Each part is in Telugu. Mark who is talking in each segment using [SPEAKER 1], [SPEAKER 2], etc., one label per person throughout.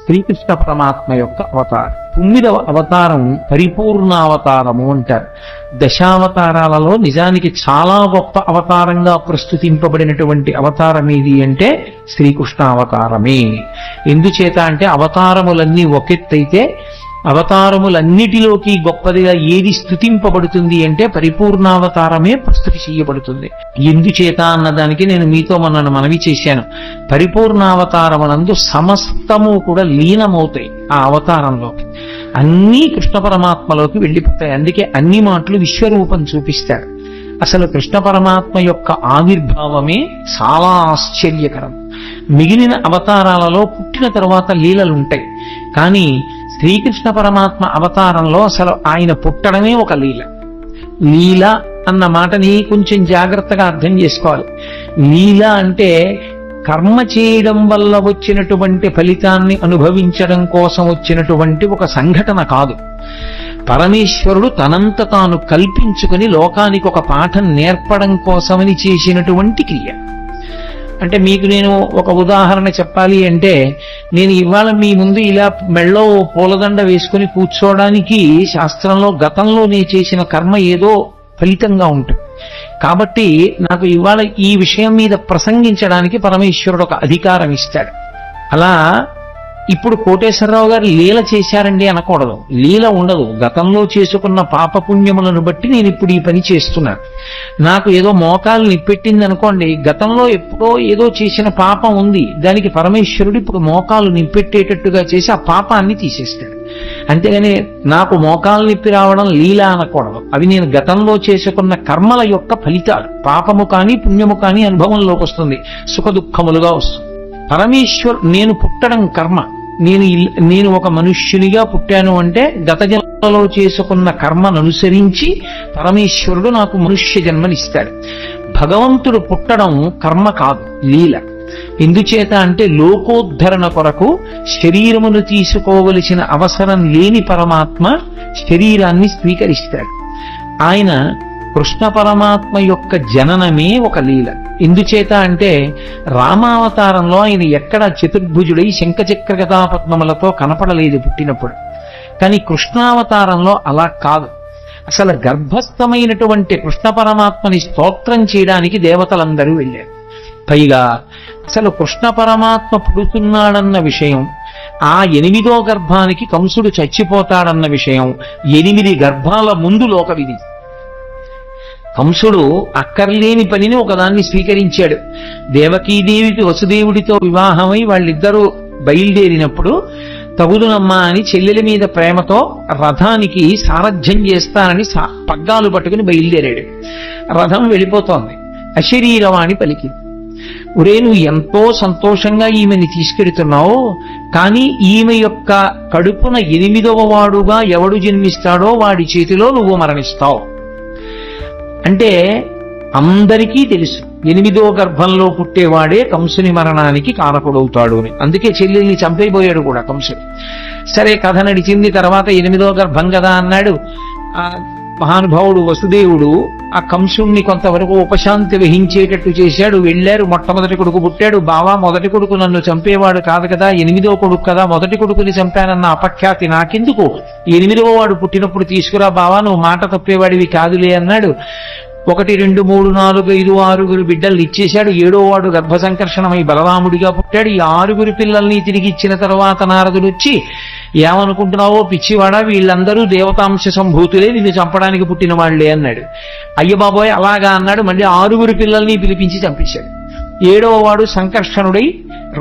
[SPEAKER 1] శ్రీకృష్ణ పరమాత్మ యొక్క అవతారం. 9వ అవతారం పరిపూర్ణావతారము అంటారు. దశావతారాలలో నిజానికి చాలా గొప్ప అవతారంగా ప్రస్తుతింపబడినటువంటి అవతారం ఏది అంటే శ్రీకృష్ణావతారమే. ఎందుచేత అంటే అవతారములన్నీ ఒకెత్తైతే అవతారములన్నిటిలోకి గొప్పదిగా ఏది స్తుతింపబడుతుంది అంటే పరిపూర్ణావతారమే ప్రస్తుతి చేయబడుతుంది. ఎందుచేత అన్నదానికి నేను మీతో మొన్న మనవి చేశాను. పరిపూర్ణావతారమునందు సమస్తము కూడా లీనమవుతాయి. ఆ అవతారంలోకి అన్నీ కృష్ణ పరమాత్మలోకి వెళ్ళిపోతాయి. అందుకే అన్ని మాటలు విశ్వరూపం చూపిస్తాడు. అసలు కృష్ణ పరమాత్మ యొక్క ఆవిర్భావమే చాలా ఆశ్చర్యకరం. మిగిలిన అవతారాలలో పుట్టిన తరువాత లీలలుంటాయి. కానీ శ్రీకృష్ణ పరమాత్మ అవతారంలో అసలు ఆయన పుట్టడమే ఒక లీల. లీల అన్న మాటని కొంచెం జాగ్రత్తగా అర్థం చేసుకోవాలి. లీల అంటే కర్మ చేయడం వల్ల వచ్చినటువంటి ఫలితాన్ని అనుభవించడం కోసం వచ్చినటువంటి ఒక సంఘటన కాదు. పరమేశ్వరుడు తనంత తాను కల్పించుకుని లోకానికి ఒక పాఠం నేర్పడం కోసమని చేసినటువంటి క్రియ. అంటే మీకు నేను ఒక ఉదాహరణ చెప్పాలి అంటే, నేను ఇవాళ మీ ముందు ఇలా మెళ్ళో పూలదండ వేసుకుని కూర్చోవడానికి శాస్త్రంలో గతంలో నేను చేసిన కర్మ ఏదో ఫలితంగా ఉంటుంది. కాబట్టి నాకు ఇవాళ ఈ విషయం మీద ప్రసంగించడానికి పరమేశ్వరుడు ఒక అధికారం ఇస్తాడు. అలా ఇప్పుడు కోటేశ్వరరావు గారు లీల చేశారండి అనకూడదు. లీల ఉండదు. గతంలో చేసుకున్న పాపపుణ్యములను బట్టి నేను ఇప్పుడు ఈ పని చేస్తున్నాను. నాకు ఏదో మోకాలు నిప్పెట్టింది అనుకోండి, గతంలో ఎప్పుడో ఏదో చేసిన పాపం ఉంది, దానికి పరమేశ్వరుడు ఇప్పుడు మోకాలు నిప్పెట్టేటట్టుగా చేసి ఆ పాపాన్ని తీసేస్తాడు. అంతేగాని నాకు మోకాలు నిప్పి రావడం లీల అనకూడదు. అవి నేను గతంలో చేసుకున్న కర్మల యొక్క ఫలితాలు. పాపము కానీ పుణ్యము కానీ అనుభవంలోకి వస్తుంది, సుఖ దుఃఖములుగా వస్తుంది. నేను పుట్టడం కర్మ. నేను ఒక మనుష్యునిగా పుట్టాను అంటే గత జన్మలో చేసుకున్న కర్మను అనుసరించి పరమేశ్వరుడు నాకు మనుష్య జన్మనిస్తాడు. భగవంతుడు పుట్టడం కర్మ కాదు, లీల. ఎందుచేత అంటే లోకోద్ధరణ కొరకు శరీరమును తీసుకోవలసిన అవసరం లేని పరమాత్మ శరీరాన్ని స్వీకరిస్తాడు. ఆయన కృష్ణ పరమాత్మ యొక్క జననమే ఒక లీల. ఎందుచేత అంటే రామావతారంలో ఆయన ఎక్కడ చతుర్భుజుడై శంఖచక్ర గదా పద్మములతో కనపడలేదు పుట్టినప్పుడు. కానీ కృష్ణావతారంలో అలా కాదు. అసలు గర్భస్థమైనటువంటి కృష్ణ పరమాత్మని స్తోత్రం చేయడానికి దేవతలందరూ వెళ్ళారు. పైగా అసలు కృష్ణ పరమాత్మ పుడుతున్నాడన్న విషయం, ఆ 8వ గర్భానికి కంసుడు చచ్చిపోతాడన్న విషయం 8 గర్భాల ముందు లోక విధి. కంసుడు అక్కర్లేని పనిని ఒకదాన్ని స్వీకరించాడు. దేవకీదేవికి వసుదేవుడితో వివాహమై వాళ్ళిద్దరూ బయలుదేరినప్పుడు తగుదునమ్మా అని చెల్లెల మీద ప్రేమతో రథానికి సారథ్యం చేస్తానని పగ్గాలు పట్టుకుని బయలుదేరాడు. రథం వెళ్ళిపోతోంది. అశరీరవాణి పలికింది, ఒరే నువ్వు ఎంతో సంతోషంగా ఈమెని తీసుకెడుతున్నావు, కానీ ఈమె యొక్క కడుపున 8వ వాడుగా ఎవడు జన్మిస్తాడో వాడి చేతిలో నువ్వు మరణిస్తావు. అంటే అందరికీ తెలుసు 8వ గర్భంలో పుట్టేవాడే కంసుని మరణానికి కారకుడవుతాడు అని. అందుకే చెల్లెల్ని చంపైపోయాడు కూడా కంసుడు. సరే, కథ నడిచింది. తర్వాత 8వ గర్భం కదా అన్నాడు. ఆ మహానుభావుడు వసుదేవుడు ఆ కంసుణ్ణి కొంతవరకు ఉపశాంతి వహించేటట్టు చేశాడు. వెళ్ళారు. మొట్టమొదటి కొడుకు పుట్టాడు. బావా, మొదటి కొడుకు నన్ను చంపేవాడు కాదు కదా, 8వ కొడుకు కదా, మొదటి కొడుకుని చంపానన్న అపఖ్యాతి నాకెందుకు, 8వ వాడు పుట్టినప్పుడు తీసుకురా బావా, నువ్వు మాట తప్పేవాడివి కాదులే అన్నాడు. 1, 2, 3, 4, 5, 6 బిడ్డల్ని ఇచ్చేశాడు. 7వ వాడు గర్భ సంకర్షణమై బలరాముడిగా పుట్టాడు. ఈ 6 పిల్లల్ని తిరిగి ఇచ్చిన తర్వాత నారదుడు వచ్చి, ఏమనుకుంటున్నావో పిచ్చివాడా, వీళ్ళందరూ దేవతాంశ సంభూతులే, నిన్ను చంపడానికి పుట్టిన వాళ్లే అన్నాడు. అయ్య బాబోయ్ అలాగా అన్నాడు. మళ్ళీ 6 పిల్లల్ని పిలిపించి చంపేశాడు. 7వ వాడు సంకర్షణుడై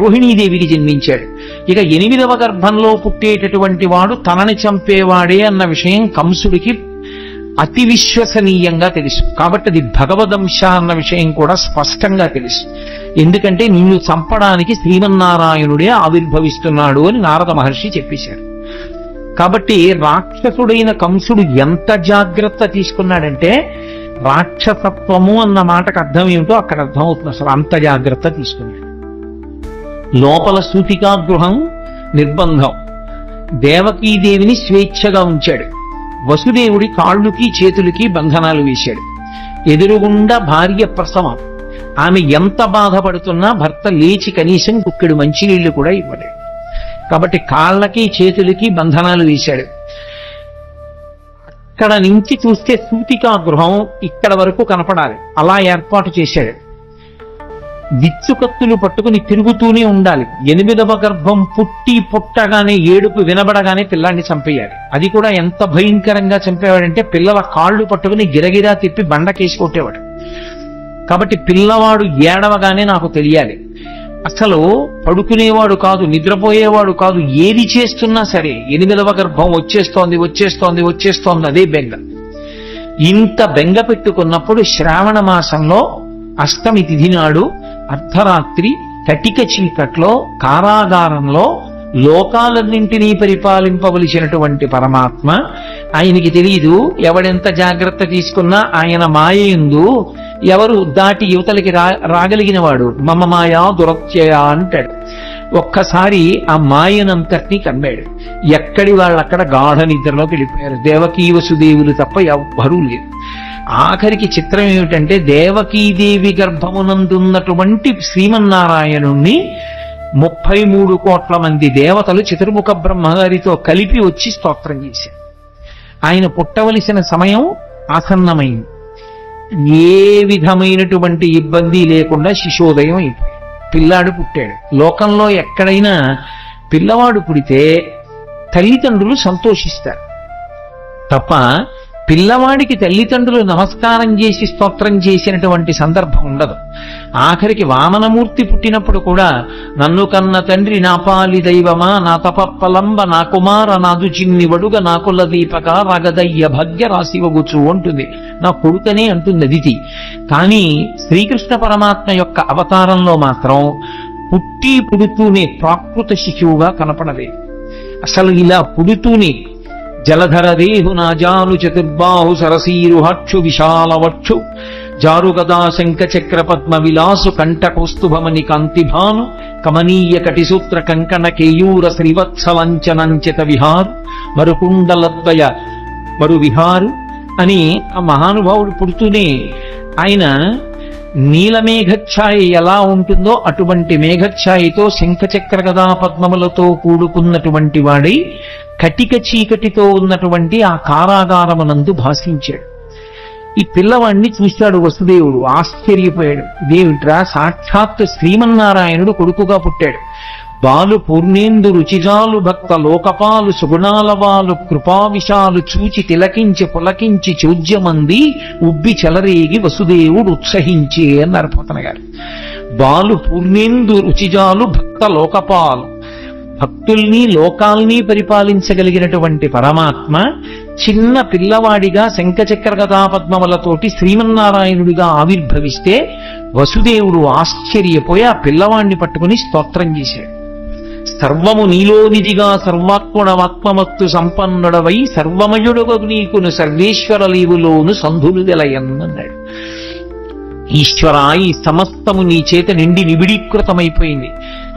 [SPEAKER 1] రోహిణీదేవికి జన్మించాడు. ఇక 8వ గర్భంలో పుట్టేటటువంటి వాడు తనని చంపేవాడే అన్న విషయం కంసుడికి అతి విశ్వసనీయంగా తెలుసు. కాబట్టి అది భగవదంశ అన్న విషయం కూడా స్పష్టంగా తెలుసు. ఎందుకంటే నిన్ను చంపడానికి శ్రీమన్నారాయణుడే ఆవిర్భవిస్తున్నాడు అని నారద మహర్షి చెప్పేశారు. కాబట్టి రాక్షసుడైన కంసుడు ఎంత జాగ్రత్త తీసుకున్నాడంటే, రాక్షసత్వము అన్న మాటకు అర్థం ఏమిటో అక్కడ అర్థమవుతుంది. అసలు అంత జాగ్రత్త తీసుకున్నాడు. లోపల సూతికా గృహం నిర్బంధం, దేవకీదేవిని స్వేచ్ఛగా ఉంచాడు. వసుదేవుడి కాళ్ళుకి చేతులకి బంధనాలు వేశాడు. ఎదురుగుండా భార్య ప్రసవం. ఆమె ఎంత బాధపడుతున్నా భర్త లేచి కనీసం కుక్కెడు మంచినీళ్లు కూడా ఇవ్వలేడు. కాబట్టి కాళ్ళకి చేతులకి బంధనాలు వేశాడు. అక్కడ నుంచి చూస్తే సూతికా గృహం ఇక్కడ వరకు కనపడాలి, అలా ఏర్పాటు చేశాడు. విచ్చుకత్తులు పట్టుకుని తిరుగుతూనే ఉండాలి. 8వ గర్భం పుట్టగానే ఏడుపు వినబడగానే పిల్లాన్ని చంపేయాలి. అది కూడా ఎంత భయంకరంగా చంపేవాడంటే పిల్లల కాళ్ళు పట్టుకుని గిరగిరా తిప్పి బండకేసి కొట్టేవాడు. కాబట్టి పిల్లవాడు ఏడవగానే నాకు తెలియాలి. అసలు పడుకునేవాడు కాదు, నిద్రపోయేవాడు కాదు, ఏది చేస్తున్నా సరే 8వ గర్భం వచ్చేస్తోంది అదే బెంగ. ఇంత బెంగ పెట్టుకున్నప్పుడు శ్రావణ మాసంలో అష్టమి తిథి నాడు అర్ధరాత్రి కటిక చీకట్లో కారాగారంలో లోకాలన్నింటినీ పరిపాలింపవలసినటువంటి పరమాత్మ, ఆయనకి తెలియదు ఎవడెంత జాగ్రత్త తీసుకున్నా ఆయన మాయందు ఎవరు దాటి యువతలకి రాగలిగిన వాడు. మమ మాయా దురత్యయ అంటాడు. ఒక్కసారి ఆ మాయనంతటినీ కమ్మాడు. ఎక్కడి వాళ్ళక్కడ గాఢ నిద్రలోకి వెళ్ళిపోయారు. దేవకీ వసుదేవులు తప్ప ఎవ్వరూ లేదు. ఆఖరికి చిత్రం ఏమిటంటే దేవకీదేవి గర్భమునందున్నటువంటి శ్రీమన్నారాయణుణ్ణి 33 కోట్ల మంది దేవతలు చతుర్ముఖ బ్రహ్మగారితో కలిపి వచ్చి స్తోత్రం చేశారు. ఆయన పుట్టవలసిన సమయం ఆసన్నమైంది. ఏ విధమైనటువంటి ఇబ్బంది లేకుండా శిశోదయం అయిపోయింది. పిల్లాడు పుట్టాడు. లోకంలో ఎక్కడైనా పిల్లవాడు పుడితే తల్లిదండ్రులు సంతోషిస్తారు తప్ప పిల్లవాడికి తల్లిదండ్రులు నమస్కారం చేసి స్తోత్రం చేసినటువంటి సందర్భం ఉండదు. ఆఖరికి వామనమూర్తి పుట్టినప్పుడు కూడా నన్ను కన్న తండ్రి నా పాలి దైవమా నా తపప్పలంబ నా కుమార నాదు చిన్ని వడుగ నా కుల దీపక రగదయ్య భాగ్య రాశివగుచు అంటుంది. నా కొడుకనే అంటుంది అదితి. కానీ శ్రీకృష్ణ పరమాత్మ యొక్క అవతారంలో మాత్రం పుడుతూనే ప్రాకృత శిశువుగా కనపడలేదు. అసలు ఇలా పుడుతూనే జలధరదేహు నాజాను చతుర్బాహు సరసీరుహక్షు విశాలవక్షు జారుగదా శంఖ చక్ర పద్మ విలాసు కంఠకౌస్తుభమణి కాంతిభాను కమనీయ కటిసూత్ర కంకణ కేయూర శ్రీవత్సలంచనంచిత విహారు మరుకుండలద్వయ మరు విహారు అని ఆ మహానుభావుడు పుడుతూనే ఆయన నీలమేఘఛాయ ఎలా ఉంటుందో అటువంటి మేఘఛాయతో శంఖచక్ర గదా పద్మములతో కూడుకున్నటువంటి వాడై కటిక చీకటితో ఉన్నటువంటి ఆ కారాగారమునందు భాషించాడు. ఈ పిల్లవాడిని చూశాడు వసుదేవుడు, ఆశ్చర్యపోయాడు. దేవుట్రా సాక్షాత్ శ్రీమన్నారాయణుడు కొడుకుగా పుట్టాడు. బాలు పూర్ణేందు రుచిజాలు భక్త లోకపాలు సుగుణాల వాలు కృపావిశాలు చూచి తిలకించి పులకించి చోద్యమంది ఉబ్బి చెలరేగి వసుదేవుడు ఉత్సహించే అన్నారు పోతన గారు. బాలు పూర్ణేందు రుచిజాలు భక్త లోకపాలు, భక్తుల్ని లోకాల్ని పరిపాలించగలిగినటువంటి పరమాత్మ చిన్న పిల్లవాడిగా శంఖచక్ర గదా పద్మములతోటి శ్రీమన్నారాయణుడిగా ఆవిర్భవిస్తే వసుదేవుడు ఆశ్చర్యపోయి ఆ పిల్లవాడిని పట్టుకుని స్తోత్రం చేశాడు. సర్వము నీలోనిదిగా సర్వాత్మడవాత్మమత్తు సంపన్నుడవై సర్వమయుడుగు నీకును సర్వేశ్వర లీవులోను సంధులు వెలయన్నాడు. ఈశ్వర, ఈ సమస్తము నీ చేత నిండి నిబిడీకృతమైపోయింది.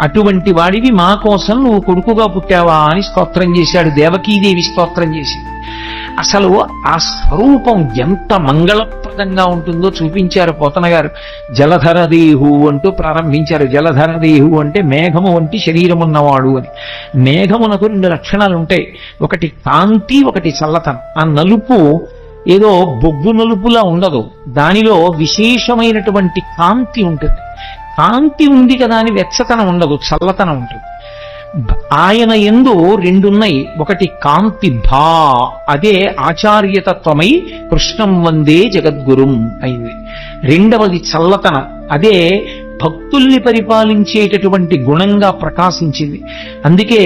[SPEAKER 1] అటువంటి వాడివి మా కోసం నువ్వు కొడుకుగా పుట్టావా అని స్తోత్రం చేశాడు. దేవకీదేవి స్తోత్రం చేసింది. అసలు ఆ స్వరూపం ఎంత మంగళప్రదంగా ఉంటుందో చూపించారు పోతన గారు. జలధరదేహు అంటూ ప్రారంభించారు. జలధరదేహు అంటే మేఘము వంటి శరీరం ఉన్నవాడు అని. మేఘమునకు 2 లక్షణాలు ఉంటాయి. ఒకటి కాంతి, ఒకటి చల్లతనం. ఆ నలుపు ఏదో బొగ్గు నలుపులా ఉండదు, దానిలో విశేషమైనటువంటి కాంతి ఉంటుంది. కాంతి ఉంది కదా అని వెచ్చతనం ఉండదు, చల్లతనం ఉంటుంది. ఆయన యందు 2 ఉన్నాయి. ఒకటి కాంతి భా, అదే ఆచార్యతత్వమై కృష్ణం వందే జగద్గురుం అయింది. 2వది చల్లతనం, అదే భక్తుల్ని పరిపాలించేటటువంటి గుణంగా ప్రకాశించింది. అందుకే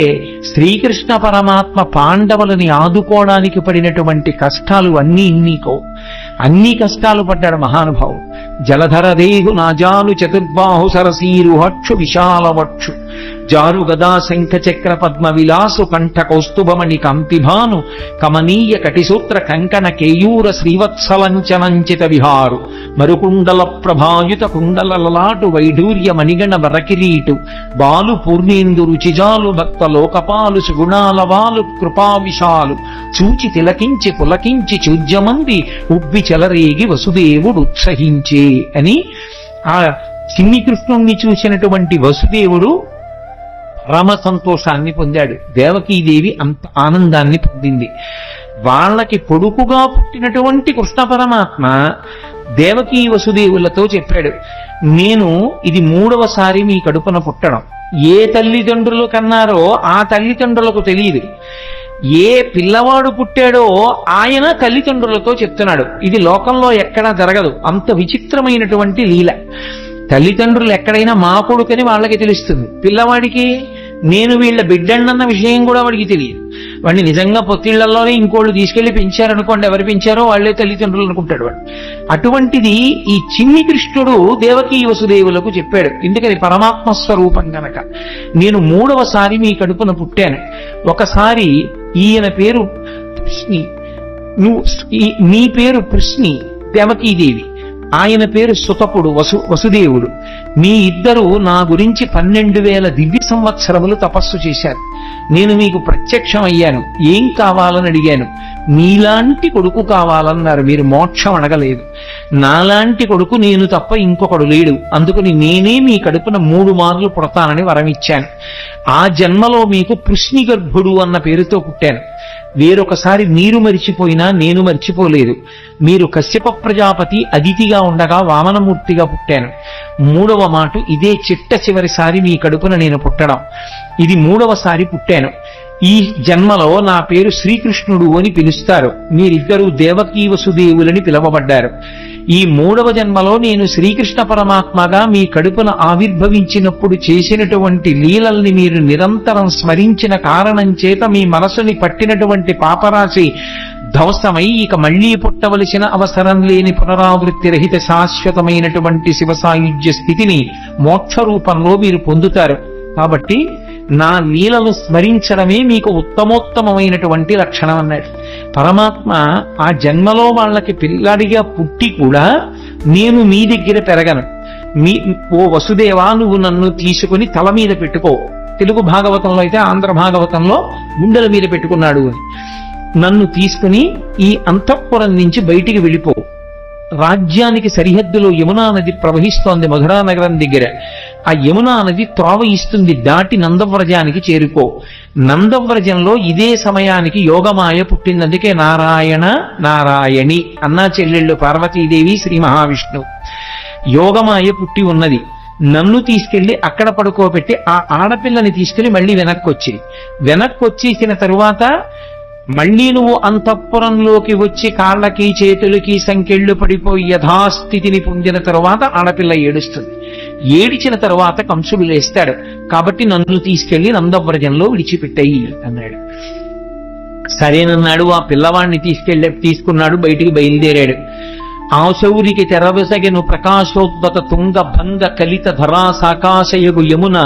[SPEAKER 1] శ్రీకృష్ణ పరమాత్మ పాండవులని ఆదుకోవడానికి పడినటువంటి కష్టాలు అన్ని కష్టాలు పడ్డాడు మహానుభావుడు. జలధరదేహు నాజాలు చతుర్బాహు సరసీరుహక్షు విశాలవక్షు జారు గదా శంఖ చక్ర పద్మ విలాసు కంఠ కౌస్తుభమణి కాంతిభాను కమనీయ కటిసూత్ర కంకణ కేయూర శ్రీవత్సలంచనంచిత విహారు మరుకుండల ప్రభాయుత కుండల లలాటు వైఢూర్య మణిగణ వరకిరీటు బాలు పూర్ణేందు రుచిజాలు భక్త లోకపాలు సుగుణాల వాలు కృపావిశాలు చూచి తిలకించి పులకించి చూజ్యమంది ఉబ్బి చెలరేగి వసుదేవుడు ఉత్సహించే అని ఆ చిన్ని కృష్ణుణ్ణి చూసినటువంటి వసుదేవుడు పరమ సంతోషాన్ని పొందాడు. దేవకీదేవి అంత ఆనందాన్ని పొందింది. వాళ్ళకి కొడుకుగా పుట్టినటువంటి కృష్ణ పరమాత్మ దేవకీ వసుదేవులతో చెప్పాడు, నేను ఇది 3వసారి మీ కడుపున పుట్టడం. ఏ తల్లిదండ్రులు కన్నారో ఆ తల్లిదండ్రులకు తెలియదు. ఏ పిల్లవాడు పుట్టాడో ఆయన తల్లిదండ్రులతో చెప్తున్నాడు. ఇది లోకంలో ఎక్కడా జరగదు. అంత విచిత్రమైనటువంటి లీల. తల్లిదండ్రులు ఎక్కడైనా మా కొడుకని వాళ్ళకి తెలుస్తుంది. పిల్లవాడికి నేను వీళ్ళ బిడ్డన్నన్న విషయం కూడా వాడికి తెలియదు. వాడిని నిజంగా పొత్తిళ్లలోనే ఇంకోళ్ళు తీసుకెళ్లి పెంచారనుకోండి, ఎవరు పెంచారో వాళ్లే తల్లిదండ్రులు అనుకుంటాడు వాడు. అటువంటిది ఈ చిన్ని కృష్ణుడు దేవకీ వసుదేవులకు చెప్పాడు. ఎందుకని? పరమాత్మ స్వరూపం గనక. నేను 3వసారి మీ కడుపున పుట్టాను. ఒకసారి ఈయన పేరు కృష్ణి, నీ పేరు కృష్ణి దేవకీదేవి, ఆయన పేరు సుతపుడు వసుదేవుడు. మీ ఇద్దరు నా గురించి 12,000 దివ్య సంవత్సరములు తపస్సు చేశారు. నేను మీకు ప్రత్యక్షమయ్యాను. ఏం కావాలని అడిగాను. నీలాంటి కొడుకు కావాలన్నారు. మీరు మోక్షం అడగలేదు. నాలాంటి కొడుకు నేను తప్ప ఇంకొకడు లేడు. అందుకని నేనే మీ కడుపున 3 మార్లు పుడతానని వరమిచ్చాను. ఆ జన్మలో మీకు కృష్ణి గర్భుడు అన్న పేరుతో పుట్టాను. వేరొకసారి మీరు మరిచిపోయినా నేను మర్చిపోలేదు. మీరు కశ్యప ప్రజాపతి అదితిగా ఉండగా వామనమూర్తిగా పుట్టాను. 3వ మాట ఇదే చిట్ట చివరిసారి మీ కడుపున నేను పుట్టడం. ఇది 3వసారి పుట్టాను. ఈ జన్మలో నా పేరు శ్రీకృష్ణుడు అని పిలుస్తారు. మీరిద్దరూ దేవకీ వసుదేవులని పిలవబడ్డారు. ఈ 3వ జన్మలో నేను శ్రీకృష్ణ పరమాత్మగా మీ కడుపున ఆవిర్భవించినప్పుడు చేసినటువంటి లీలల్ని మీరు నిరంతరం స్మరించిన కారణం చేత మీ మనసుని పట్టినటువంటి పాపరాశి ధ్వంసమై ఇక మళ్లీ పుట్టవలసిన అవసరం లేని పునరావృత్తి రహిత శాశ్వతమైనటువంటి శివసాయుజ్య స్థితిని మోక్ష రూపంలో మీరు పొందుతారు. కాబట్టి నా లీలను స్మరించడమే మీకు ఉత్తమోత్తమైనటువంటి లక్షణం అన్నాడు. పరమాత్మ ఆ జన్మలో వాళ్ళకి పిల్లాడిగా పుట్టి కూడా నేను మీ దగ్గర పెరగను. ఓ వసుదేవా, నువ్వు నన్ను తీసుకుని తల మీద పెట్టుకో. తెలుగు భాగవతంలో అయితే ఆంధ్ర భాగవతంలో గుండెల మీద పెట్టుకున్నాడు అని. నన్ను తీసుకుని ఈ అంతఃపురం నుంచి బయటికి వెళ్ళిపో. రాజ్యానికి సరిహద్దులో యమునా నది ప్రవహిస్తోంది మధురా నగరం దగ్గర. ఆ యమునా నది త్రోవ ఇస్తుంది, దాటి నందవ్రజానికి చేరుకో. నందవ్రజంలో ఇదే సమయానికి యోగమాయ పుట్టింది. అందుకే నారాయణ నారాయణి అన్నా చెల్లెళ్ళు పార్వతీదేవి శ్రీ మహావిష్ణువు. యోగమాయ పుట్టి ఉన్నది. నన్ను తీసుకెళ్లి అక్కడ పడుకోబెట్టి ఆ ఆడపిల్లని తీసుకెళ్లి మళ్ళీ వెనక్కి వచ్చేసిన తరువాత మళ్లీ నువ్వు అంతఃపురంలోకి వచ్చి కాళ్ళకి చేతులకి సంకెళ్ళు పడిపోయి యథాస్థితిని పొందిన తరువాత ఆడపిల్ల ఏడుస్తుంది. ఏడిచిన తరువాత కంసుడు లేస్తాడు. కాబట్టి నన్ను తీసుకెళ్లి నందవ్రజంలో విడిచిపెట్టాయి అన్నాడు. సరేనన్నాడు. ఆ పిల్లవాడిని తీసుకున్నాడు. బయటికి బయలుదేరాడు. ఆశౌరికి తెరవసగెను ప్రకాశోద్భత తుంగ భంగ కలిత ధరాసాకాశయగు యమున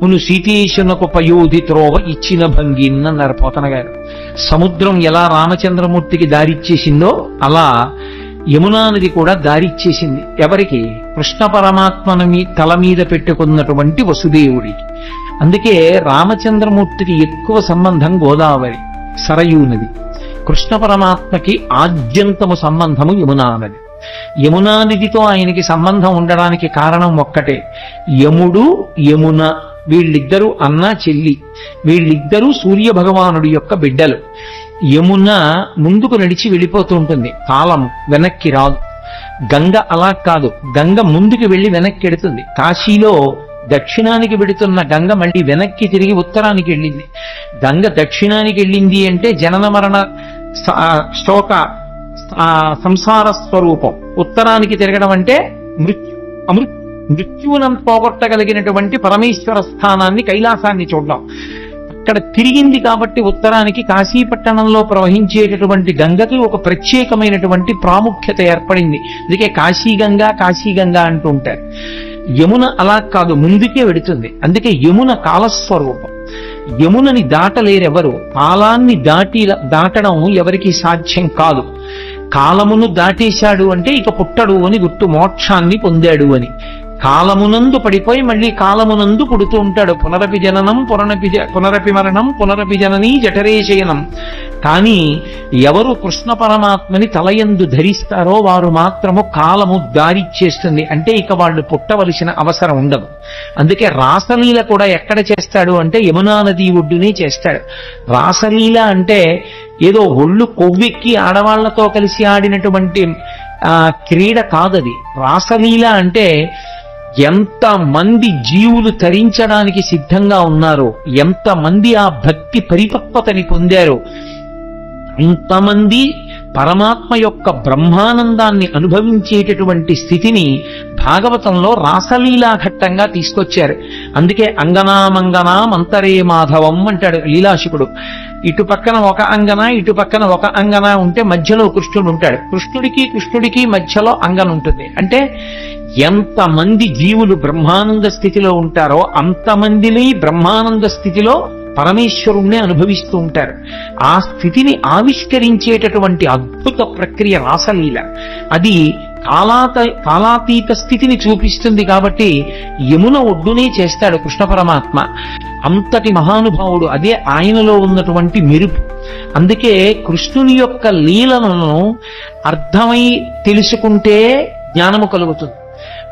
[SPEAKER 1] మును సీతేశునకు పయోధి త్రోవ ఇచ్చిన భంగిన్నన్నారు పోతన గారు. సముద్రం ఎలా రామచంద్రమూర్తికి దారిచ్చేసిందో అలా యమునా నది కూడా దారిచ్చేసింది. ఎవరికి? కృష్ణ పరమాత్మని తల మీద పెట్టుకున్నటువంటి వసుదేవుడికి. అందుకే రామచంద్రమూర్తికి ఎక్కువ సంబంధం గోదావరి సరయూ నది. కృష్ణ పరమాత్మకి ఆద్యంతము సంబంధము యమునా నది. యమునా నదితో ఆయనకి సంబంధం ఉండడానికి కారణం ఒక్కటే. యముడు యమున వీళ్ళిద్దరూ అన్న చెల్లి. వీళ్ళిద్దరూ సూర్య భగవానుడి యొక్క బిడ్డలు. యమున ముందుకు నడిచి వెళ్ళిపోతూ ఉంటుంది. కాలం వెనక్కి రాదు. గంగ అలా కాదు. గంగ ముందుకు వెళ్లి వెనక్కి వెడుతుంది. కాశీలో దక్షిణానికి వెడుతున్న గంగ మళ్ళీ వెనక్కి తిరిగి ఉత్తరానికి వెళ్ళింది. గంగ దక్షిణానికి వెళ్ళింది అంటే జనన మరణ శోక సంసార స్వరూపం. ఉత్తరానికి తిరగడం అంటే మృత్యువునంత పోగొట్టగలిగినటువంటి పరమేశ్వర స్థానాన్ని, కైలాసాన్ని చూడడం. అక్కడ తిరిగింది కాబట్టి ఉత్తరానికి కాశీపట్టణంలో ప్రవహించేటటువంటి గంగకి ఒక ప్రత్యేకమైనటువంటి ప్రాముఖ్యత ఏర్పడింది. అందుకే కాశీగంగా అంటూ ఉంటారు. యమున అలా కాదు, ముందుకే వెడుతుంది. అందుకే యమున కాలస్వరూపం. యమునని దాటలేరెవరు. కాలాన్ని దాటడం ఎవరికి సాధ్యం కాదు. కాలమును దాటేశాడు అంటే ఇక పుట్టడు అని గుర్తు, మోక్షాన్ని పొందాడు అని. కాలమునందు పడిపోయి మళ్ళీ కాలమునందు పుడుతూ ఉంటాడు. పునరపి జననం పునరపి మరణం పునరపి జననీ జఠరేశయనం. కానీ ఎవరు కృష్ణ పరమాత్మని తలయందు ధరిస్తారో వారు మాత్రము కాలము దారిచ్చేస్తుంది. అంటే ఇక వాళ్ళు పుట్టవలసిన అవసరం ఉండదు. అందుకే రాసలీల కూడా ఎక్కడ చేస్తాడు అంటే యమునా నది ఒడ్డునే చేస్తాడు. రాసలీల అంటే ఏదో ఒళ్ళు కొవ్వెక్కి ఆడవాళ్లతో కలిసి ఆడినటువంటి క్రీడ కాదది. రాసలీల అంటే ఎంతమంది జీవులు తరించడానికి సిద్ధంగా ఉన్నారో, ఎంతమంది ఆ భక్తి పరిపక్వతని పొందారో, అంతమంది పరమాత్మ యొక్క బ్రహ్మానందాన్ని అనుభవించేటటువంటి స్థితిని భాగవతంలో రాసలీలా ఘట్టంగా తీసుకొచ్చారు. అందుకే అంగనామంగనా మంతరే మాధవం అంటాడు లీలాశుకుడు. ఇటు పక్కన ఒక అంగన ఇటు పక్కన ఒక అంగన ఉంటే మధ్యలో కృష్ణుడు ఉంటాడు. కృష్ణుడికి మధ్యలో అంగన ఉంటుంది. అంటే ఎంతమంది జీవులు బ్రహ్మానంద స్థితిలో ఉంటారో అంతమందిని బ్రహ్మానంద స్థితిలో పరమేశ్వరుణ్ణి అనుభవిస్తూ ఉంటారు. ఆ స్థితిని ఆవిష్కరించేటటువంటి అద్భుత ప్రక్రియ రాసలీల. అది కాలాతీత స్థితిని చూపిస్తుంది. కాబట్టి యమున ఒడ్డునే చేస్తాడు కృష్ణ పరమాత్మ. అంతటి మహానుభావుడు. అదే ఆయనలో ఉన్నటువంటి మెరుపు. అందుకే కృష్ణుని యొక్క లీలలను అర్థమై తెలుసుకుంటే జ్ఞానము కలుగుతుంది.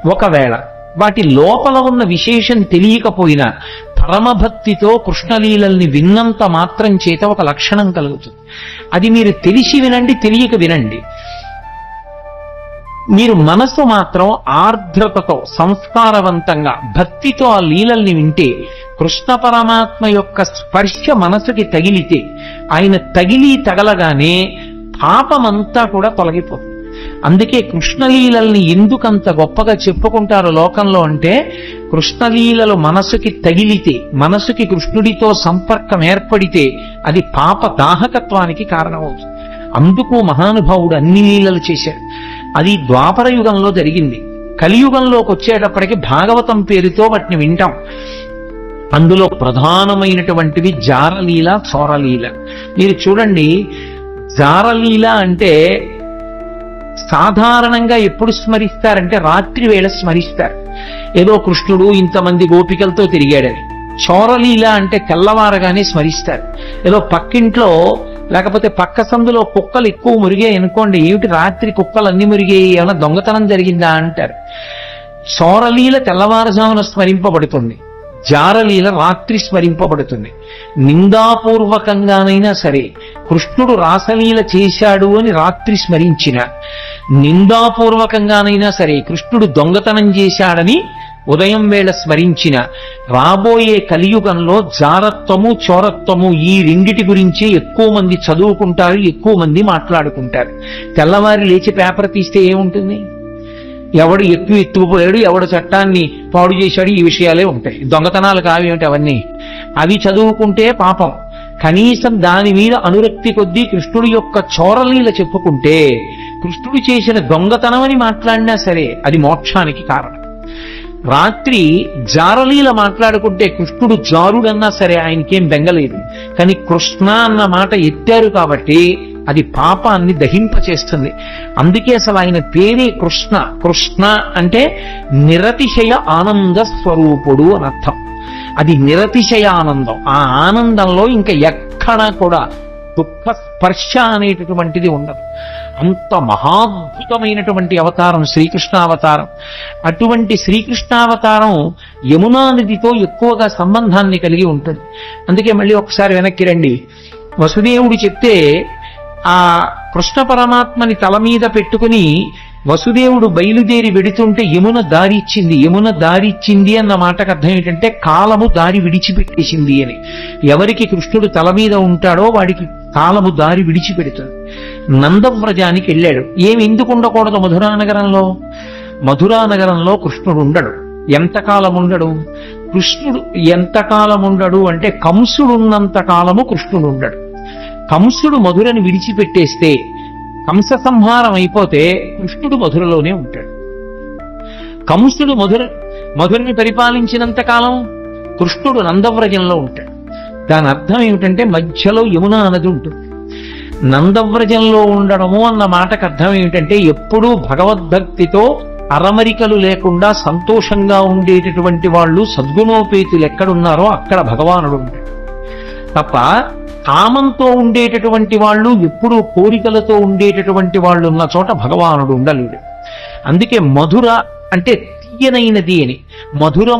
[SPEAKER 1] ఒకవేళ వాటి లోపల ఉన్న విశేషం తెలియకపోయినా పరమభక్తితో కృష్ణలీలల్ని విన్నంత మాత్రం చేత ఒక లక్షణం కలుగుతుంది. అది మీరు తెలిసి వినండి, తెలియక వినండి. మీరు మనసు మాత్రం ఆర్ద్రతతో సంస్కారవంతంగా భక్తితో ఆ లీలల్ని వింటే, కృష్ణ పరమాత్మ యొక్క స్పర్శ మనసుకి తగిలితే, ఆయన తగలగానే పాపమంతా కూడా తొలగిపోతుంది. అందుకే కృష్ణలీలల్ని ఎందుకంత గొప్పగా చెప్పుకుంటారు లోకంలో అంటే, కృష్ణలీలలు మనసుకి తగిలితే, మనసుకి కృష్ణుడితో సంపర్కం ఏర్పడితే అది పాప దాహకత్వానికి కారణమవుతుంది. అందుకు మహానుభావుడు అన్ని లీలలు చేశాడు. అది ద్వాపర యుగంలో జరిగింది. కలియుగంలోకి వచ్చేటప్పటికి భాగవతం పేరుతో వాటిని వింటాం. అందులో ప్రధానమైనటువంటివి జారలీల, చోరలీల. మీరు చూడండి, జారలీల అంటే సాధారణంగా ఎప్పుడు స్మరిస్తారంటే రాత్రి వేళ స్మరిస్తారు. ఏదో కృష్ణుడు ఇంతమంది గోపికలతో తిరిగాడని. చోరలీల అంటే తెల్లవారగానే స్మరిస్తారు. ఏదో పక్కింట్లో లేకపోతే పక్క సందులో కుక్కలు ఎక్కువ మురిగాయి అనుకోండి, ఏమిటి రాత్రి కుక్కలు అన్ని మురిగాయి, ఏమైనా దొంగతనం జరిగిందా అంటారు. చోరలీల తెల్లవారుజామున స్మరింపబడుతుంది, జారలీల రాత్రి స్మరింపబడుతుంది. నిందాపూర్వకంగానైనా సరే కృష్ణుడు రాసలీల చేశాడు అని రాత్రి స్మరించిన, నిందాపూర్వకంగానైనా సరే కృష్ణుడు దొంగతనం చేశాడని ఉదయం వేళ స్మరించిన, రాబోయే కలియుగంలో జారత్వము చోరత్వము ఈ రెండిటి గురించి ఎక్కువ మంది చదువుకుంటారు, ఎక్కువ మంది మాట్లాడుకుంటారు. తెల్లవారి లేచి పేపర్ తీస్తే ఏముంటుంది? ఎవడు ఎత్తుకుపోయాడు, ఎవడు చట్టాన్ని పాడు చేశాడు, ఈ విషయాలే ఉంటాయి. దొంగతనాలు కావేమిటి అవన్నీ? అవి చదువుకుంటే పాపం. కనీసం దాని మీద అనురక్తి కొద్దీ కృష్ణుడి యొక్క చోరలీల చెప్పుకుంటే, కృష్ణుడు చేసిన దొంగతనం అని మాట్లాడినా సరే అది మోక్షానికి కారణం. రాత్రి జారలీల మాట్లాడుకుంటే కృష్ణుడు జారుడన్నా సరే ఆయనకేం బెంగలేదు. కానీ కృష్ణ అన్న మాట ఎత్తారు కాబట్టి అది పాపాన్ని దహింపచేస్తుంది. అందుకే అసలు ఆయన పేరే కృష్ణ. కృష్ణ అంటే నిరతిశయ ఆనంద స్వరూపుడు అని అర్థం. అది నిరతిశయ ఆనందం. ఆ ఆనందంలో ఇంకా ఎక్కడా కూడా దుఃఖ స్పర్శ అనేటటువంటిది ఉండదు. అంత మహాద్భుతమైనటువంటి అవతారం శ్రీకృష్ణావతారం. అటువంటి శ్రీకృష్ణావతారం యమునా నదితో ఎక్కువగా సంబంధాన్ని కలిగి ఉంటుంది. అందుకే మళ్ళీ ఒకసారి వెనక్కి రండి. వసుదేవుడు చెప్తే ఆ కృష్ణ పరమాత్మని తల మీద పెట్టుకుని వసుదేవుడు బయలుదేరి వెడుతుంటే యమున దారిచ్చింది. యమున దారిచ్చింది అన్న మాటకు అర్థం ఏంటంటే కాలము దారి విడిచిపెట్టేసింది అని. ఎవరికి కృష్ణుడు తల మీద ఉంటాడో వాడికి కాలము దారి విడిచిపెడుతుంది. నందవ్రజానికి వెళ్ళాడు. ఏమి ఎందుకు ఉండకూడదు మధురానగరంలో? మధురానగరంలో కృష్ణుడు ఉండడు. ఎంతకాలం ఉండడు? కృష్ణుడు ఎంతకాలం ఉండడు అంటే కంసుడున్నంత కాలము కృష్ణుడు ఉండడు. కంసుడు మధురని విడిచిపెట్టేస్తే, కంస సంహారం అయిపోతే కృష్ణుడు మధురలోనే ఉంటాడు. కంసుడు మధురని పరిపాలించినంత కాలం కృష్ణుడు నందవ్రజంలో ఉంటాడు. దాని అర్థం ఏమిటంటే మధ్యలో యమునా నది ఉంటుంది. నందవ్రజంలో ఉండడము అన్న మాటకు అర్థం ఏమిటంటే ఎప్పుడూ భగవద్భక్తితో అరమరికలు లేకుండా సంతోషంగా ఉండేటటువంటి వాళ్ళు సద్గుణోపేతులు ఎక్కడున్నారో అక్కడ భగవానుడు ఉంటాడు తప్ప కామంతో ఉండేటటువంటి వాళ్ళు, ఎప్పుడూ కోరికలతో ఉండేటటువంటి వాళ్ళు ఉన్న చోట భగవానుడు ఉండలేడు. అందుకే మధుర అంటే తీయనైనది అని,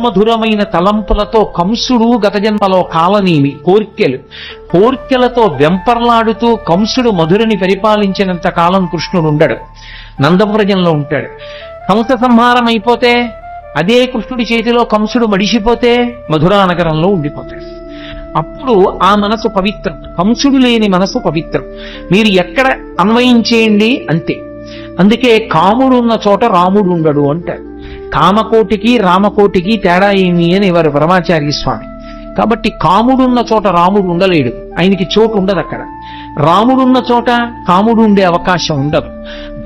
[SPEAKER 1] మధురమైన తలంపులతో కంసుడు గత జన్మలో కాలనీమి కోర్కెలతో వెంపర్లాడుతూ కంసుడు మధురని పరిపాలించినంత కాలం కృష్ణుడు ఉండడు, నందవ్రజంలో ఉంటాడు. కంస సంహారం అయిపోతే అదే కృష్ణుడి చేతిలో కంసుడు మడిసిపోతే మధురానగరంలో ఉండిపోతాడు. అప్పుడు ఆ మనసు పవిత్రం, కంసుడు లేని మనసు పవిత్రం. మీరు ఎక్కడ అన్వయించేయండి అంతే. అందుకే కాముడు ఉన్న చోట రాముడు ఉండడు అంటారు. కామకోటికి రామకోటికి తేడా ఏమి అని వారు పరమాచార్య స్వామి. కాబట్టి కాముడున్న చోట రాముడు ఉండలేడు, ఆయనకి చోటు ఉండదు అక్కడ. రాముడున్న చోట కాముడు ఉండే అవకాశం ఉండదు.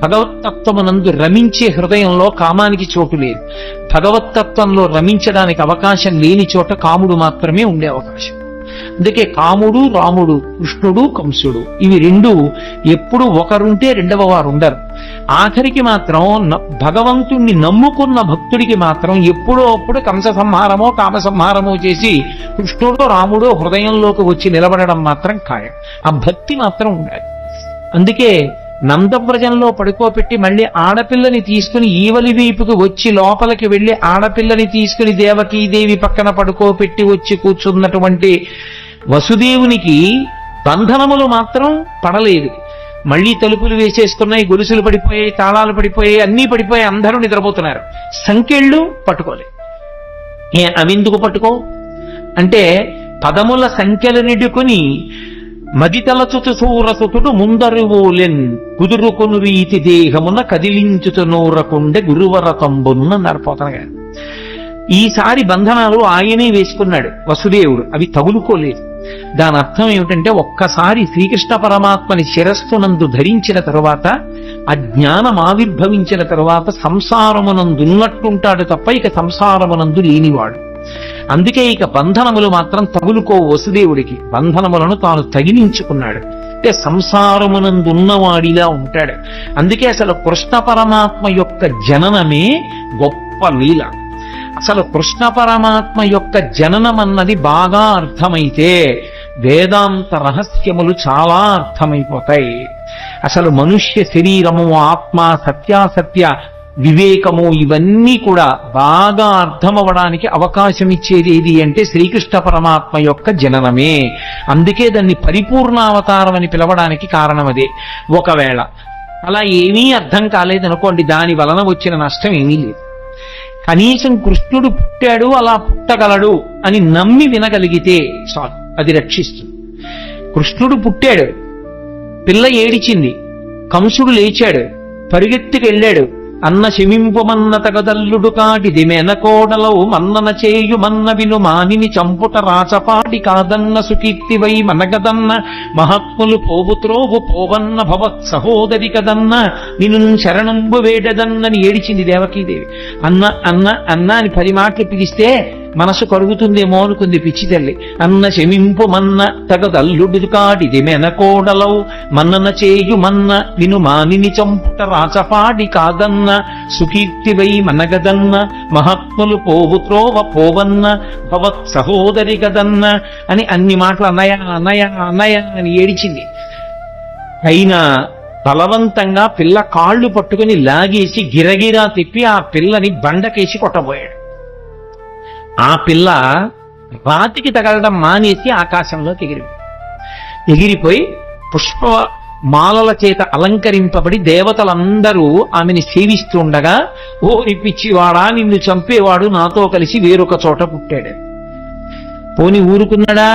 [SPEAKER 1] భగవత్తత్వమునందు రమించే హృదయంలో కామానికి చోటు లేదు. భగవత్తత్వంలో రమించడానికి అవకాశం లేని చోట కాముడు మాత్రమే ఉండే అవకాశం. అందుకే కాముడు రాముడు, కృష్ణుడు కంసుడు, ఇవి రెండు ఎప్పుడు ఒకరుంటే రెండవ వారు ఉండరు. ఆఖరికి మాత్రం భగవంతుణ్ణి నమ్ముకున్న భక్తుడికి మాత్రం ఎప్పుడో అప్పుడు కంస సంహారమో కామ సంహారమో చేసి కృష్ణుడో రాముడో హృదయంలోకి వచ్చి నిలబడడం మాత్రం ఖాయం. ఆ భక్తి మాత్రం ఉండాలి. అందుకే నందవ్రజంలో పడుకోబెట్టి మళ్ళీ ఆడపిల్లని తీసుకుని ఈవలి వైపుకు వచ్చి లోపలికి వెళ్లి ఆడపిల్లని తీసుకుని దేవకీదేవి పక్కన పడుకోబెట్టి వచ్చి కూర్చున్నటువంటి వసుదేవునికి బంధనములు మాత్రం పడలేదు. మళ్లీ తలుపులు వేసేసుకున్నాయి, గొలుసులు పడిపోయాయి, తాళాలు పడిపోయాయి, అన్నీ పడిపోయి అందరూ నిద్రపోతున్నారు. సంకెళ్ళు పట్టుకోలే. అవెందుకు పట్టుకో అంటే పదముల సంఖ్యలు నిడుకుని మదితలచుతు సూరసుతుడు ముందరువోలెన్ కుదురుకొను రీతి దేహమున కదిలించుతు నూరకుండే గురువర తంబున్న నరపోతనగా. ఈసారి బంధనాలు ఆయనే వేసుకున్నాడు వసుదేవుడు, అవి తగులుకోలేదు. దాని అర్థం ఏమిటంటే ఒక్కసారి శ్రీకృష్ణ పరమాత్మని శిరస్సునందు ధరించిన తరువాత, ఆ జ్ఞానం ఆవిర్భవించిన తరువాత సంసారమునందున్నట్టుంటాడు తప్ప ఇక సంసారమునందు లేనివాడు. అందుకే ఇక బంధనములు మాత్రం తగులుకో వసుదేవుడికి, బంధనములను తాను తగిలించుకున్నాడు. అంటే సంసారమునందున్నవాడిలా ఉంటాడు. అందుకే అసలు కృష్ణ పరమాత్మ యొక్క జననమే గొప్ప లీల. అసలు కృష్ణ పరమాత్మ యొక్క జననం అన్నది బాగా అర్థమైతే వేదాంత రహస్యములు చాలా అర్థమైపోతాయి. అసలు మనుష్య శరీరము, ఆత్మ, సత్యాసత్య వివేకము ఇవన్నీ కూడా బాగా అర్థమవడానికి అవకాశం ఇచ్చేది ఏది అంటే శ్రీకృష్ణ పరమాత్మ యొక్క జననమే. అందుకే దాన్ని పరిపూర్ణావతారం అని పిలవడానికి కారణం అదే. ఒకవేళ అలా ఏమీ అర్థం కాలేదనుకోండి, దాని వలన వచ్చిన నష్టం ఏమీ లేదు. కనీసం కృష్ణుడు పుట్టాడు, అలా పుట్టగలడు అని నమ్మి వినగలిగితే చాలు, అది రక్షిస్తుంది. కృష్ణుడు పుట్టాడు, పిల్ల ఏడిచింది, కంసుడు లేచాడు, పరిగెత్తుకెళ్ళాడు, అన్న శమింపుమన్న తగదల్లుడు కాటిది మేనకోడలవు మన్నన చేయు మన్న విను మానిని చంపుట రాచపాటి కాదన్న సుకీర్తివై మనగదన్న మహాత్ములు పోవుత్రోవు పోవన్న భవత్ సహోదరి కదన్న నిన్ను శరణంబు వేడదన్నని ఏడిచింది దేవకీదేవి. అన్న అన్న అన్న అని 10 మాటలు పిలిస్తే మనసు కరుగుతుందేమో అనుకుంది పిచ్చి తల్లి. అన్న శమింపు మన్న తగదల్లుడు కాటిది మెనకోడలవు మన్నన చేయు మన్న విను మానిని చంపుట రాచపాడి కాదన్న సుకీర్తివై మనగదన్న మహాత్ములు పోవుత్రోవ పోవన్న భవత్ సహోదరి గదన్న అని అన్ని మాటలు అన్నయ అన్నయ అన్నయ అని ఏడిచింది. అయినా బలవంతంగా పిల్ల కాళ్ళు పట్టుకుని లాగేసి గిరగిరా తిప్పి ఆ పిల్లని బండకేసి కొట్టబోయాడు. ఆ పిల్ల రాతికి తగలడం మానేసి ఆకాశంలోకి ఎగిరిపోయి పుష్ప మాలల చేత అలంకరింపబడి దేవతలందరూ ఆమెని సేవిస్తుండగా, ఓ పిచ్చివాడా, నిన్ను చంపేవాడు నాతో కలిసి వేరొక చోట పుట్టాడు. పోని ఊరుకున్నాడా?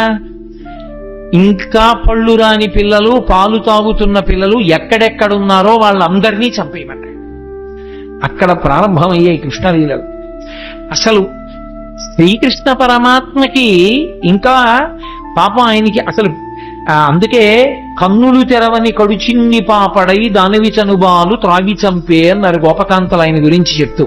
[SPEAKER 1] ఇంకా పళ్ళు రాని పిల్లలు, పాలు తాగుతున్న పిల్లలు ఎక్కడెక్కడున్నారో వాళ్ళందరినీ చంపేయమన్నాడు. అక్కడ ప్రారంభమయ్యాయి కృష్ణలీలలు. అసలు శ్రీకృష్ణ పరమాత్మకి ఇంకా పాపం ఆయనకి అసలు అందుకే కన్నులు తెరవని కడుచిన్ని పాపడై దానివి చనుబాలు త్రాగి చంపే అన్నారు గోపకాంతలు ఆయన గురించి చెప్తూ.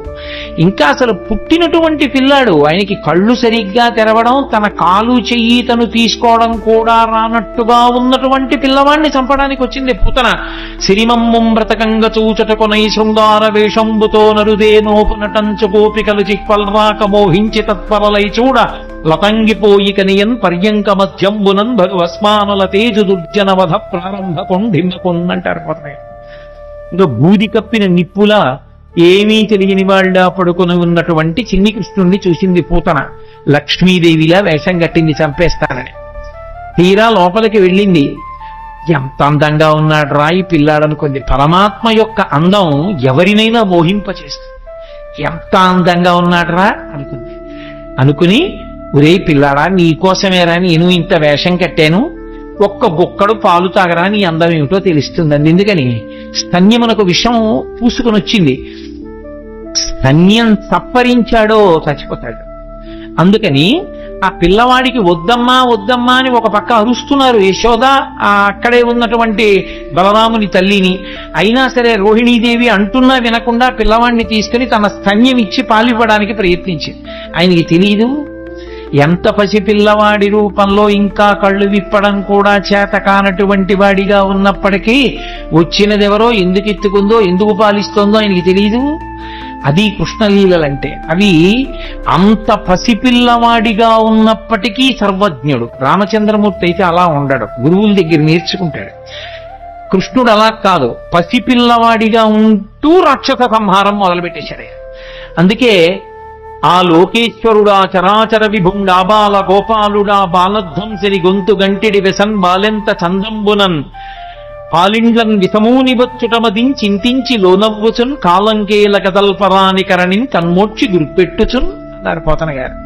[SPEAKER 1] ఇంకా అసలు పుట్టినటువంటి పిల్లాడు, ఆయనకి కళ్ళు సరిగ్గా తెరవడం, తన కాలు చెయ్యి తను తీసుకోవడం కూడా రానట్టుగా ఉన్నటువంటి పిల్లవాడిని చంపడానికి వచ్చింది పూతన. సిరిమమ్మం వ్రతకంగ చూచట కొనై శృంగార వేషంబుతో నరుదే నోపునటంచ గోపికలు చిక్పల్రాక మోహించి తత్పరలై చూడ లతంగిపోయి కనియన్ పర్యంక మధ్యంబునన్ భగవస్మానుల తేజు దుర్జనవధ ప్రారంభ కొండంటారు పోతాయి. ఇంకా బూది కప్పిన నిప్పుల ఏమీ తెలియని వాళ్ళ పడుకొని ఉన్నటువంటి చిన్ని కృష్ణుణ్ణి చూసింది పూతన. లక్ష్మీదేవిలా వేషం కట్టింది చంపేస్తానని. తీరా లోపలికి వెళ్ళింది. ఎంత అందంగా ఉన్నాడు రాయి పిల్లాడనుకుంది. పరమాత్మ యొక్క అందం ఎవరినైనా మోహింపచేస్తుంది. ఎంత అందంగా ఉన్నాడు రా అనుకుంది. అనుకుని, ఒరే పిల్లాడా, నీకోసమేరా నేను ఇంత వేషం కట్టాను, ఒక్క గుక్కడు పాలు తాగరా నీ అందం ఏమిటో తెలుస్తుందండి. ఎందుకని స్తన్యమునకు విషం పూసుకొని వచ్చింది. స్తన్యం సప్పరించాడో చచ్చిపోతాడు. అందుకని ఆ పిల్లవాడికి వద్దమ్మా వద్దమ్మా అని ఒక పక్క అరుస్తున్నారు యశోద, అక్కడే ఉన్నటువంటి బలరాముని తల్లిని. అయినా సరే రోహిణీదేవి అంటున్నా వినకుండా పిల్లవాడిని తీసుకుని తన స్తన్యం ఇచ్చి పాలివ్వడానికి ప్రయత్నించింది. ఆయనకి తెలియదు, ఎంత పసిపిల్లవాడి రూపంలో ఇంకా కళ్ళు విప్పడం కూడా చేత కానటువంటి వాడిగా ఉన్నప్పటికీ వచ్చినదెవరో, ఎందుకు ఎత్తుకుందో, ఎందుకు పాలిస్తోందో ఆయనకి తెలియదు. అది కృష్ణలీలంటే. అవి అంత పసిపిల్లవాడిగా ఉన్నప్పటికీ సర్వజ్ఞుడు. రామచంద్రమూర్తి అయితే అలా ఉండడు, గురువుల దగ్గర నేర్చుకుంటాడు. కృష్ణుడు అలా కాదు, పసిపిల్లవాడిగా ఉంటూ రాక్షస సంహారం మొదలుపెట్టేశాడు. అందుకే ఆ లోకేశ్వరుడా చరాచర విభుండా బాల గోపాలుడా బాలధ్వంసరి గొంతు గంటిడి వెసన్ బాలెంత చందంబునన్ పాలిండ్లన్ విషమూని వచ్చుటమదిం చింతించి లోనవ్వుచున్ కాలంకేల కదల్పరాని కరణిన్ కన్మోడ్చి గుర్పెట్టుచున్ అన్నారు పోతన గారు.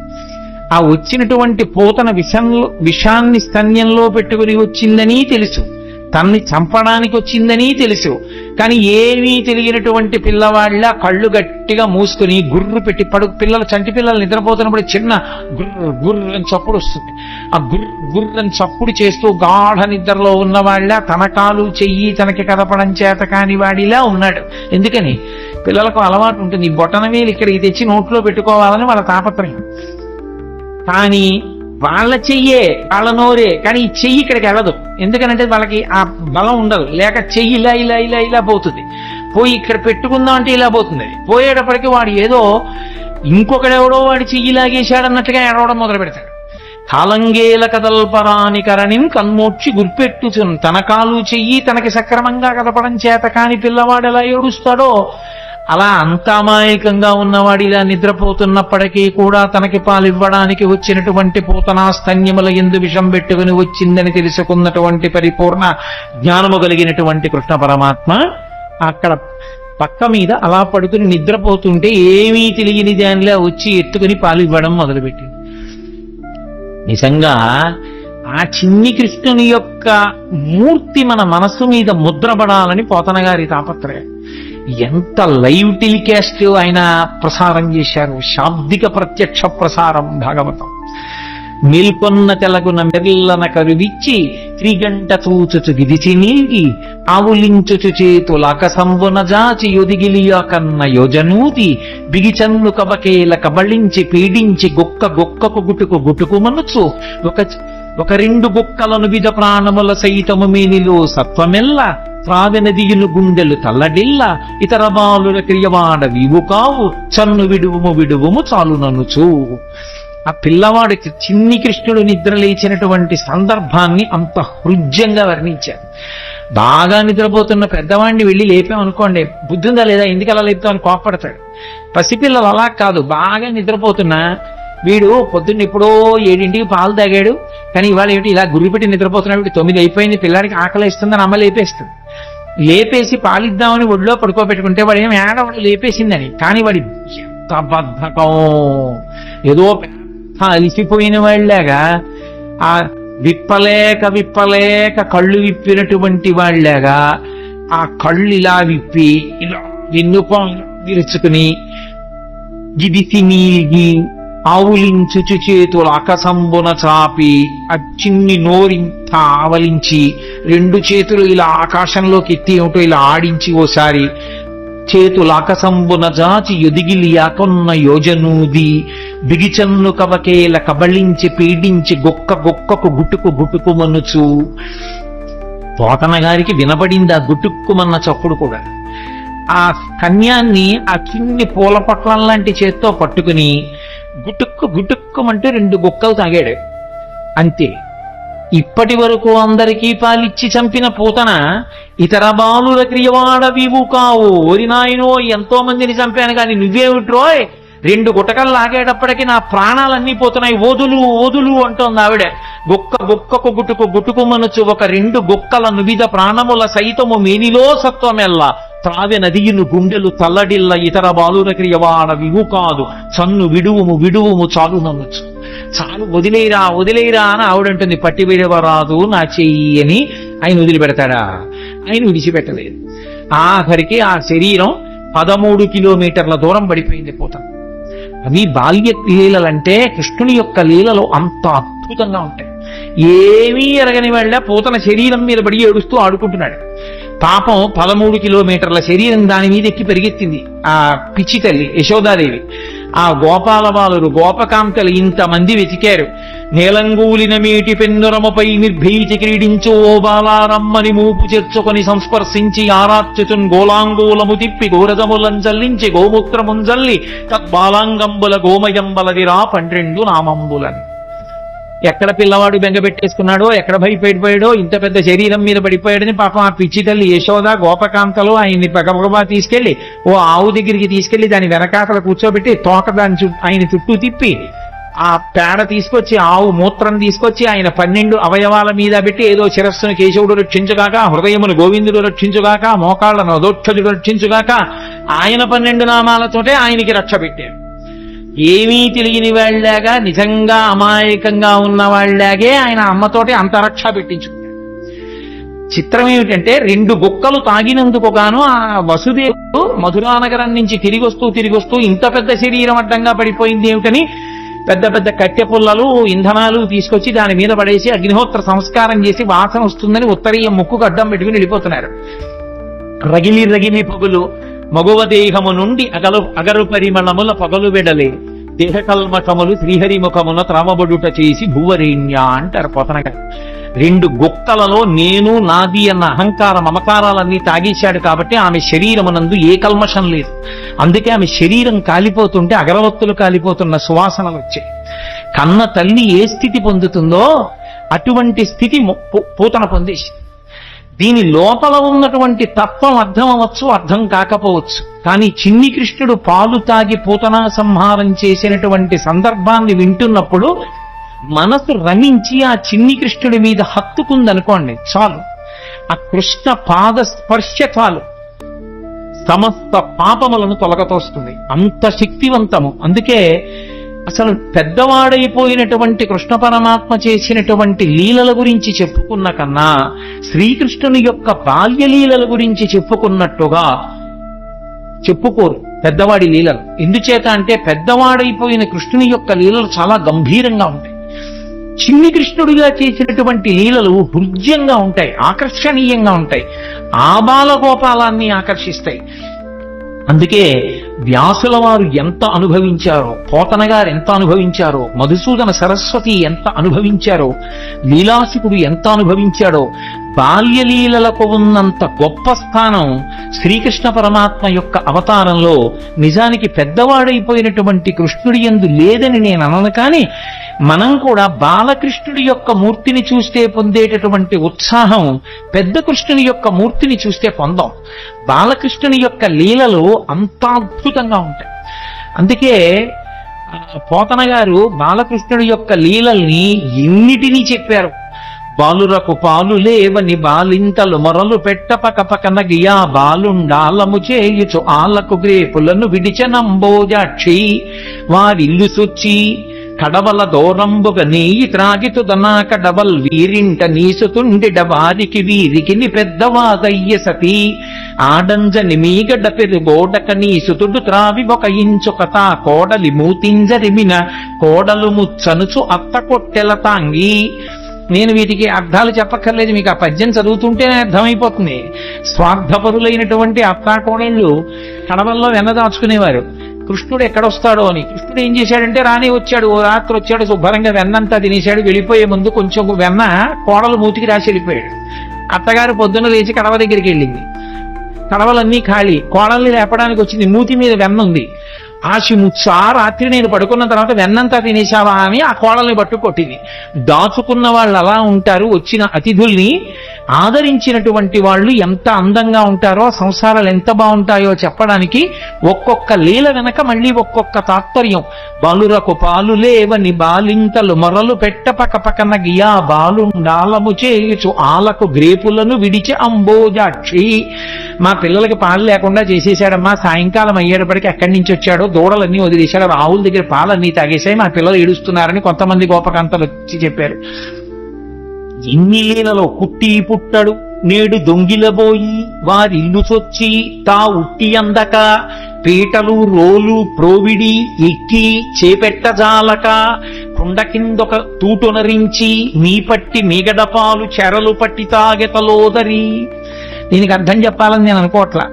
[SPEAKER 1] ఆ వచ్చినటువంటి పోతన విషాన్ని స్తన్యంలో పెట్టుకుని వచ్చిందని తెలుసు, తన్ని చంపడానికి వచ్చిందని తెలుసు. కానీ ఏమీ తెలియనటువంటి పిల్లవాళ్ళ కళ్ళు గట్టిగా మూసుకుని గుర్రు పెట్టి పిల్లలు, చంటి పిల్లలు నిద్రపోతున్నప్పుడు చిన్న గుర్రని చప్పుడు వస్తుంది. ఆ గుర్రని చప్పుడు చేస్తూ గాఢ నిద్రలో ఉన్నవాళ్ళ తన కాలు చెయ్యి తనకి కదపడం చేత కాని వాడిలా ఉన్నాడు. ఎందుకని పిల్లలకు అలవాటు ఉంటుంది, బొటనవేలు ఇక్కడికి తెచ్చి నోట్లో పెట్టుకోవాలని వాళ్ళ తాపత్రయం. కానీ వాళ్ళ చెయ్యే, వాళ్ళ నోరే, కానీ ఈ చెయ్యి ఇక్కడికి వెళ్ళదు. ఎందుకనంటే వాళ్ళకి ఆ బలం ఉండదు. లేక చెయ్యి ఇలా ఇలా ఇలా ఇలా పోతుంది, పోయి ఇక్కడ పెట్టుకుందాం అంటే ఇలా పోతుంది. అది పోయేటప్పటికి వాడు ఏదో ఇంకొకడెవడో వాడి చెయ్యి లాగేశాడన్నట్టుగా ఎడవడం మొదలు పెడతాడు. కాలంగేల కదల్పరాని కరణిన్ కన్మోడ్చి గుర్పెట్టుచున్. తన కాలు చెయ్యి తనకి సక్రమంగా కదపడం చేత కాని పిల్లవాడు ఎలా ఏడుస్తాడో అలా అంతామాయకంగా ఉన్నవాడు ఇలా నిద్రపోతున్నప్పటికీ కూడా తనకి పాలివ్వడానికి వచ్చినటువంటి పూతనా స్తన్యముల యందు విషం పెట్టుకుని వచ్చిందని తెలుసుకున్నటువంటి పరిపూర్ణ జ్ఞానము కలిగినటువంటి కృష్ణ పరమాత్మ అక్కడ పక్క మీద అలా పడుకుని నిద్రపోతుంటే ఏమీ తెలియని దానిలా వచ్చి ఎత్తుకుని పాలివ్వడం మొదలుపెట్టింది. నిజంగా ఆ చిన్ని కృష్ణుని యొక్క మూర్తి మన మనస్సు మీద ముద్రపడాలని పోతన గారి తాపత్రయం. ఎంత లైవ్ టెలికాస్ట్ ఆయన ప్రసారం చేశారు, శాబ్దిక ప్రత్యక్ష ప్రసారం భాగవతం. మేల్కొన్న తెలగున మెర్లన కరువిచ్చి త్రిగంట చూచుచు గిదిచి నీగి ఆవులించుచు చేతులాక సంబున జాచి యొదిగిలియా కన్న యోజనూతి బిగిచన్ను కబకేల కబళించి పీడించి గొక్కకు గుటుకు గుటుకు మనుచు ఒక రెండు గుక్కలను విధ ప్రాణముల సైతము మేనిలో సత్వమెల్ల త్రావెనదియును గుండెలు తల్లడిల్ల ఇతర బాలుల క్రియవాడ వీవు కావు చన్ను విడువుము చాలుననుచు. ఆ పిల్లవాడికి చిన్ని కృష్ణుడు నిద్ర లేచినటువంటి సందర్భాన్ని అంత హృద్యంగా వర్ణించారు. బాగా నిద్రపోతున్న పెద్దవాడిని వెళ్ళి లేపామనుకోండి, బుద్ధి ఉందా లేదా, ఎందుకు అలా లేపుతామని కోపడతాడు. పసిపిల్లలు అలా కాదు, బాగా నిద్రపోతున్నా వీడు పొద్దున్న ఎప్పుడో 7ంటికి పాలు తాగాడు, కానీ ఇవాళ ఏమిటి ఇలా గురి పెట్టి నిద్రపోతున్నాడు, వీడు 9 అయిపోయింది, పిల్లాడికి ఆకలిస్తుందని అమ్మ లేపేస్తుంది. లేపేసి పాలిద్దామని ఒడిలో పడుకోబెట్టుకుంటే వాడు ఏం ఏడవాడు లేపేసిందని. కానీ వాడి ఎంత బద్ధకం, ఏదో అలిసిపోయిన వాళ్ళలాగా ఆ విప్పలేక కళ్ళు విప్పినటువంటి వాళ్ళలాగా ఆ కళ్ళు ఇలా విప్పి ఇలా విన్నుకో విరుచుకుని గిదిసి నీగి ఆవులించుచు చేతులు ఆకాశంబున చాపి ఆ చిన్ని నోరింత ఆవలించి రెండు చేతులు ఇలా ఆకాశంలోకి ఎత్తి ఏమిటో ఇలా ఆడించి ఓసారి చేతులు ఆకాశంబున జాచి ఎదిగిలియాకొన్న యోజనూది బిగిచన్ను కవకేల కబళించి పీడించి గొక్కకు గుట్టుకు మనుచు. పోతన గారికి వినపడింది ఆ గుట్టుక్కుమన్న చప్పుడు కూడా. ఆ కన్యాన్ని ఆ చిన్ని పూల పట్లం లాంటి చేత్తో పట్టుకుని గుట్టుక్కుమంటూ రెండు గుక్కలు తాగాడు అంతే. ఇప్పటి వరకు అందరికీ పాలిచ్చి చంపిన పూతన ఇతర బాలుల క్రియవాడవివు కావు, ఓరి నాయనో ఎంతో మందిని చంపాను కానీ నువ్వేమిట్రోయ్ రెండు గుట్టకలు లాగేటప్పటికి నా ప్రాణాలన్నీ పోతున్నాయి, ఓదులు అంటోంది ఆవిడ. గుక్కకు గుట్టుకు మనొచ్చు ఒక రెండు గుక్కల నువిధ ప్రాణముల సైతము మేనిలో సత్వమెల్ల త్రావె నదియును గుండెలు తల్లడిల్ల ఇతర బాలుర క్రియవాడ వివు కాదు, చన్ను విడువుము చాలు నన్నొచ్చు. చాలు వదిలేరా అని ఆవిడంటుంది. పట్టి విడవరాదు నా చెయ్యి అని ఆయన వదిలిపెడతాడా? ఆయన విడిచిపెట్టలేదు. ఆఖరికి ఆ శరీరం 13 కిలోమీటర్ల దూరం పడిపోయింది పోతాం. అవి బాల్య లీలలంటే కృష్ణుని యొక్క లీలలు అంత అద్భుతంగా ఉంటాయి. ఏమీ ఎరగని వాళ్ళ పూతన శరీరం మీద పడి ఏడుస్తూ ఆడుకుంటున్నాడు. పాపం 13 కిలోమీటర్ల శరీరం దాని మీద ఎక్కి పెరిగెత్తింది ఆ పిచ్చి తల్లి యశోదాదేవి. ఆ గోపాల బాలురు గోపకాంతలు ఇంతమంది వెతికారు. నేలంగూలిన మీటి పెన్నురమపై నిర్భీతి క్రీడించు ఓ బాలారమ్మని మూపు చేర్చుకొని సంస్పర్శించి ఆరాత్యుతున్ గోలాంగూలము తిప్పి గోరదములంజల్లించి గోమూత్రముంజల్లి తద్బాలాంగంబుల గోమయంబలదిరా 12 నామంబులని. ఎక్కడ పిల్లవాడు బెంగ పెట్టేసుకున్నాడో, ఎక్కడ భయపడిపోయాడో, ఇంత పెద్ద శరీరం మీద పడిపోయాడని పాపం ఆ పిచ్చి తల్లి యశోద గోపకాంతలు ఆయన్ని పగపగబా తీసుకెళ్లి ఓ ఆవు దగ్గరికి తీసుకెళ్లి దాని వెనకాతల కూర్చోబెట్టి తోక దాని ఆయన చుట్టూ తిప్పి ఆ పేడ తీసుకొచ్చి ఆవు మూత్రం తీసుకొచ్చి ఆయన 12 అవయవాల మీద పెట్టి ఏదో శిరస్సును కేశవుడు రక్షించుగాక, హృదయమును గోవిందుడు రక్షించుగాక, మోకాళ్లను అదోక్షజుడు రక్షించుగాక, ఆయన 12 నామాలతోటే ఆయనకి రక్ష పెట్టారు. ఏమీ తెలియని వాళ్ళలాగా నిజంగా అమాయకంగా ఉన్న వాళ్ళలాగే ఆయన అమ్మతోటి అంతరక్ష పెట్టించుకున్నాడు. చిత్రం ఏమిటంటే 2 గుక్కలు తాగినందుకు గాను ఆ వసుదేవుడు మధురానగరం నుంచి తిరిగి వస్తూ ఇంత పెద్ద శరీరం అడ్డంగా పడిపోయింది ఏమిటని పెద్ద కట్టె పుల్లలు ఇంధనాలు తీసుకొచ్చి దాని మీద పడేసి అగ్నిహోత్ర సంస్కారం చేసి వాసన వస్తుందని ఉత్తరీయ ముక్కుకు అడ్డం పెట్టుకుని వెళ్ళిపోతున్నారు. రగిలి పగులు మగువ దేహము నుండి అగరు పరిమళముల పగలు వెడలే దేహకల్మకములు శ్రీహరిముఖమున త్రామబడుట చేసి భూవరేణ్య అంటారు పోతన గారు. 2 గుక్కలలో నేను నాది అన్న అహంకార మమకారాలన్నీ తాగేశాడు కాబట్టి ఆమె శరీరమునందు ఏ కల్మషం లేదు. అందుకే ఆమె శరీరం కాలిపోతుంటే అగరవత్తులు కాలిపోతున్న సువాసనలు వచ్చాయి. కన్న తల్లి ఏ స్థితి పొందుతుందో అటువంటి స్థితి పూతన పొందేసి. దీని లోపల ఉన్నటువంటి తత్వం అర్థం అవ్వచ్చు, అర్థం కాకపోవచ్చు. కానీ చిన్ని కృష్ణుడు పాలు తాగి పూతనా సంహారం చేసినటువంటి సందర్భాన్ని వింటున్నప్పుడు మనసు రమించి ఆ చిన్ని కృష్ణుడి మీద హత్తుకుందనుకోండి చాలు. ఆ కృష్ణ పాద స్పర్శ చాలు సమస్త పాపములను తొలగతోస్తుంది. అంత శక్తివంతము. అందుకే అసలు పెద్దవాడైపోయినటువంటి కృష్ణ పరమాత్మ చేసినటువంటి లీలల గురించి చెప్పుకున్న కన్నా శ్రీకృష్ణుని యొక్క బాల్యలీలల గురించి చెప్పుకున్నట్టుగా చెప్పుకోరు పెద్దవాడి లీలలు. ఎందుచేత అంటే పెద్దవాడైపోయిన కృష్ణుని యొక్క లీలలు చాలా గంభీరంగా ఉంటాయి. చిన్ని కృష్ణుడిగా చేసినటువంటి లీలలు హృద్యంగా ఉంటాయి, ఆకర్షణీయంగా ఉంటాయి, ఆబాలగోపాలాన్ని ఆకర్షిస్తాయి. అందుకే వ్యాసుల వారు ఎంత అనుభవించారో, పోతన గారు ఎంత అనుభవించారో, మధుసూదన సరస్వతి ఎంత అనుభవించారో, లీలాసుకుడు ఎంత అనుభవించాడో, బాల్యలీలలకు ఉన్నంత గొప్ప స్థానం శ్రీకృష్ణ పరమాత్మ యొక్క అవతారంలో నిజానికి పెద్దవాడైపోయినటువంటి కృష్ణుడి యందు లేదని నేను అనను. కానీ మనం కూడా బాలకృష్ణుడి యొక్క మూర్తిని చూస్తే పొందేటటువంటి ఉత్సాహం పెద్ద కృష్ణుని యొక్క మూర్తిని చూస్తే పొందాం. బాలకృష్ణుని యొక్క లీలలు అంత అద్భుతంగా ఉంటాయి. అందుకే పోతన గారు బాలకృష్ణుడి యొక్క లీలల్ని ఎన్నిటినీ చెప్పారు. బాలురకు పాలు లేవని బాలింతలు మొరలు పెట్ట పకపకన గియా బాలుండాలము చేయుచు ఆలకు గ్రేపులను విడిచనంబోజాక్షి వారిల్లు సొచ్చి కడవల దూరంబుగ నీయి త్రాగితుదనా కడవల్ వీరింట నీసుతుండిడ వారికి వీరికి పెద్దవాగయ్య సతీ ఆడంజని మీగడ పెరుగోడక నీసుతుడు త్రావి ఒక ఇంచుకత కోడలి మూతింజరిమిన కోడలు ముచ్చనుచు అత్త కొట్టెల తాంగి. నేను వీటికి అర్థాలు చెప్పక్కర్లేదు, మీకు ఆ పద్యం చదువుతుంటేనే అర్థమైపోతుంది. స్వార్థపరులైనటువంటి అత్తాకోడళ్ళు కడవల్లో వెన్న దాచుకునేవారు. కృష్ణుడు ఎక్కడొస్తాడో అని. కృష్ణుడు ఏం చేశాడంటే రానే వచ్చాడు, ఓ రాత్రి వచ్చాడు, శుభ్రంగా వెన్నంతా తినేశాడు. వెళ్ళిపోయే ముందు కొంచెం వెన్న కోడలు మూతికి రాసి వెళ్ళిపోయాడు. అత్తగారు పొద్దున్న లేచి కడవ దగ్గరికి వెళ్ళింది. కడవలన్నీ ఖాళీ. కోడల్ని లేపడానికి వచ్చింది, మూతి మీద వెన్న ఉంది. ఆ రాత్రి నేను పడుకున్న తర్వాత వెన్నంతా తినేశావా అని ఆ కోడల్ని పట్టు కొట్టింది. దాచుకున్న వాళ్ళు అలా ఉంటారు. వచ్చిన అతిథుల్ని ఆదరించినటువంటి వాళ్ళు ఎంత అందంగా ఉంటారో, సంసారాలు ఎంత బాగుంటాయో చెప్పడానికి ఒక్కొక్క లీల వెనక మళ్ళీ ఒక్కొక్క తాత్పర్యం. బాలురకు పాలు లేవని బాలింతలు మొరలు పెట్ట పకపకన గియా బాలుండాలము చేయుచు ఆలకు గ్రేపులను విడిచి అంబోజాక్షి. మా పిల్లలకి పాలు లేకుండా చేసేశాడమ్మా, సాయంకాలం అయ్యేటప్పటికి ఎక్కడి నుంచి వచ్చాడో దూడలన్నీ వదిలేశాడు, ఆవుల దగ్గర పాలన్నీ తాగేశాయి, మా పిల్లలు ఏడుస్తున్నారని కొంతమంది గోపకాంతలు వచ్చి చెప్పారు. ఇన్ని లీలలో కుట్టి పుట్టడు నేడు దొంగిలబోయి వారిల్లు చొచ్చి తా ఉట్టి అందక పీటలు రోలు ప్రోవిడి ఎక్కి చేపెట్టజాలక కుండ కిందొక తూటునరించి మీ పట్టి మీగడపాలు చెరలు పట్టి తాగెతలోదరి. దీనికి అర్థం చెప్పాలని నేను అనుకోవట్లా,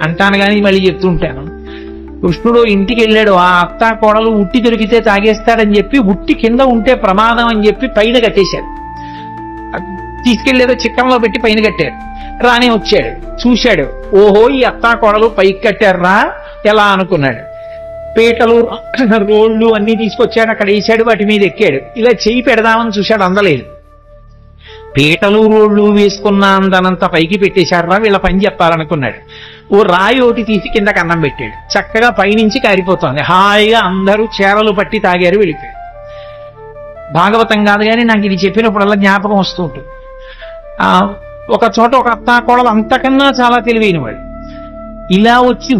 [SPEAKER 1] అంటాను కానీ మళ్ళీ చెప్తుంటాను. కృష్ణుడు ఇంటికి వెళ్ళాడు, ఆ అత్త కోడలు ఉట్టి దొరికితే తాగేస్తాడని చెప్పి ఉట్టి కింద ఉంటే ప్రమాదం అని చెప్పి పైన కట్టేశాడు. తీసుకెళ్లేదో చిక్కంలో పెట్టి పైన కట్టారు. రానే వచ్చాడు, చూశాడు, ఓహో ఈ అత్తా కోడలు పైకి కట్టారా ఎలా అనుకున్నాడు. పీటలు రోళ్లు అన్ని తీసుకొచ్చాడు, అక్కడ వేసాడు, వాటి మీద ఎక్కాడు. ఇలా చెయ్యి పెడదామని చూశాడు, అందలేదు. పీటలు రోళ్లు వేసుకున్న అందనంత పైకి పెట్టేశారా, వీళ్ళ పని చెప్పాలనుకున్నాడు. ఓ రాయి ఒకటి తీసి కిందకి అన్నం పెట్టాడు. చక్కగా పైనుంచి కారిపోతుంది. హాయిగా అందరూ చేరలు పట్టి తాగారు, వెళ్ళిపోయాడు. భాగవతం కాదు కానీ నాకు ఇది చెప్పినప్పుడల్లా జ్ఞాపకం వస్తూ ఉంటుంది. ఒక చోట ఒక అత్తా కోడలు అంతకన్నా చాలా తెలివైన వాడు. ఇలా వచ్చి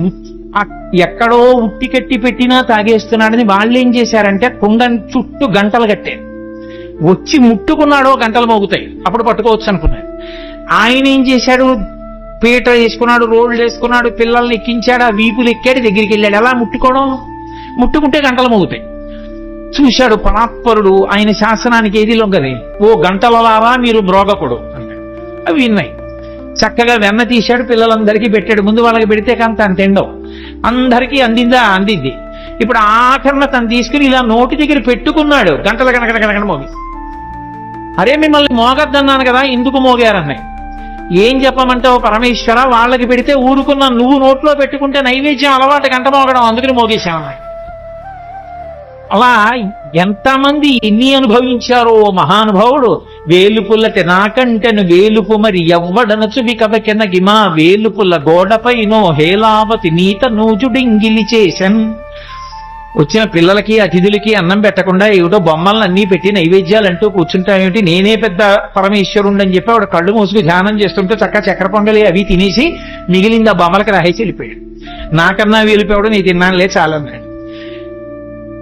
[SPEAKER 1] ఎక్కడో ఉట్టి కట్టి పెట్టినా తాగేస్తున్నాడని వాళ్ళు ఏం చేశారంటే కుండ చుట్టూ గంటలు కట్టారు. వచ్చి ముట్టుకున్నాడో గంటలు మోగుతాయి, అప్పుడు పట్టుకోవచ్చు అనుకున్నాడు. ఆయన ఏం చేశాడు, పీట వేసుకున్నాడు, రోడ్లు వేసుకున్నాడు, పిల్లల్ని ఎక్కించాడు, ఆ వీపులు ఎక్కాడు, దగ్గరికి వెళ్ళాడు. ఎలా ముట్టుకోవడం, ముట్టుకుంటే గంటలు మోగుతాయి. చూశాడు పరాత్పరుడు, ఆయన శాసనానికి ఏది లొంగది. ఓ గంటలలారా మీరు మ్రోగకుడు అన్నాడు. అవి విన్నాయి. చక్కగా వెన్న తీశాడు, పిల్లలందరికీ పెట్టాడు. ముందు వాళ్ళకి పెడితే కానీ తను తిండవు. అందరికీ అందింది. ఇప్పుడు ఆఖరణ తను తీసుకుని ఇలా నోటి దగ్గర పెట్టుకున్నాడు. గంటల గనక మోగి, అరే మిమ్మల్ని మోగద్దన్నాను కదా, ఎందుకు మోగారన్నాయి. ఏం చెప్పమంటావు పరమేశ్వర, వాళ్ళకి పెడితే ఊరుకున్నా, నువ్వు నోట్లో పెట్టుకుంటే నైవేద్యం అలవాటు గంట మోగడం, అందుకని మోగేశామన్నాయి. అలా ఎంతమంది ఎన్ని అనుభవించారో మహానుభావుడు. వేలుపుల్లటి నాకంటెను వేలుపు మరి ఎవ్వడనచు వికవకెన గిమా వేలుపుల్ల గోడపైనో హేలావతి నీత నూజుడింగిలి చేసన్. వచ్చిన పిల్లలకి అతిథులకి అన్నం పెట్టకుండా ఏమిటో బొమ్మలను అన్నీ పెట్టి నైవేద్యాలు అంటూ కూర్చుంటామేమిటి, నేనే పెద్ద పరమేశ్వరుండని చెప్పి ఆవిడ కళ్ళు మూసుకు ధ్యానం చేస్తుంటే చక్క చక్కెర పొంగలి అవి తినేసి మిగిలింది ఆ బొమ్మలకి రాహేసి వెళ్ళిపోయాడు. నాకన్నా వెళ్ళిపోయాడు, నీ తిన్నానులే చాలన్నాడు.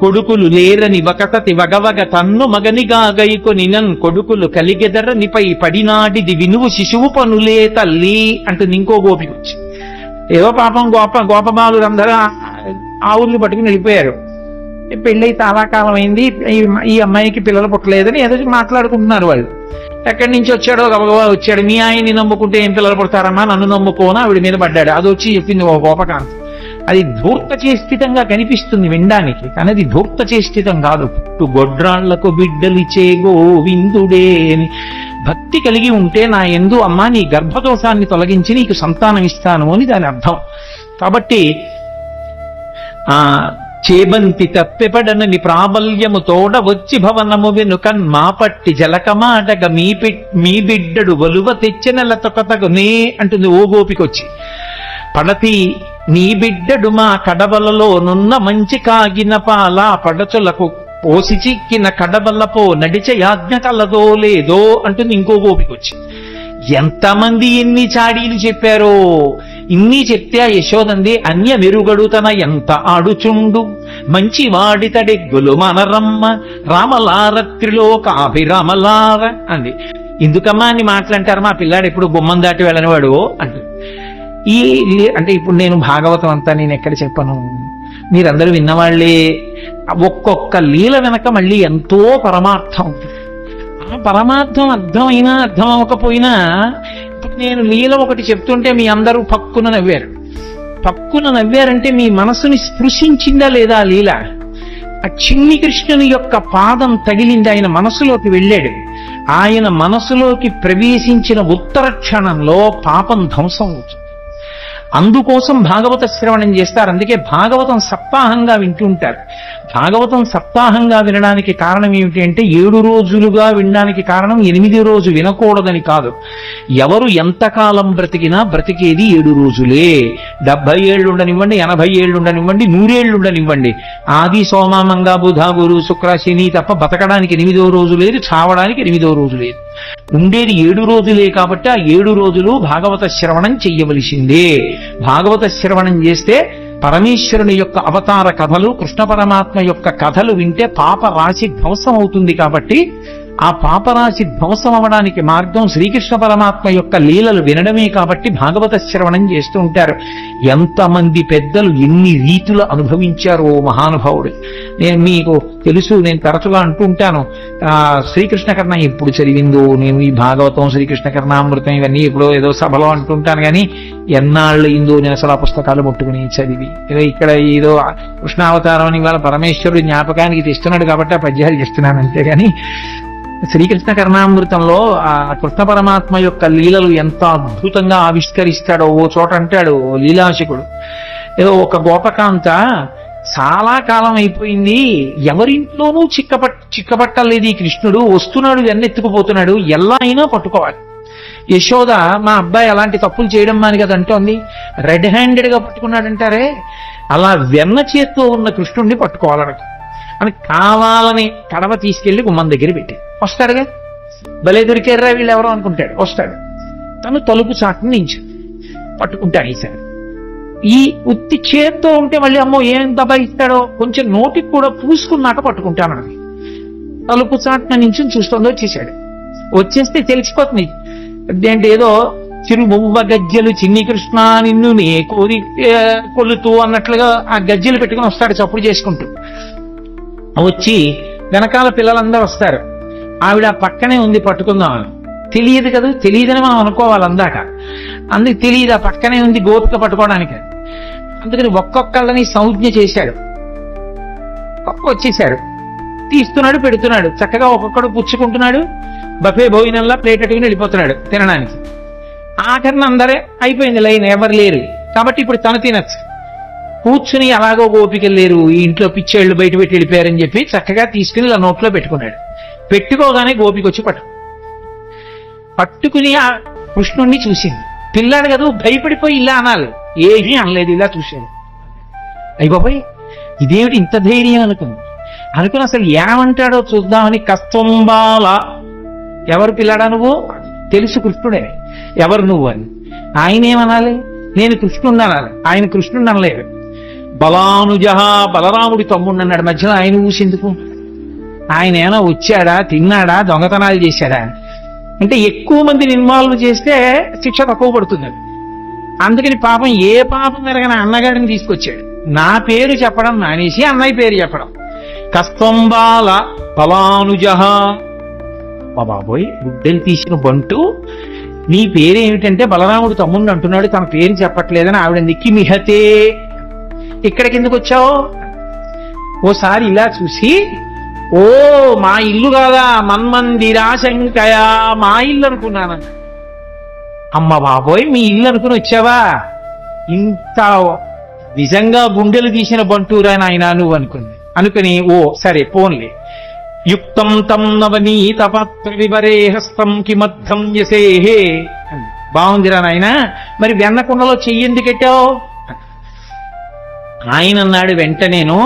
[SPEAKER 1] కొడుకులు లేరని వకతతి వగవగ తన్ను మగనిగా గైకొని నన్ కొడుకులు కలిగెదరనిపై పడినాడిది వినువు శిశువు పనులే తల్లి అంటుంది ఇంకో గోపిక వచ్చి. ఏదో పాపం గోపబాలురందరూ ఆవుల్ని పట్టుకుని వెళ్ళిపోయారు. పెళ్ళై చాలా కాలం అయింది, ఈ అమ్మాయికి పిల్లలు పుట్టలేదని ఏదో మాట్లాడుకుంటున్నారు వాళ్ళు. ఎక్కడి నుంచి వచ్చాడో గబగబా వచ్చాడు. మీ ఆయన్ని నమ్ముకుంటే ఏం పిల్లలు పుడతారమ్మా, నన్ను నమ్ముకోనా ఆవిడ మీద పడ్డాడు. అది వచ్చి చెప్పింది ఓ గోపకాంత. అది ధూర్తచేష్టితంగా కనిపిస్తుంది వినడానికి, కానీ అది ధూర్తచేష్టితం కాదు. పుట్టు గొడ్రాళ్లకు బిడ్డలిచే గోవిందుడే అని భక్తి కలిగి ఉంటే నా యందు అమ్మా నీ గర్భదోషాన్ని తొలగించి నీకు సంతానం ఇస్తాను అని దాని అర్థం. కాబట్టి చేబంతి తప్పెపడనని ప్రాబల్యము తోడ వచ్చి భవనము వెనుకన్ మా పట్టి జలకమాటగ మీ బిడ్డడు వలువ తెచ్చెనల తొకతగునే అంటుంది ఓ గోపికొచ్చి. పడతి నీ బిడ్డడు మా కడవలలో నున్న మంచి కాగిన పాల పడచులకు పోసి చిక్కిన కడవలపో నడిచ యాజ్ఞ కలదో లేదో అంటుంది ఇంకో గోపికొచ్చి. ఎంతమంది ఎన్ని చాడీలు చెప్పారో. ఇన్ని చెప్తే ఆ యశోదంది అన్య మెరుగడుతన ఎంత ఆడుచుండు మంచి వాడితడెగ్గులు మనరమ్మ రామలారత్రిలోకాభిరామలార అంది. ఎందుకమ్మా అని మాట్లాంటారు, మా పిల్లాడు ఎప్పుడు గుమ్మం దాటి వెళ్ళనివాడు అంటే. అంటే ఇప్పుడు నేను భాగవతం అంతా నేను ఎక్కడ చెప్పను, మీరందరూ విన్నవాళ్లే. ఒక్కొక్క లీల వెనక మళ్ళీ ఎంతో పరమార్థం ఉంటుంది. ఆ పరమార్థం అర్థమైనా అర్థం అవ్వకపోయినా ఇప్పుడు నేను లీల ఒకటి చెప్తుంటే మీ అందరూ పక్కున నవ్వారు. పక్కున నవ్వారంటే మీ మనసుని స్పృశించిందా లేదా ఆ లీల? ఆ చిన్ని కృష్ణుని యొక్క పాదం తగిలింది, ఆయన మనసులోకి వెళ్ళాడు. ఆయన మనసులోకి ప్రవేశించిన ఉత్తర క్షణంలో పాపం ధ్వంసం అవుతుంది. అందుకోసం భాగవత శ్రవణం చేస్తారు. అందుకే భాగవతం సప్తాహంగా వింటుంటారు. భాగవతం సప్తాహంగా వినడానికి కారణం ఏమిటి అంటే 7 రోజులుగా వినడానికి కారణం 8 రోజు వినకూడదని కాదు. ఎవరు ఎంతకాలం బ్రతికినా బ్రతికేది 7 రోజులే. 70 ఏళ్ళు ఉండనివ్వండి, 80 ఏళ్ళు ఉండనివ్వండి, 100 ఏళ్ళు ఉండనివ్వండి. ఆది సోమ మంగ బుధ గురు శుక్ర శని తప్ప బతకడానికి 8వ రోజు లేదు, చావడానికి 8వ రోజు లేదు. ఉండేది 7 రోజులే. కాబట్టి ఆ 7 రోజులు భాగవత శ్రవణం చెయ్యవలసిందే. భాగవత శ్రవణం చేస్తే పరమేశ్వరుని యొక్క అవతార కథలు, కృష్ణ పరమాత్మ యొక్క కథలు వింటే పాప రాశి ధ్వంసం అవుతుంది. కాబట్టి ఆ పాపరాశి ధ్వంసం అవడానికి మార్గం శ్రీకృష్ణ పరమాత్మ యొక్క లీలలు వినడమే. కాబట్టి భాగవత శ్రవణం చేస్తూ ఉంటారు. ఎంతమంది పెద్దలు ఎన్ని రీతులు అనుభవించారో మహానుభావుడు. నేను మీకు తెలుసు, నేను తరచుగా అంటూ ఉంటాను, శ్రీకృష్ణ కర్ణ ఎప్పుడు చదివిందో నేను ఈ భాగవతం శ్రీకృష్ణ కర్ణామృతం ఇవన్నీ ఎప్పుడో ఏదో సభలో అంటుంటాను, కానీ ఎన్నాళ్ళు అయిందో నేను అసలు ఆ పుస్తకాలు ముట్టుకుని చదివి. ఏదో ఇక్కడ ఏదో కృష్ణావతారం అని ఇవాళ పరమేశ్వరుడు జ్ఞాపకానికి తెస్తున్నాడు కాబట్టి ఆ పద్యాలు చేస్తున్నాను, అంతేగాని శ్రీకృష్ణ కర్ణామృతంలో ఆ కృష్ణ పరమాత్మ యొక్క లీలలు ఎంత అద్భుతంగా ఆవిష్కరిస్తాడో. ఓ చోట అంటాడు లీలాశకుడు, ఏదో ఒక గోపకాంత చాలా కాలం అయిపోయింది, ఎవరింట్లోనూ చిక్కపట్టలేదు ఈ కృష్ణుడు, వస్తున్నాడు వెన్నెత్తుకుపోతున్నాడు, ఎలా అయినా పట్టుకోవాలి. యశోద మా అబ్బాయి అలాంటి తప్పులు చేయడం మాని కదా అంటోంది, రెడ్ హ్యాండెడ్ గా పట్టుకున్నాడంటారే, అలా వెన్న చేత్తో ఉన్న కృష్ణుడిని పట్టుకోవాలనకు అని కావాలని కడవ తీసుకెళ్లి గుమ్మం దగ్గర పెట్టి వస్తాడుగా. భలే దొరికారా వీళ్ళు ఎవరో అనుకుంటాడు. వస్తాడు, తను తలుపు చాటుని నించు పట్టుకుంటాడు. ఈసారి ఈ ఉత్తి చేత్తో ఉంటే మళ్ళీ అమ్మో ఏం దబాయిస్తాడో, కొంచెం నోటికి కూడా పూసుకున్నాక పట్టుకుంటాను. తలుపు చాటున నించుని చూస్తుందో వచ్చేసాడు. వచ్చేస్తే తెలిసిపోతుంది అంటే ఏదో చిరుమువ్వ గజ్జెలు చిన్ని కృష్ణ నిన్ను నే కోరి కొలుతూ అన్నట్లుగా ఆ గజ్జెలు పెట్టుకుని వస్తాడు చప్పుడు చేసుకుంటూ. వచ్చి వెనకాల పిల్లలందరూ వస్తారు. ఆవిడ పక్కనే ఉంది పట్టుకుందామని. తెలియదు కదా, తెలియదని మనం అనుకోవాలి అందాక. అందుకు తెలియదు ఆ పక్కనే ఉంది గోపిక పట్టుకోవడానికి. అందుకని ఒక్కొక్కళ్ళని సంజ్ఞ చేశాడు. వచ్చేశాడు, తీస్తున్నాడు, పెడుతున్నాడు, చక్కగా ఒక్కొక్కడు పుచ్చుకుంటున్నాడు. బఫే భోజనంలా ప్లేట్ అట్టుకుని వెళ్ళిపోతున్నాడు తినడానికి. ఆఖరిని అందరే అయిపోయింది లైన్, ఎవరు లేరు కాబట్టి ఇప్పుడు తను తినచ్చు. కూర్చుని అలాగో గోపికలు లేరు, ఈ ఇంట్లో పిచ్చేళ్లు బయట పెట్టి వెళ్ళిపోయారని చెప్పి చక్కగా తీసుకుని ఇలా నోట్లో పెట్టుకున్నాడు. పెట్టుకోగానే గోపిక వచ్చి పట్టుకుని ఆ కృష్ణుణ్ణి చూసింది. పిల్లాడు కదా భయపడిపోయి ఇలా అనాలి, ఏమీ అనలేదు, ఇలా చూశాడు. అయిపోయి ఇదేమిటి ఇంత ధైర్యం అనుకుని అసలు ఏమంటాడో చూద్దామని కస్తంబాల, ఎవరు పిల్లాడా నువ్వు, తెలుసు కృష్ణుడే, ఎవరు నువ్వు అని. ఆయన ఏమనాలి, నేను కృష్ణుడు అనాలి. ఆయన కృష్ణుడు అనలేదు. బలానుజ, బలరాముడి తమ్ముడు అన్నాడు. మధ్యలో ఆయన ఊసేందుకు? ఆయన ఏమైనా వచ్చాడా, తిన్నాడా, దొంగతనాలు చేశాడా అంటే ఎక్కువ మందిని ఇన్వాల్వ్ చేస్తే శిక్ష తక్కువ పడుతుంది. అందుకని పాపం ఏ పాపం ఎరగని అన్నగారిని తీసుకొచ్చాడు. నా పేరు చెప్పడం మానేసి అన్నయ్య పేరు చెప్పడం. కస్తంబాల బలానుజ, బాబోయ్ గుడ్డలు తీసిన బంటు, నీ పేరేమిటంటే బలరాముడు తమ్ముడు అంటున్నాడు, తన పేరు చెప్పట్లేదని ఆవిడ నిక్కి మిహతే, ఇక్కడికి ఎందుకు వచ్చావు? ఓసారి ఇలా చూసి, ఓ మా ఇల్లు కాదా, మన్మందిరా శంకయా, మా ఇల్లు అనుకున్నాను. అమ్మ బాబోయ్ మీ ఇల్లు అనుకుని వచ్చావా, ఇంత నిజంగా గుండెలు తీసిన బంటూరా నాయనా నువ్వు అనుకుని ఓ సరే పోన్లే. యుక్తం తం నవనీత పాత్ర వివరే హస్తం కిమర్థం యసేహే, బాగుందిరా నాయన, మరి వెన్నకుండలో చెయ్యెందుకెట్టావు? ఆయన అన్నాడు వెంటనేను,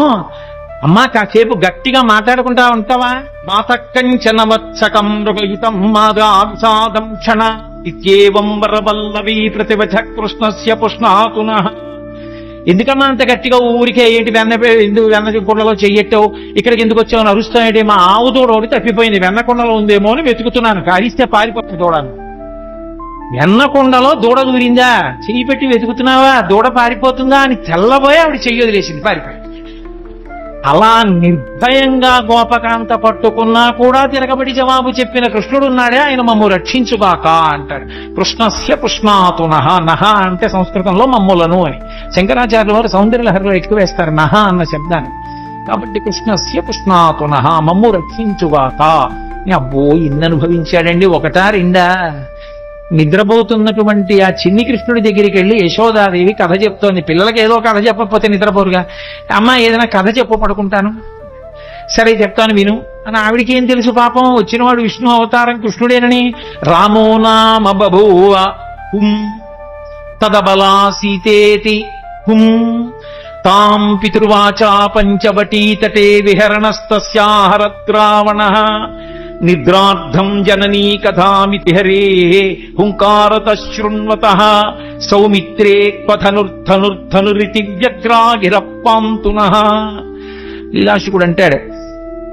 [SPEAKER 1] అమ్మా కాసేపు గట్టిగా మాట్లాడుకుంటా ఉంటావా? మాతకంచనవత్సకం మృగయుతం మాదాసాదం క్షణ ఇత్యేవం వరవల్లవీ ప్రతివచ కృష్ణస్య పుష్ణాతునః. ఎందుకన్నా అంత గట్టిగా ఊరికే ఏంటి వెన్న కుండలో చెయ్యట్టావు, ఇక్కడికి ఎందుకు వచ్చావు అని అరుస్తాయంటే, మా ఆవు దూడ ఒకటి తప్పిపోయింది, వెన్న కుండలో ఉందేమో అని వెతుకుతున్నాను, కారిస్తే పారిపోతుంది దూడను. వెన్న కుండలో దూడ దూరిందా, చెయ్యి పెట్టి వెతుకుతున్నావా, దూడ పారిపోతుందా అని తెల్లబోయి ఆవిడ చెయ్యి వదిలేసింది, పారిపోయి. అలా నిర్భయంగా గోపకాంత పట్టుకున్నా కూడా తిరగబడి జవాబు చెప్పిన కృష్ణుడున్నాడే, ఆయన మమ్ము రక్షించుగాక అంటాడు. కృష్ణస్య పుష్ణాతునః. నహ అంటే సంస్కృతంలో మమ్ములను అని. శంకరాచార్యుల వారు సౌందర్యలహరిలో ఎక్కువ వేస్తారు నహ అన్న శబ్దాన్ని. కాబట్టి కృష్ణస్య పుష్ణాతునః, మమ్ము రక్షించుగాక. అబ్బో ఇన్ని అనుభవించాడండి, ఒకటా రెండా? నిద్రపోతున్నటువంటి ఆ చిన్ని కృష్ణుడి దగ్గరికి వెళ్ళి యశోదాదేవి కథ చెప్తోంది. పిల్లలకి ఏదో కథ చెప్పకపోతే నిద్రపోరుగా. అమ్మ ఏదైనా కథ చెప్పు, పడుకుంటాను. సరే చెప్తాను విను అని. ఆవిడికి ఏం తెలుసు పాపం, వచ్చినవాడు విష్ణు అవతారం కృష్ణుడేనని. రామో నామ బభూవ హుం తదబలా సీతేతి హుం తాం పితృవాచా పంచవటీ తటే విహరణస్తస్యాహరద్రావణః నిద్రార్థం జననీ కథామితి హరే హుంకారతః శృణ్వతః సౌమిత్రే క్వధనుర్ధనుర్ధనురితి వ్యగ్రాగిరప్పాంతునః. లీలాశుకుడు అంటాడు,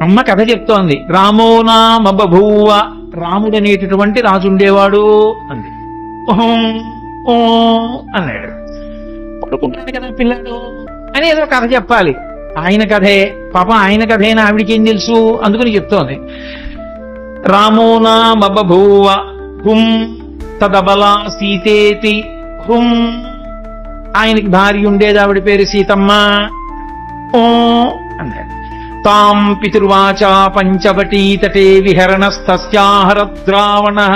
[SPEAKER 1] అమ్మ కథ చెప్తోంది. రామో నామ బభూవ, రాముడనేటటువంటి రాజు ఉండేవాడు అంది. ఓ అన్నాడు. పడుకుంటాడు కదా పిల్లాడు అని ఏదో కథ చెప్పాలి. ఆయన కథే పాపం, ఆయన కథేనా ఆవిడికి ఏం తెలుసు, అందుకని చెప్తోంది. రామో నామ బభూవ హుం తదబలా సీతేతి హుం. ఆయనకి భార్య ఉండేది, ఆవిడ పేరు సీతమ్మ. ఓ అన్నాడు. తాం పితృవాచా పంచవటీ తటే విహరణస్తస్యాహరద్రావణః.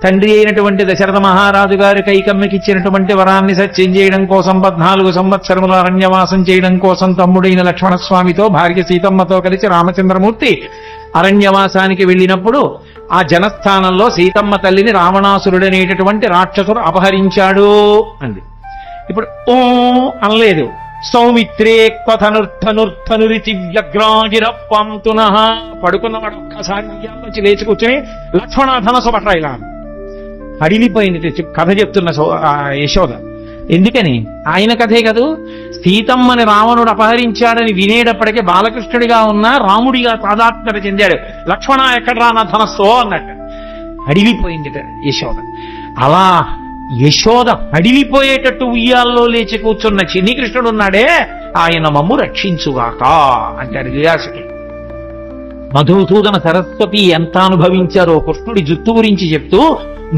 [SPEAKER 1] తండ్రి అయినటువంటి దశరథ మహారాజు గారి కైకమ్మకి ఇచ్చినటువంటి వరాన్ని సత్యం చేయడం కోసం 14 సంవత్సరముల అరణ్యవాసం చేయడం కోసం తమ్ముడైన లక్ష్మణస్వామితో భార్య సీతమ్మతో కలిసి రామచంద్రమూర్తి అరణ్యవాసానికి వెళ్ళినప్పుడు ఆ జనస్థానంలో సీతమ్మ తల్లిని రావణాసురుడనేటటువంటి రాక్షసుడు అపహరించాడు అంది. ఇప్పుడు ఓ అనలేదు. సౌమిత్రే క్వధనుర్ధనుర్ధనురితి వ్యగ్రాగిరప్పాంతునః. పడుకున్నవాడు ఒక్కసారి ఉయ్యాల్లోంచి లేచి కూర్చుని లక్ష్మణ ధనసు పట్ల ఇలా అడిగిపోయింది కథ చెప్తున్న యశోద. ఎందుకని? ఆయన కథే కదూ. సీతమ్మని రావణుడు అపహరించాడని వినేటప్పటికే బాలకృష్ణుడిగా ఉన్న రాముడిగా తాదాత్మ్యత చెందాడు. లక్ష్మణ ఎక్కడ్రా నా ధనస్సో అన్నట్టు అడిగిపోయింది యశోద. అలా యశోద అడిగిపోయేటట్టు ఉయ్యాల్లో లేచి కూర్చున్న చిన్ని కృష్ణుడు ఉన్నాడే, ఆయన మమ్ము రక్షించుగాక అంటాడు వ్యాసుడు. మధుసూదన సరస్వతి ఎంత అనుభవించారో కృష్ణుడి జుత్తు గురించి చెప్తూ,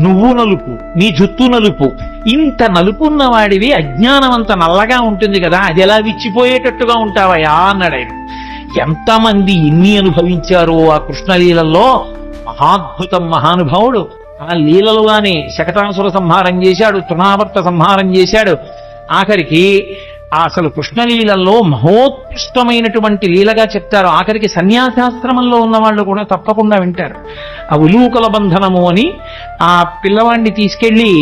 [SPEAKER 1] నువ్వు నలుపు, నీ జుత్తు నలుపు, ఇంత నలుపున్న వాడివి అజ్ఞానమంత నల్లగా ఉంటుంది కదా, అది ఎలా విచ్చిపోయేటట్టుగా ఉంటావయా అన్నాడు ఆయన. ఎంతమంది ఎన్ని అనుభవించారో ఆ కృష్ణలీలలో. మహాద్భుతం మహానుభావుడు. ఆ లీలలుగానే శకటాసుర సంహారం చేశాడు, తృణావర్త సంహారం చేశాడు. ఆఖరికి అసలు కృష్ణలీలలో మహోత్కృష్టమైనటువంటి లీలగా చెప్తారు. ఆఖరికి సన్యాసాశ్రమంలో ఉన్న వాళ్ళు కూడా తప్పకుండా వింటారు. ఆ ఉలూకల బంధనము అని ఆ పిల్లవాడిని తీసుకెళ్లి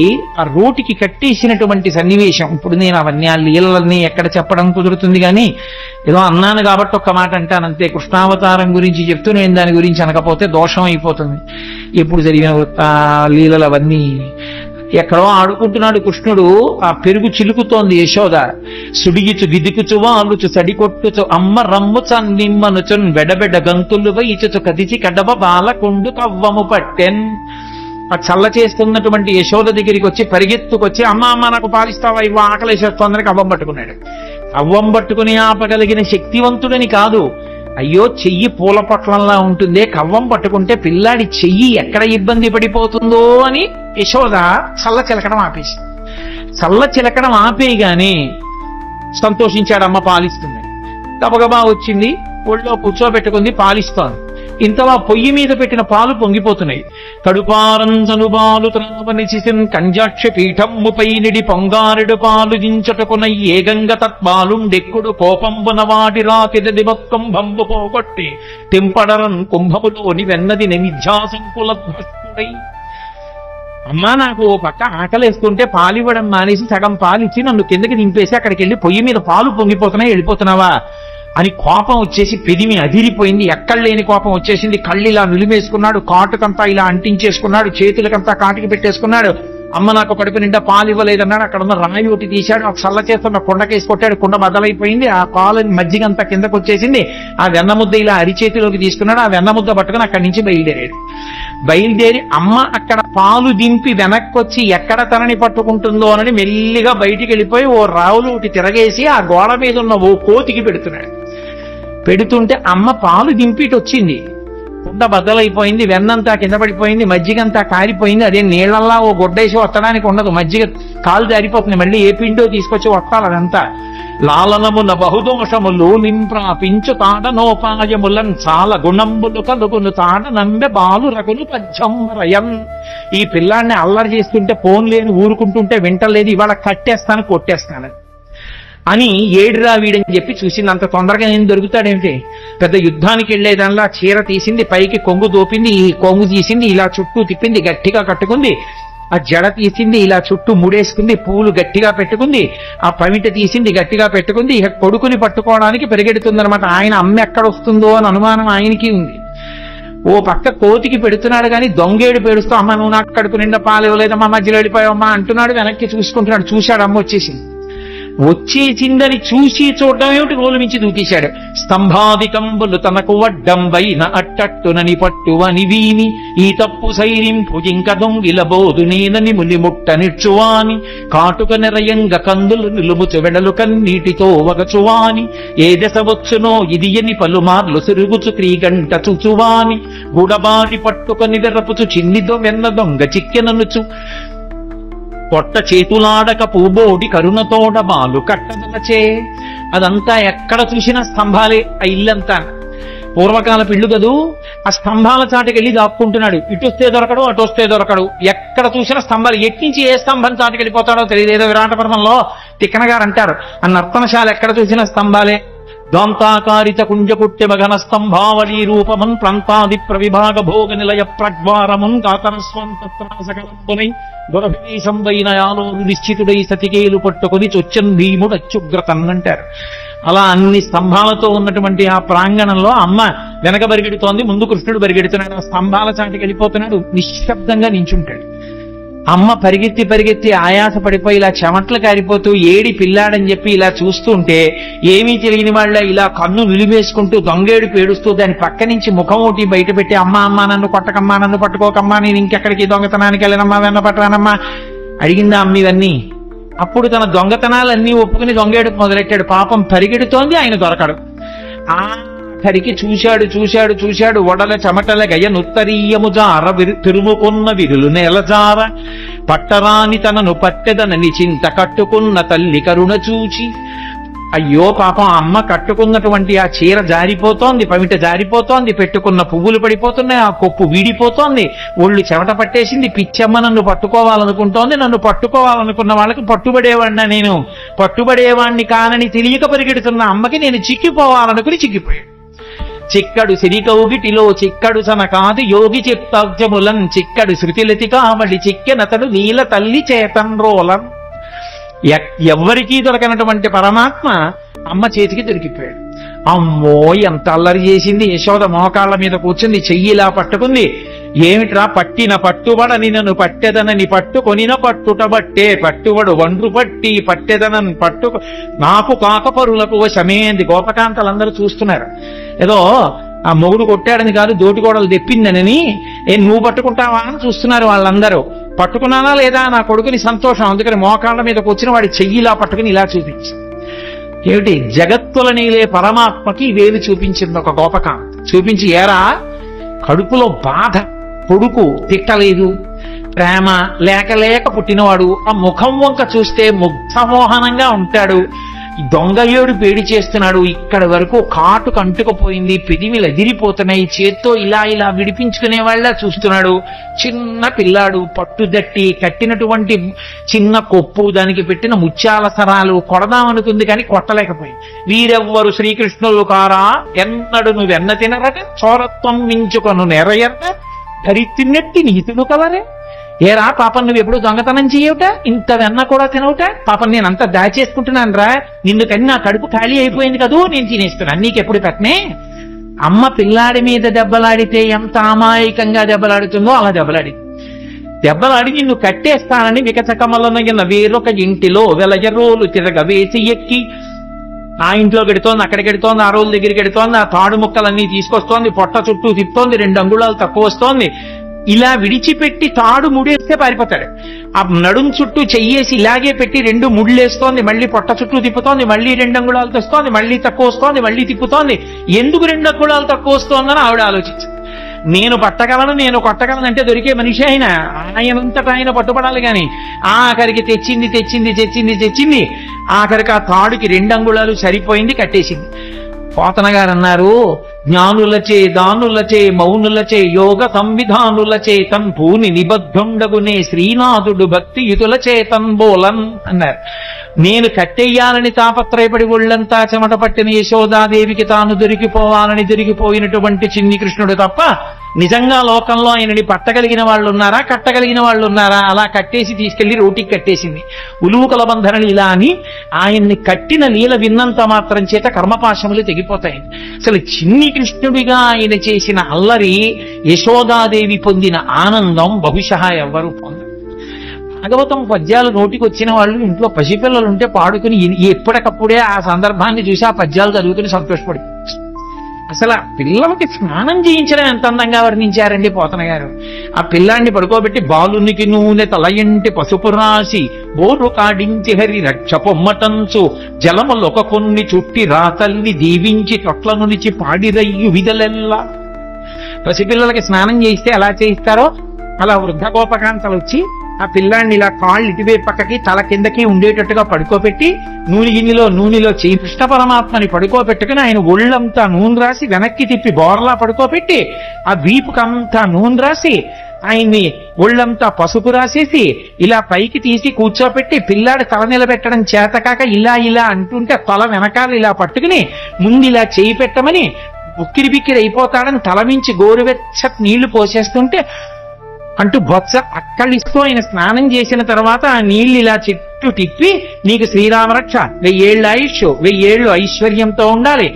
[SPEAKER 1] ఆ రోటికి కట్టేసినటువంటి సన్నివేశం. ఇప్పుడు నేను అవన్నీ ఆ లీలలన్నీ ఎక్కడ చెప్పడం కుదురుతుంది, కానీ ఏదో అన్నాను కాబట్టి ఒక్క మాట అంటానంతే. కృష్ణావతారం గురించి చెప్తూ నేను దాని గురించి అనకపోతే దోషం అయిపోతుంది. ఎప్పుడు జరిగిన లీలలు అవన్నీ. ఎక్కడో ఆడుకుంటున్నాడు కృష్ణుడు, ఆ పెరుగు చిలుకుతోంది యశోద. సుడిగిచు గిదికుచు వాలుచు సడికొట్టుచు అమ్మ రమ్ముచ నిమ్మనుచున్ వెడబెడ గంతులు ఇచుచు కదిచి కడబ బాలకుండు కవ్వము పట్టెన్. ఆ చల్ల చేస్తున్నటువంటి యశోద దగ్గరికి వచ్చి పరిగెత్తుకొచ్చి, అమ్మ అమ్మ నాకు పాలిస్తావా, ఇవ్వ ఆకలేసేస్తోందని కవ్వం పట్టుకున్నాడు. కవ్వం పట్టుకుని ఆపగలిగిన శక్తివంతుడని కాదు, అయ్యో చెయ్యి పూల పొట్లంలా ఉంటుందే, కవ్వం పట్టుకుంటే పిల్లాడి చెయ్యి ఎక్కడ ఇబ్బంది పడిపోతుందో అని యశోద చల్ల చిలకడం ఆపేసి. చల్ల చిలకడం ఆపేయగానే సంతోషించాడు, అమ్మ పాలిస్తుంది. గబగబా వచ్చింది, ఒళ్ళో కూర్చోబెట్టుకుంది, పాలిస్తోంది. ఇంతలా పొయ్యి మీద పెట్టిన పాలు పొంగిపోతున్నాయి. కడుపారంజనుబాలు త్రావనిచిసిన్ కంజాక్ష పీఠమ్ముపై నిడి పొంగారెడు పాలు జించటకున ఏగంగ తత్పాలుండెక్కుడు కోపంబున వాటి రాతిది మొక్కంభంబు పోగొట్టి తెంపడరన్ కుంభములోని వెన్నది నిమిధ్యాసంకులై. అమ్మా నాకు ఓ పక్క ఆకలేస్తుంటే పాలివ్వడం మానేసి సగం పాలిచ్చి నన్ను కిందకి దింపేసి అక్కడికి వెళ్ళి పొయ్యి మీద పాలు పొంగిపోతున్నాయి, వెళ్ళిపోతున్నావా? అని కోపం వచ్చేసి పెదిమి అదిరిపోయింది, ఎక్కడ లేని కోపం వచ్చేసింది. కళ్ళు ఇలా నిలిమేసుకున్నాడు, కాటుకంతా ఇలా అంటించేసుకున్నాడు, చేతులకంతా కాటికి పెట్టేసుకున్నాడు. అమ్మ నాకు కడుపు నిండా పాలు ఇవ్వలేదన్నాడు. అక్కడ ఉన్న రాయి ఒకటి తీశాడు, ఆ చల్ల చేస్తున్న కుండకేసి కొట్టాడు, కుండ బదలైపోయింది. ఆ పాలని మజ్జిగంతా కిందకు వచ్చేసింది. ఆ వెన్నముద్ద ఇలా అరిచేతిలోకి తీసుకున్నాడు. ఆ వెన్నముద్ద పట్టుకుని అక్కడి నుంచి బయలుదేరి అమ్మ అక్కడ పాలు దింపి వెనక్కి వచ్చి ఎక్కడ తనని పట్టుకుంటుందో అని మెల్లిగా బయటికి వెళ్ళిపోయి ఓ రావులు ఒకటి తిరగేసి ఆ గోడ మీద ఉన్న ఓ కోతికి పెడుతున్నాడు. పెడుతుంటే అమ్మ పాలు దింపి ఇటు వచ్చింది. కుండ బద్దలైపోయింది, వెన్నంతా కింద పడిపోయింది, మజ్జిగంతా కారిపోయింది. అదే నీళ్లల్లా ఓ గుడ్డేసి వత్తడానికి ఉండదు, మజ్జిగ కాలు జారిపోతుంది. మళ్ళీ ఏ పిండో తీసుకొచ్చి వత్తాలి. అదంతా లాలనమున బహుదోషము లోలింప్రాపించు తాడనోపాయములం చాలా గుణంబులు కలుగును తాడ నంబె బాలు రగులు పచ్చంరయం. ఈ పిల్లాన్ని అల్లరి చేస్తుంటే ఫోన్ లేని ఊరుకుంటుంటే వింటలేదు, ఇవాళ కట్టేస్తాను కొట్టేస్తాను అని ఏడురా వీడని చెప్పి చూసింది. అంత తొందరగా నేను దొరుకుతాడేమిటి? పెద్ద యుద్ధానికి వెళ్లేదానిలా చీర తీసింది, పైకి కొంగు దోపింది, ఈ కొంగు తీసింది, ఇలా చుట్టూ తిప్పింది, గట్టిగా కట్టుకుంది. ఆ జడ తీసింది, ఇలా చుట్టూ ముడేసుకుంది, పూలు గట్టిగా పెట్టుకుంది, ఆ పమిట తీసింది, గట్టిగా పెట్టుకుంది. ఇక కొడుకుని పట్టుకోవడానికి పరిగెడుతుందనమాట. ఆయన అమ్మ ఎక్కడ వస్తుందో అని అనుమానం ఆయనకి ఉంది. ఓ పక్క కోతికి పెడుతున్నాడు కానీ దొంగేడు పేడుస్తూ అమ్మ నువ్వు నాకు కడుపు నిండా పాలు ఇవ్వలేదమ్మా, మధ్యలో వెళ్ళిపోయావమ్మా అంటున్నాడు. వెనక్కి చూసుకుంటున్నాడు. చూశాడు, అమ్మ వచ్చేసింది. వచ్చేసిందని చూసి చూడడం ఏమిటి, నోలు మించి దూకేశాడు. స్తంభాదికంబులు తనకు వడ్డంబైన అట్టట్టునని పట్టువని వీని ఈ తప్పు సైరింపు ఇంక దొంగిలబోదు నేనని ములి ముట్ట నిచ్చువాని కాటుక నెరయంగ కందులు నిలుముచు వెడలు కన్నీటితో వగచువాని ఏ దశ వచ్చునో ఇది ఎని పలుమార్లు సిరుగుచు క్రీగంట చుచువాని గుడబాడి పట్టుకొని వెరపుచు చిన్నిదో వెన్న దొంగ చిక్కెననుచు పొట్ట చేతులాడక పూబోడి కరుణతోడ బాలు కట్టదలచే. అదంతా ఎక్కడ చూసినా స్తంభాలే. ఆ ఇల్లంతా పూర్వకాలపు ఇల్లు కదూ. ఆ స్తంభాల చాటుకెళ్ళి దాక్కుంటున్నాడు. ఇటు వస్తే దొరకడు, అటు వస్తే దొరకడు. ఎక్కడ చూసినా స్తంభాలు. ఎట్నుంచి ఏ స్తంభం చాటుకెళ్ళిపోతాడో తెలియదు. ఏదో విరాటపర్వంలో తిక్కన గారు అంటారు, ఆ నర్తనశాల ఎక్కడ చూసినా స్తంభాలే. దాంతాకారిత కుంజకుట్య మఘన స్తంభావళీ రూపమున్ ప్రాంతాది ప్రవిభాగ భోగ నిలయ ప్రజ్వారమున్ కాతరస్వంతత్రాసకలంబునై దొరభీషంబైన యాలో నిశ్చితుడై సతికేలు పట్టుకుని చొచ్చన్ భీముడు అత్యుగ్రతన్ అంటారు. అలా అన్ని స్తంభాలతో ఉన్నటువంటి ఆ ప్రాంగణంలో అమ్మ వెనక బరిగెడుతోంది, ముందు కృష్ణుడు బరిగెడుతున్నాడు. ఆ స్తంభాల చాటికి వెళ్ళిపోతున్నాడు, నిశ్శబ్దంగా నించుంటాడు. అమ్మ పరిగెత్తి పరిగెత్తి ఆయాస పడిపోయి ఇలా చెమట్లు కారిపోతూ ఏడి పిల్లాడని చెప్పి ఇలా చూస్తుంటే ఏమీ తెలియని వాళ్ళ ఇలా కన్ను నిలివేసుకుంటూ దొంగేడు పేడుస్తూ దాని పక్క నుంచి ముఖం ఒకటి బయట పెట్టి అమ్మ అమ్మ నన్ను కొట్టకమ్మా, నన్ను పట్టుకోకమ్మా, నేను ఇంకెక్కడికి దొంగతనానికి వెళ్ళనమ్మా, వెన్న పట్టరానమ్మా అడిగిందా అమ్మ ఇవన్నీ. అప్పుడు తన దొంగతనాలన్నీ ఒప్పుకుని దొంగేడు మొదలెట్టాడు. పాపం పరిగెడుతోంది, ఆయన దొరకడు. ఆఖరికి చూశాడు వడల చెమటల గయ నుత్తరీయము జార తిరుముకున్న విరులు నెలజార పట్టరాని తనను పట్టెదనని చింత కట్టుకున్న తల్లి కరుణ చూచి. అయ్యో పాపం అమ్మ కట్టుకున్నటువంటి ఆ చీర జారిపోతోంది, పమిట జారిపోతోంది, పెట్టుకున్న పువ్వులు పడిపోతున్నాయి, ఆ కొప్పు వీడిపోతోంది, ఒళ్ళు చెమట పట్టేసింది. పిచ్చమ్మ నన్ను పట్టుకోవాలనుకుంటోంది, నన్ను పట్టుకోవాలనుకున్న వాళ్ళకి పట్టుబడేవాడినా, నేను పట్టుబడేవాణ్ణి కానని తెలియక పరిగెడుతున్న అమ్మకి నేను చిక్కిపోవాలనుకుని చిక్కిపోయాడు. చిక్కడు సిరికౌగిటిలో చిక్కడు సన కాదు యోగి చిత్తాబ్జములన్ చిక్కడు శృతిలతి కావడి చిక్కెనతడు నీల తల్లి చేతన్రోలన్. ఎవ్వరికీ దొరకనటువంటి పరమాత్మ అమ్మ చేతికి దొరికిపోయాడు. అమ్మో ఎంత అల్లరి చేసింది. యశోద మోకాళ్ళ మీద కూర్చుంది, చెయ్యిలా పట్టుకుంది. ఏమిట్రా పట్టిన పట్టుబడని నన్ను పట్టెదనని పట్టుకొనిన పట్టుటబట్టే పట్టుబడు వండ్రు పట్టి పట్టెదనని పట్టుకు నాకు కాకపరులకు వశమేంది. గోపకాంతలందరూ చూస్తున్నారు. ఏదో ఆ మొగుడు కొట్టాడని కాదు, దోటిగోడలు తెప్పిందనని నువ్వు పట్టుకుంటావా అని చూస్తున్నారు వాళ్ళందరూ. పట్టుకున్నానా లేదా నా కొడుకుని సంతోషం. అందుకని మోకాళ్ళ మీద కూర్చుని వాడి చెయ్యిలా పట్టుకుని ఇలా చూపించి, ఏమిటి జగత్తుల నీలే పరమాత్మకి వేలు చూపించింది ఒక గోపకాంత. చూపించి ఏరా కడుపులో బాధ, కొడుకు తిట్టలేదు, ప్రేమ లేక పుట్టినవాడు, ఆ ముఖం వంక చూస్తే ముగ్ధమోహనంగా ఉంటాడు, దొంగ ఏడు పేడి చేస్తున్నాడు, ఇక్కడ వరకు కాటు కంటుకుపోయింది, పెదిమిలు ఎదిరిపోతున్నాయి, చేత్తో ఇలా ఇలా విడిపించుకునే వాళ్ళ చూస్తున్నాడు. చిన్న పిల్లాడు, పట్టుదట్టి కట్టినటువంటి చిన్న కొప్పు, దానికి పెట్టిన ముత్యాల సరాలు కొడదామనుకుంది కానీ కొట్టలేకపోయింది. వీరెవ్వరు శ్రీకృష్ణులు కారా ఎన్నడు నువ్వెన్న తినరట చోరత్వం మించుకొను నెరయర్ట ధరి తిన్నట్టి నీతులు కలరే. ఏరా పాపం నువ్వు ఎప్పుడు దొంగతనం చేయవుట, ఇంత వెన్న కూడా తినవుట, పాపం నేను అంతా దాచేసుకుంటున్నాను రా, నిన్ను కని నా కడుపు ఖాళీ అయిపోయింది కదూ, నేను తినేస్తున్నాను, నీకెప్పుడు పెట్టనే. అమ్మ పిల్లాడి మీద దెబ్బలాడితే ఎంత అమాయకంగా దెబ్బలాడుతుందో అలా దెబ్బలాడి నిన్ను కట్టేస్తానని వికచకమలనగిన వేరొక ఇంటిలో వెలజరోలు తిరగవేసి ఎక్కి ఆ ఇంట్లో గెడుతోంది, అక్కడ గెడుతోంది, ఆ రోజు దగ్గరికి గెడుతోంది, ఆ తాడు ముక్కలన్నీ తీసుకొస్తోంది, పొట్ట చుట్టూ తిప్పుతోంది, 2 అంగుళాలు తక్కువ వస్తోంది. ఇలా విడిచిపెట్టి తాడు ముడేస్తే పారిపోతాడు. ఆ నడుం చుట్టూ చెయ్యేసి ఇలాగే పెట్టి 2 ముళ్ళేస్తోంది, మళ్ళీ పొట్ట చుట్టూ తిప్పుతోంది, మళ్ళీ 2 అంగుళాలు తెస్తోంది, మళ్ళీ తక్కువ వస్తోంది, మళ్ళీ తిప్పుతోంది. ఎందుకు 2 అంగుళాలు తక్కువ వస్తోందని ఆవిడ ఆలోచించు. నేను పట్టగలను, నేను కొట్టగలను అంటే దొరికే మనిషి ఆయనంతటా ఆయన పట్టుబడాలి కానీ ఆఖరికి తెచ్చింది ఆఖరికి ఆ తాడుకి 2 అంగుళాలు సరిపోయింది, కట్టేసింది. పోతన గారు అన్నారు, జ్ఞానులచే దానులచే మౌనులచే యోగ సంవిధానులచే తన్పూని నిబద్ధుండగునే శ్రీనాథుడు భక్తియుతుల చేతన్ బోలన్ అన్నారు. నేను కట్టెయ్యాలని తాపత్రయపడి ఒళ్ళంతా చెమట పట్టిన యశోదాదేవికి తాను దొరికిపోవాలని దొరికిపోయినటువంటి చిన్ని కృష్ణుడు తప్ప నిజంగా లోకంలో ఆయనని పట్టగలిగిన వాళ్ళు ఉన్నారా, కట్టగలిగిన వాళ్ళు ఉన్నారా? అలా కట్టేసి తీసుకెళ్లి రోటికి కట్టేసింది. ఉలూకల బంధన లీల అని ఆయన్ని కట్టిన లీల విన్నంత మాత్రం చేత కర్మపాశములు తెగిపోతాయి. అసలు చిన్ని కృష్ణుడిగా ఆయన చేసిన అల్లరి యశోదాదేవి పొందిన ఆనందం బహుశా ఎవ్వరూ పొందరు. భాగవతం పద్యాలు నోటికి వచ్చిన వాళ్ళు ఇంట్లో పసిపిల్లలు ఉంటే పాడుకుని ఎప్పటికప్పుడే ఆ సందర్భాన్ని చూసి ఆ పద్యాలు చదువుకుని సంతోషపడిపోవచ్చు. అసలు ఆ పిల్లలకి స్నానం చేయించడం ఎంత అందంగా వర్ణించారండి పోతన గారు. ఆ పిల్లాన్ని పడుకోబెట్టి బాలునికి నూనె తలయంటి పసుపు రాసి బోరు కాడించి హరి రక్ష పొమ్మటంచు జలములొక కొన్ని చుట్టి రాతల్ని దీవించి తొట్ల నుంచి పాడిరయ్యు విధలెల్లా. పసిపిల్లలకి స్నానం చేయిస్తే ఎలా చేయిస్తారో అలా వృద్ధ గోపకాంతలు వచ్చి ఆ పిల్లాన్ని ఇలా కాళ్ళు ఇటువైపు పక్కకి తల కిందకి ఉండేటట్టుగా పడుకోబెట్టి నూనెలో చేయి కృష్ణ పరమాత్మని పడుకోబెట్టుకుని ఆయన ఒళ్ళంతా నూనె రాసి వెనక్కి తిప్పి బోర్లా పడుకోబెట్టి ఆ వీపుకంతా నూనె రాసి ఆయన్ని ఒళ్ళంతా పసుపు రాసేసి ఇలా పైకి తీసి కూర్చోపెట్టి పిల్లాడు తల నిలబెట్టడం చేతకాక ఇలా అంటుంటే తల వెనకాల ఇలా పట్టుకుని ముందు ఇలా చేయి పెట్టమని ఉక్కిరి బిక్కిరి అయిపోతాడని తలమించి గోరువెచ్చ నీళ్లు పోసేస్తుంటే అంటూ బొత్స అక్కడిస్తూ ఆయన స్నానం చేసిన తర్వాత ఆ నీళ్లు ఇలా చుట్టూ తిప్పి నీకు శ్రీరామరక్ష 1000 ఏళ్ల ఆయుష్ 1000 ఏళ్లు ఐశ్వర్యంతో ఉండాలి,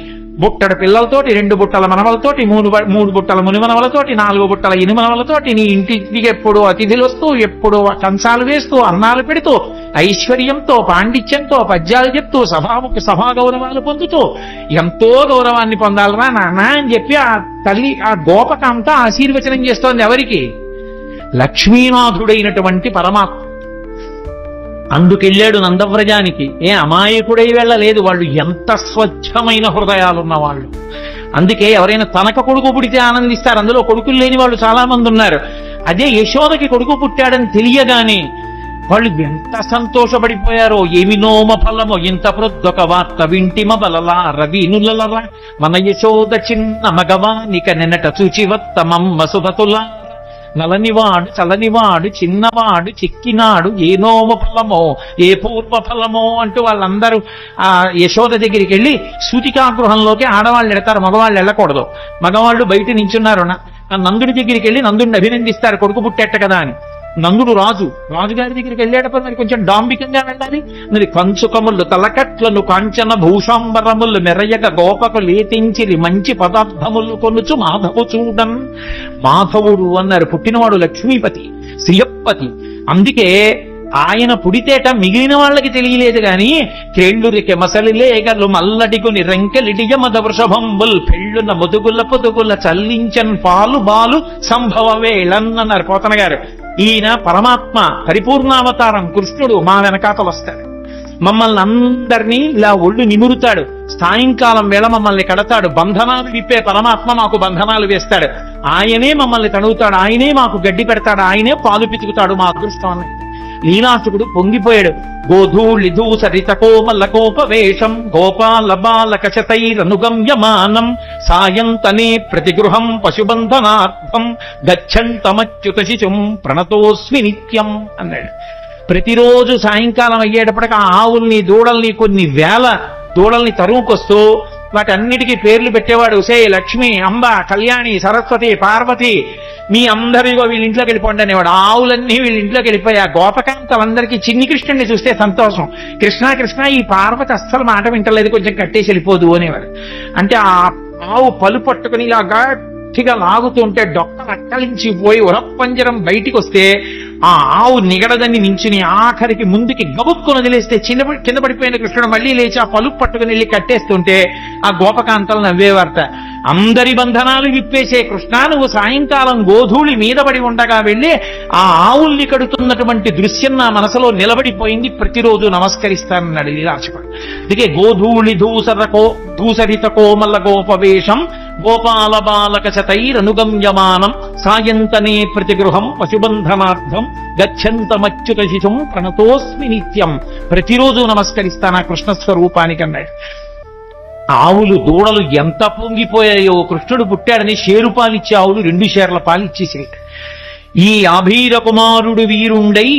[SPEAKER 1] బుట్టడు పిల్లలతోటి 2 బుట్టల మనవలతోటి 3 బుట్టల మునిమనవలతోటి 4 బుట్టల ఇనుమనవలతోటి నీ ఇంటికి ఎప్పుడు అతిథులు వస్తూ ఎప్పుడు కంచాలు వేస్తూ అన్నాలు పెడుతూ ఐశ్వర్యంతో పాండిత్యంతో పద్యాలు చెప్తూ సభా గౌరవాలు పొందుతూ ఎంతో గౌరవాన్ని పొందాలరా నాన్న అని చెప్పి ఆ తల్లి ఆ గోపకంతా ఆశీర్వచనం చేస్తోంది. ఎవరికి? లక్ష్మీనాథుడైనటువంటి పరమాత్మ. అందుకెళ్ళాడు నందవ్రజానికి. అమాయకుడై వెళ్ళలేదు. వాళ్ళు ఎంత స్వచ్ఛమైన హృదయాలున్న వాళ్ళు. అందుకే ఎవరైనా తనక కొడుకు పుడితే ఆనందిస్తారు. అందులో కొడుకులు లేని వాళ్ళు చాలా మంది ఉన్నారు. అదే యశోదకి కొడుకు పుట్టాడని తెలియగానే వాళ్ళు ఎంత సంతోషపడిపోయారో. ఏమి నోమ ఫలమో ఇంత ప్రొద్దొక వార్త వింటిమ బలలా రవినులరా మన యశోద చిన్న మగవానిక నిన్నట చూచివత్తమమ్మ సుభతులా నలనివాడు చలనివాడు చిన్నవాడు చిక్కినాడు ఏ నోమ ఫలమో ఏ పూర్వ ఫలమో అంటూ వాళ్ళందరూ ఆ యశోద దగ్గరికి వెళ్ళి సూతికాగృహంలోకి ఆడవాళ్ళు వెళతారు, మగవాళ్ళు వెళ్ళకూడదు. మగవాళ్ళు బయట నించున్నారు. నందుడి దగ్గరికి వెళ్ళి నందుడిని అభినందిస్తారు, కొడుకు పుట్టేట కదా అని. నందుడు రాజుగారి దగ్గరికి వెళ్ళేటప్పుడు మరి కొంచెం డాంబికంగా వెళ్ళాలి. మరి కంచుకములు తలకట్లను కాంచన భూషాంబరములు మెరయగ గోపకు లేతించిరి మంచి పదార్థములు కొనుచు మాధవు చూడన్. మాధవుడు అన్నారు పుట్టినవాడు లక్ష్మీపతి, శ్రీయప్పతి. అందుకే ఆయన పుడితేట మిగిలిన వాళ్ళకి తెలియలేదు గాని క్రేళ్ళురికి మసలిలేగలు మల్లడిగుని రెంకెలిడియ మద వృషభంబుల్ పెళ్ళున ముదుగుల పొదుగుల చల్లించన్ పాలు బాలు సంభవ వేళన్నన్నారు పోతన గారు. ఈయన పరమాత్మ పరిపూర్ణావతారం కృష్ణుడు మా వెనకాతలు వస్తాడు. మమ్మల్ని అందరినీ ఇలా ఒళ్ళు నిమురుతాడు. సాయంకాలం వేళ మమ్మల్ని కడతాడు. బంధనాలు విప్పే పరమాత్మ మాకు బంధనాలు వేస్తాడు. ఆయనే మమ్మల్ని తడుగుతాడు, ఆయనే మాకు గడ్డి పెడతాడు, ఆయనే పాలు పితుకుతాడు. మా అదృష్టం అన్నది. లీలాసుకుడు పొంగిపోయాడు. గోధూళిధూ సరిత కోమల కోపవేషం గోపాల బాలక శతైరనుగమ్యమానం సాయంతనే ప్రతిగృహం పశుబంధనార్థం గచ్చంతమచ్యుత శిశుం ప్రణతోస్మి నిత్యం అన్నాడు. ప్రతిరోజు సాయంకాలం అయ్యేటప్పటికి ఆ ఆవుల్ని దూడల్ని కొన్ని వేల దూడల్ని తరుముకొస్తూ వాటన్నిటికీ పేర్లు పెట్టేవాడు. సే లక్ష్మి, అంబ, కళ్యాణి, సరస్వతి, పార్వతి, మీ అందరిగో వీళ్ళ ఇంట్లోకి వెళ్ళిపోండి అనేవాడు. ఆవులన్నీ వీళ్ళ ఇంట్లోకి వెళ్ళిపోయి ఆ గోపకాంతలందరికీ చిన్ని కృష్ణుడిని చూస్తే సంతోషం. కృష్ణ కృష్ణ, ఈ పార్వతి అస్సలు మాట వింటలేదు, కొంచెం కట్టేసి వెళ్ళిపోదు అనేవాడు. అంటే ఆ ఆవు పలు పట్టుకుని ఇలా గట్టిగా లాగుతుంటే డొక్క రక్కలించిపోయి ఉరప్పంజరం బయటికి వస్తే ఆ ఆవు నిగడదని నించుని ఆఖరికి ముందుకి గబుక్కుని వదిలేస్తే కింద పడిపోయిన కృష్ణుడు మళ్ళీ లేచి ఆ పలుపు పట్టుకుని వెళ్ళి కట్టేస్తుంటే ఆ గోపకాంతలు నవ్వేవార్త. అందరి బంధనాలు విప్పేసే కృష్ణ, నువ్వు సాయంకాలం గోధూళి మీద పడి ఉండగా వెళ్ళి ఆ ఆవుల్ని కడుతున్నటువంటి దృశ్యం నా మనసులో నిలబడిపోయింది, ప్రతిరోజు నమస్కరిస్తానన్నాడు లీలార్చకుడు. అందుకే గోధూళి ధూసరిత కోమల గోపవేషం గోపాల బాలక శతైరనుగమ్యమానం సాయంతనే ప్రతిగృహం పశుబంధనార్థం గచ్చంతమచ్యుత శిశుం ప్రణతోస్మి నిత్యం. ప్రతిరోజు నమస్కరిస్తాను ఆ కృష్ణ స్వరూపానికి అన్నాడు. ఆవులు దూడలు ఎంత పొంగిపోయాయో, కృష్ణుడు పుట్టాడని షేరు పాలిచ్చే ఆవులు 2 షేర్ల పాలిచ్చేసాయి. ఈ ఆభీర కుమారుడు వీరుండై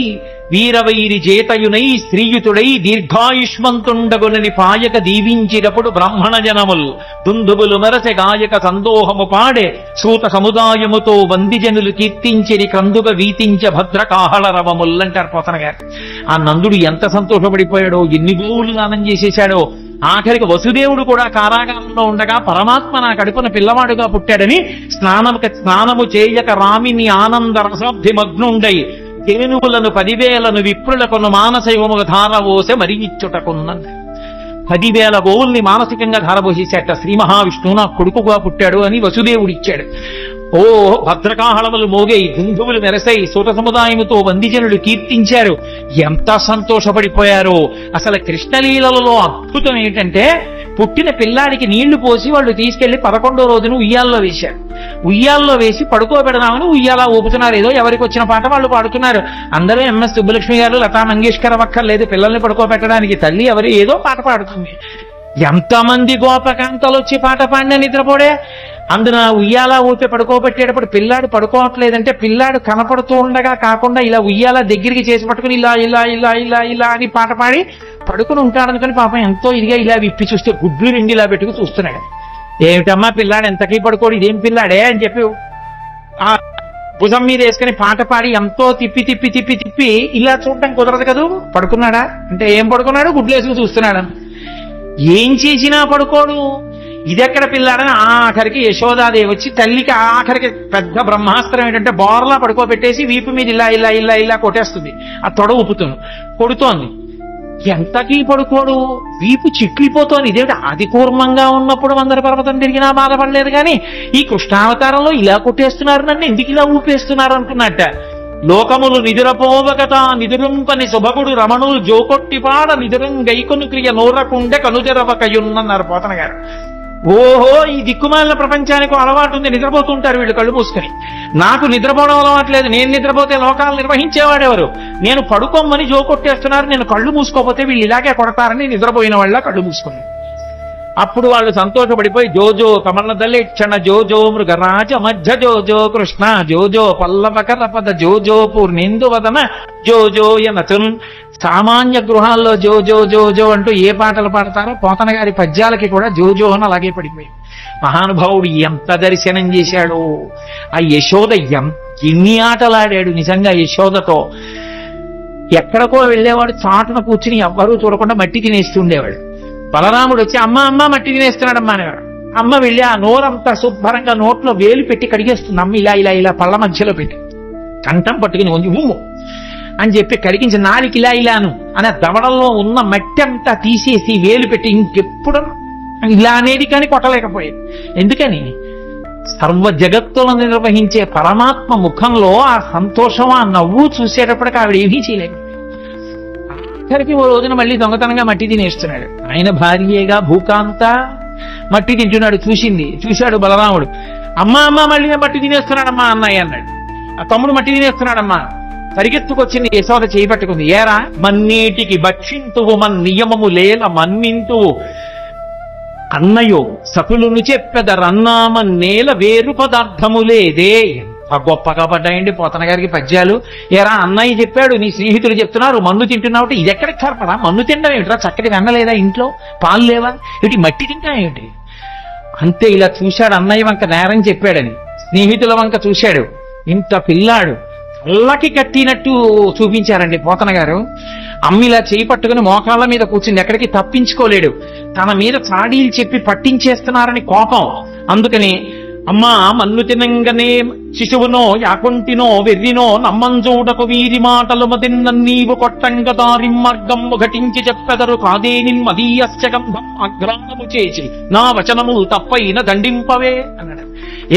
[SPEAKER 1] వీరవైరి జేతయునై శ్రీయుతుడై దీర్ఘాయుష్మంతుండగునని పాయక దీవించినప్పుడు బ్రాహ్మణ జనములు దుందుబులు మెరసె గాయక సందోహము పాడే సూత సముదాయముతో వందిజనులు కీర్తించిని కందుక వీతించ భద్ర కాహళ రవముల్లంటారు పోతన గారు. ఆ నందుడు ఎంత సంతోషపడిపోయాడో, ఎన్ని గోవులు దానం చేసేశాడో. ఆఖరికి వసుదేవుడు కూడా కారాగారంలో ఉండగా పరమాత్మ నా కడుపున పిల్లవాడుగా పుట్టాడని స్నానము చేయక రామిని ఆనంద రసాబ్ధిమగ్నుండై తేనువులను 10,000 విప్రులకును మానసైవముగా ధారవోసే మరి ఇచ్చుటకున్నది. 10,000 గోవుల్ని మానసికంగా ధారపోసేశాట. శ్రీ మహావిష్ణువు నా కొడుకుగా పుట్టాడు అని వసుదేవుడిచ్చాడు. ఓ భద్రకాహళములు మోగై, దుందువులు మెరసై, సూత సముదాయముతో వందిజనులు కీర్తించారు. ఎంత సంతోషపడిపోయారో. అసలు కృష్ణలీలలో అద్భుతం ఏంటంటే, పుట్టిన పిల్లాడికి నీళ్లు పోసి వాళ్ళు తీసుకెళ్లి 11వ రోజున ఉయ్యాల్లో వేశారు. ఉయ్యాల్లో వేసి పడుకోబెడదామని ఉయ్యాలా ఊపుతున్నారు. ఏదో ఎవరికి వచ్చిన పాట వాళ్ళు పాడుతున్నారు. అందరూ ఎంఎస్ సుబ్బలక్ష్మి గారు, లతా మంగేష్కర్ అక్కర్లేదు పిల్లల్ని పడుకోబెట్టడానికి. తల్లి ఎవరు ఏదో పాట పాడుతుంది. ఎంతమంది గోపకాంతలు వచ్చి పాట పాడినా నిద్రపోడే. అందున ఉయ్యాల ఊపి పడుకోబెట్టేటప్పుడు పిల్లాడు పడుకోవట్లేదంటే పిల్లాడు కనపడుతూ ఉండగా కాకుండా ఇలా ఉయ్యాల దగ్గరికి చేసి పట్టుకుని ఇలా ఇలా ఇలా ఇలా ఇలా అని పాట పాడి పడుకుని ఉంటాడనుకుని పాపం ఎంతో ఇదిగా ఇలా విప్పి చూస్తే గుడ్లు 2 ఇలా పెట్టుకు చూస్తున్నాడు. ఏమిటమ్మా పిల్లాడు ఎంతకీ పడుకోడు, ఇదేం పిల్లాడే అని చెప్పి ఆ భుజం మీద వేసుకుని పాట పాడి ఎంతో తిప్పి తిప్పి తిప్పి తిప్పి ఇలా చూడటం కుదరదు కదూ. పడుకున్నాడా అంటే ఏం పడుకున్నాడు, గుడ్లు వేసుకుని చూస్తున్నాడు. ఏం చేసినా పడుకోడు. ఇదెక్కడ పిల్లాడని ఆఖరికి యశోదాదేవి వచ్చి తల్లికి ఆఖరికి పెద్ద బ్రహ్మాస్త్రం ఏంటంటే బోర్లా పడుకోబెట్టేసి వీపు మీద ఇలా ఇలా ఇలా ఇలా కొట్టేస్తుంది. ఆ తొడ ఊపుతుంది, కొడుతోంది. ఎంతకీ పడుకోడు, వీపు చిట్లిపోతోంది. ఇదేమిటి, ఆది కూర్మంగా ఉన్నప్పుడు 100 పర్వతం తిరిగినా బాధపడలేదు కానీ ఈ కృష్ణావతారంలో ఇలా కొట్టేస్తున్నారు, నన్ను ఎందుకు ఇలా ఊపేస్తున్నారు అనుకున్నట్ట. లోకములు నిదురపోవగత నిదురుంపని శుభగుడు రమణులు జోకొట్టిపాడ నిదురం గైకొను క్రియ నోరకుండే కనుజరవకయున్నన్నారు పోతన గారు. ఓహో, ఈ దిక్కుమాలిన ప్రపంచానికి అలవాటు ఉంది, నిద్రపోతుంటారు వీళ్ళు కళ్ళు మూసుకొని. నాకు నిద్రపోవడం అలవాట్లేదు. నేను నిద్రపోతే లోకాలు నిర్వహించేవాడెవరు? నేను పడుకోమని జోకొట్టేస్తున్నారు, నేను కళ్ళు మూసుకోపోతే వీళ్ళు ఇలాగే కొడతారని నిద్రపోయిన వాళ్ళ కళ్ళు మూసుకుని. అప్పుడు వాళ్ళు సంతోషపడిపోయి జోజో కమలదల్లి క్షణ జోజో మృగరాజ మధ్య జోజో కృష్ణ జోజో పల్లవకర పద జోజో పూర్ణేందువదన జోజో యనచున్. సామాన్య గృహాల్లో జోజో జోజో అంటూ ఏ పాటలు పాడతారో పోతన గారి పద్యాలకి కూడా జోజో అని అలాగే పడిపోయి. మహానుభావుడు ఎంత దర్శనం చేశాడో. ఆ యశోద ఎన్ని ఆటలాడాడు నిజంగా యశోదతో. ఎక్కడికో వెళ్ళేవాడు, చాటున కూర్చుని ఎవ్వరూ చూడకుండా మట్టి తినేస్తుండేవాడు. బలరాముడు వచ్చి అమ్మ అమ్మ మట్టి తినేస్తున్నాడమ్మా అనేవాడు. అమ్మ వెళ్ళి ఆ నోరంతా శుభ్రంగా నోట్లో వేలు పెట్టి కడిగేస్తుంది. అమ్మ ఇలా ఇలా ఇలా పళ్ళ మధ్యలో పెట్టి కంఠం పట్టుకుని కొంచెం ఉమ్ము అని చెప్పి కడిగించి నాలికి ఇలా ఇలాను అనే దవడల్లో ఉన్న మట్టి అంతా తీసేసి వేలు పెట్టి ఇంకెప్పుడు ఇలా అనేది కానీ కొట్టలేకపోయేది. ఎందుకని? సర్వ జగత్తులను నిర్వహించే పరమాత్మ ముఖంలో ఆ సంతోషం, ఆ నవ్వు చూసేటప్పటికి ఆవిడ ఏమీ చేయలేదు. ఆఖరికి ఓ రోజున మళ్ళీ దొంగతనంగా మట్టి తినేస్తున్నాడు. ఆయన భార్యేగా భూకాంత మట్టి తింటున్నాడు. చూశాడు బలరాముడు. అమ్మా అమ్మ మళ్ళీ మట్టి తినేస్తున్నాడమ్మా అన్నయ్య అన్నాడు. ఆ తమ్ముడు మట్టి తినేస్తున్నాడమ్మా. పరిగెత్తుకొచ్చింది యశోద చేపట్టుకుంది. ఏరా మన్నీటికి భక్షింతువు మన్ నియమము లేల మన్నింతువు అన్నయో సతులును చెప్పెదరన్నామ నేల వేరు పదార్థము లేదే. గొప్పగా పడ్డాయండి పోతన గారికి పద్యాలు. ఏరా అన్నయ్య చెప్పాడు, నీ స్నేహితులు చెప్తున్నారు మన్ను తింటున్నావు. ఇది ఎక్కడికి సరిపడా? మన్ను తినడం ఏమిట్రా? చక్కటి వెన్నలేదా ఇంట్లో? పాలు లేవా? ఇటు మట్టి తింటా ఏమిటి? అంతే ఇలా చూశాడు, అన్నయ్య వంక నేరం చెప్పాడని. స్నేహితుల వంక చూశాడు, ఇంత పిల్లాడు కళ్ళకి కట్టినట్టు చూపించారండి పోతన గారు. అమ్మిలా చేయి పట్టుకుని మోకాళ్ళ మీద కూర్చుంది, ఎక్కడికి తప్పించుకోలేడు. తన మీద చాడీలు చెప్పి పట్టించేస్తున్నారని కోపం. అందుకని అమ్మా మన్ను తినంగనే శిశువునో యాకుంటినో వెర్రినో నమ్మంజూడకు వీరి మాటలు మదిన్న నీవు కొట్టంగ దారి మార్గము ఘటించి చెప్పెదరు కాదేని మదీయశ్చగంధం అగ్రానము చేసి నా వచనము తప్పైన దండింపవే అన్నాడు.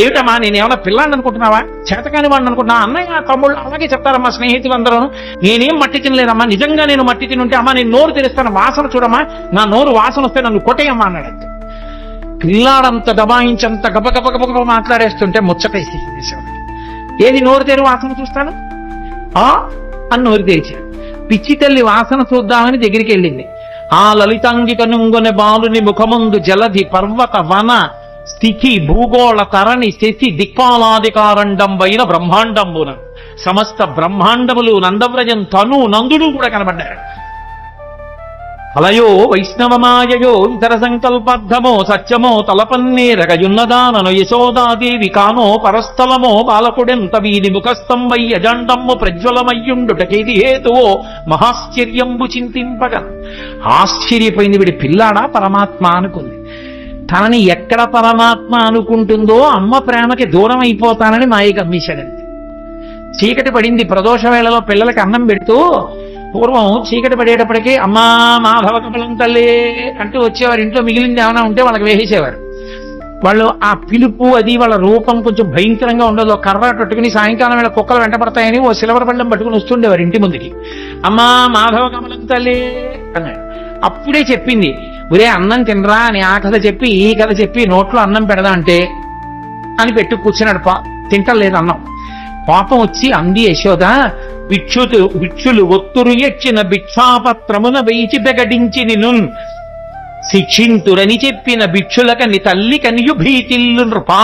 [SPEAKER 1] ఏమిటమ్మా నేనేమన్నా పిల్లాన్ని అనుకుంటున్నావా, చేతకాని వాడిని అనుకుంటున్నా? అన్నయ్య తమ్ముళ్ళు అలాగే చెప్తారమ్మా స్నేహితులందరూ. నేనేం మట్టి తినలేదమ్మా, నిజంగా నేను మట్టి తినుంటే అమ్మా నేను నోరు తెరుస్తాను, వాసన చూడమ్మా, నా నోరు వాసన వస్తే నన్ను కొట్టేయమ్మా అన్నాడు. పిల్లాడంత దబాయించంత గబగబగబగ మాట్లాడేస్తుంటే ముచ్చటేసి ఏది నోరు తెరు వాసన చూస్తాను అని నోరు తెరిచాడు. పిచ్చి తల్లి వాసన చూద్దామని దగ్గరికి వెళ్ళింది. ఆ లలితాంగిక నుంగొనె బాలుని ముఖముందు జలధి పర్వత వన స్థితి భూగోళ తరణి శశి దిక్పాలాధికారండం వైన బ్రహ్మాండంబున సమస్త బ్రహ్మాండములు నందవ్రజం తను నందుడు కూడా కనబడ్డారు. అలయో వైష్ణవమాయయో ఇతర సంకల్పార్థమో సత్యమో తలపన్నేరగయున్నదానను యశోదాదేవి కానో పరస్థలమో బాలకుడెంత వీని ముఖస్థంబై అజండమ్ము ప్రజ్వలమయ్యుండుటకేది హేతువో మహాశ్చర్యంబు చింతింపగ. ఆశ్చర్యపోయింది, వీడి పిల్లాడా పరమాత్మ అనుకుంది. తనని ఎక్కడ పరమాత్మ అనుకుంటుందో అమ్మ ప్రేమకి దూరం అయిపోతానని మాయ గమ్మేశాడంతే. చీకటి పడింది. ప్రదోష వేళలో పిల్లలకి అన్నం పెడుతూ పూర్వం చీకటి పడేటప్పటికీ అమ్మా మాధవ కమలం తల్లి అంటూ వచ్చేవారు. ఇంట్లో మిగిలింది ఏమైనా ఉంటే వాళ్ళకి వేసేసేవారు. వాళ్ళు ఆ పిలుపు అది వాళ్ళ రూపం కొంచెం భయంకరంగా ఉండదు. కర్ర పట్టుకుని సాయంకాలం వేళ కుక్కలు వెంటపడతాయని ఓ సిల్వర్ పళ్ళెం పట్టుకుని వస్తుండేవారు ఇంటి ముందుకి. అమ్మా మాధవ కమలం తల్లి అన్నాడు. అప్పుడే చెప్పింది, ఒరే అన్నం తినరా అని. ఆ కథ చెప్పి ఈ కథ చెప్పి నోట్లో అన్నం పెడదా అంటే అని పెట్టు కూర్చున్నాడు. తింటలేదు అన్నం. పాపం వచ్చి అంది యశోద, భిక్షులు ఒత్తురు ఎచ్చిన భిక్షాపత్రమున వేచి బెగడించి నిను శిక్షింతురని చెప్పిన భిక్షులకని తల్లి కనియు భీతిల్లు నృపా.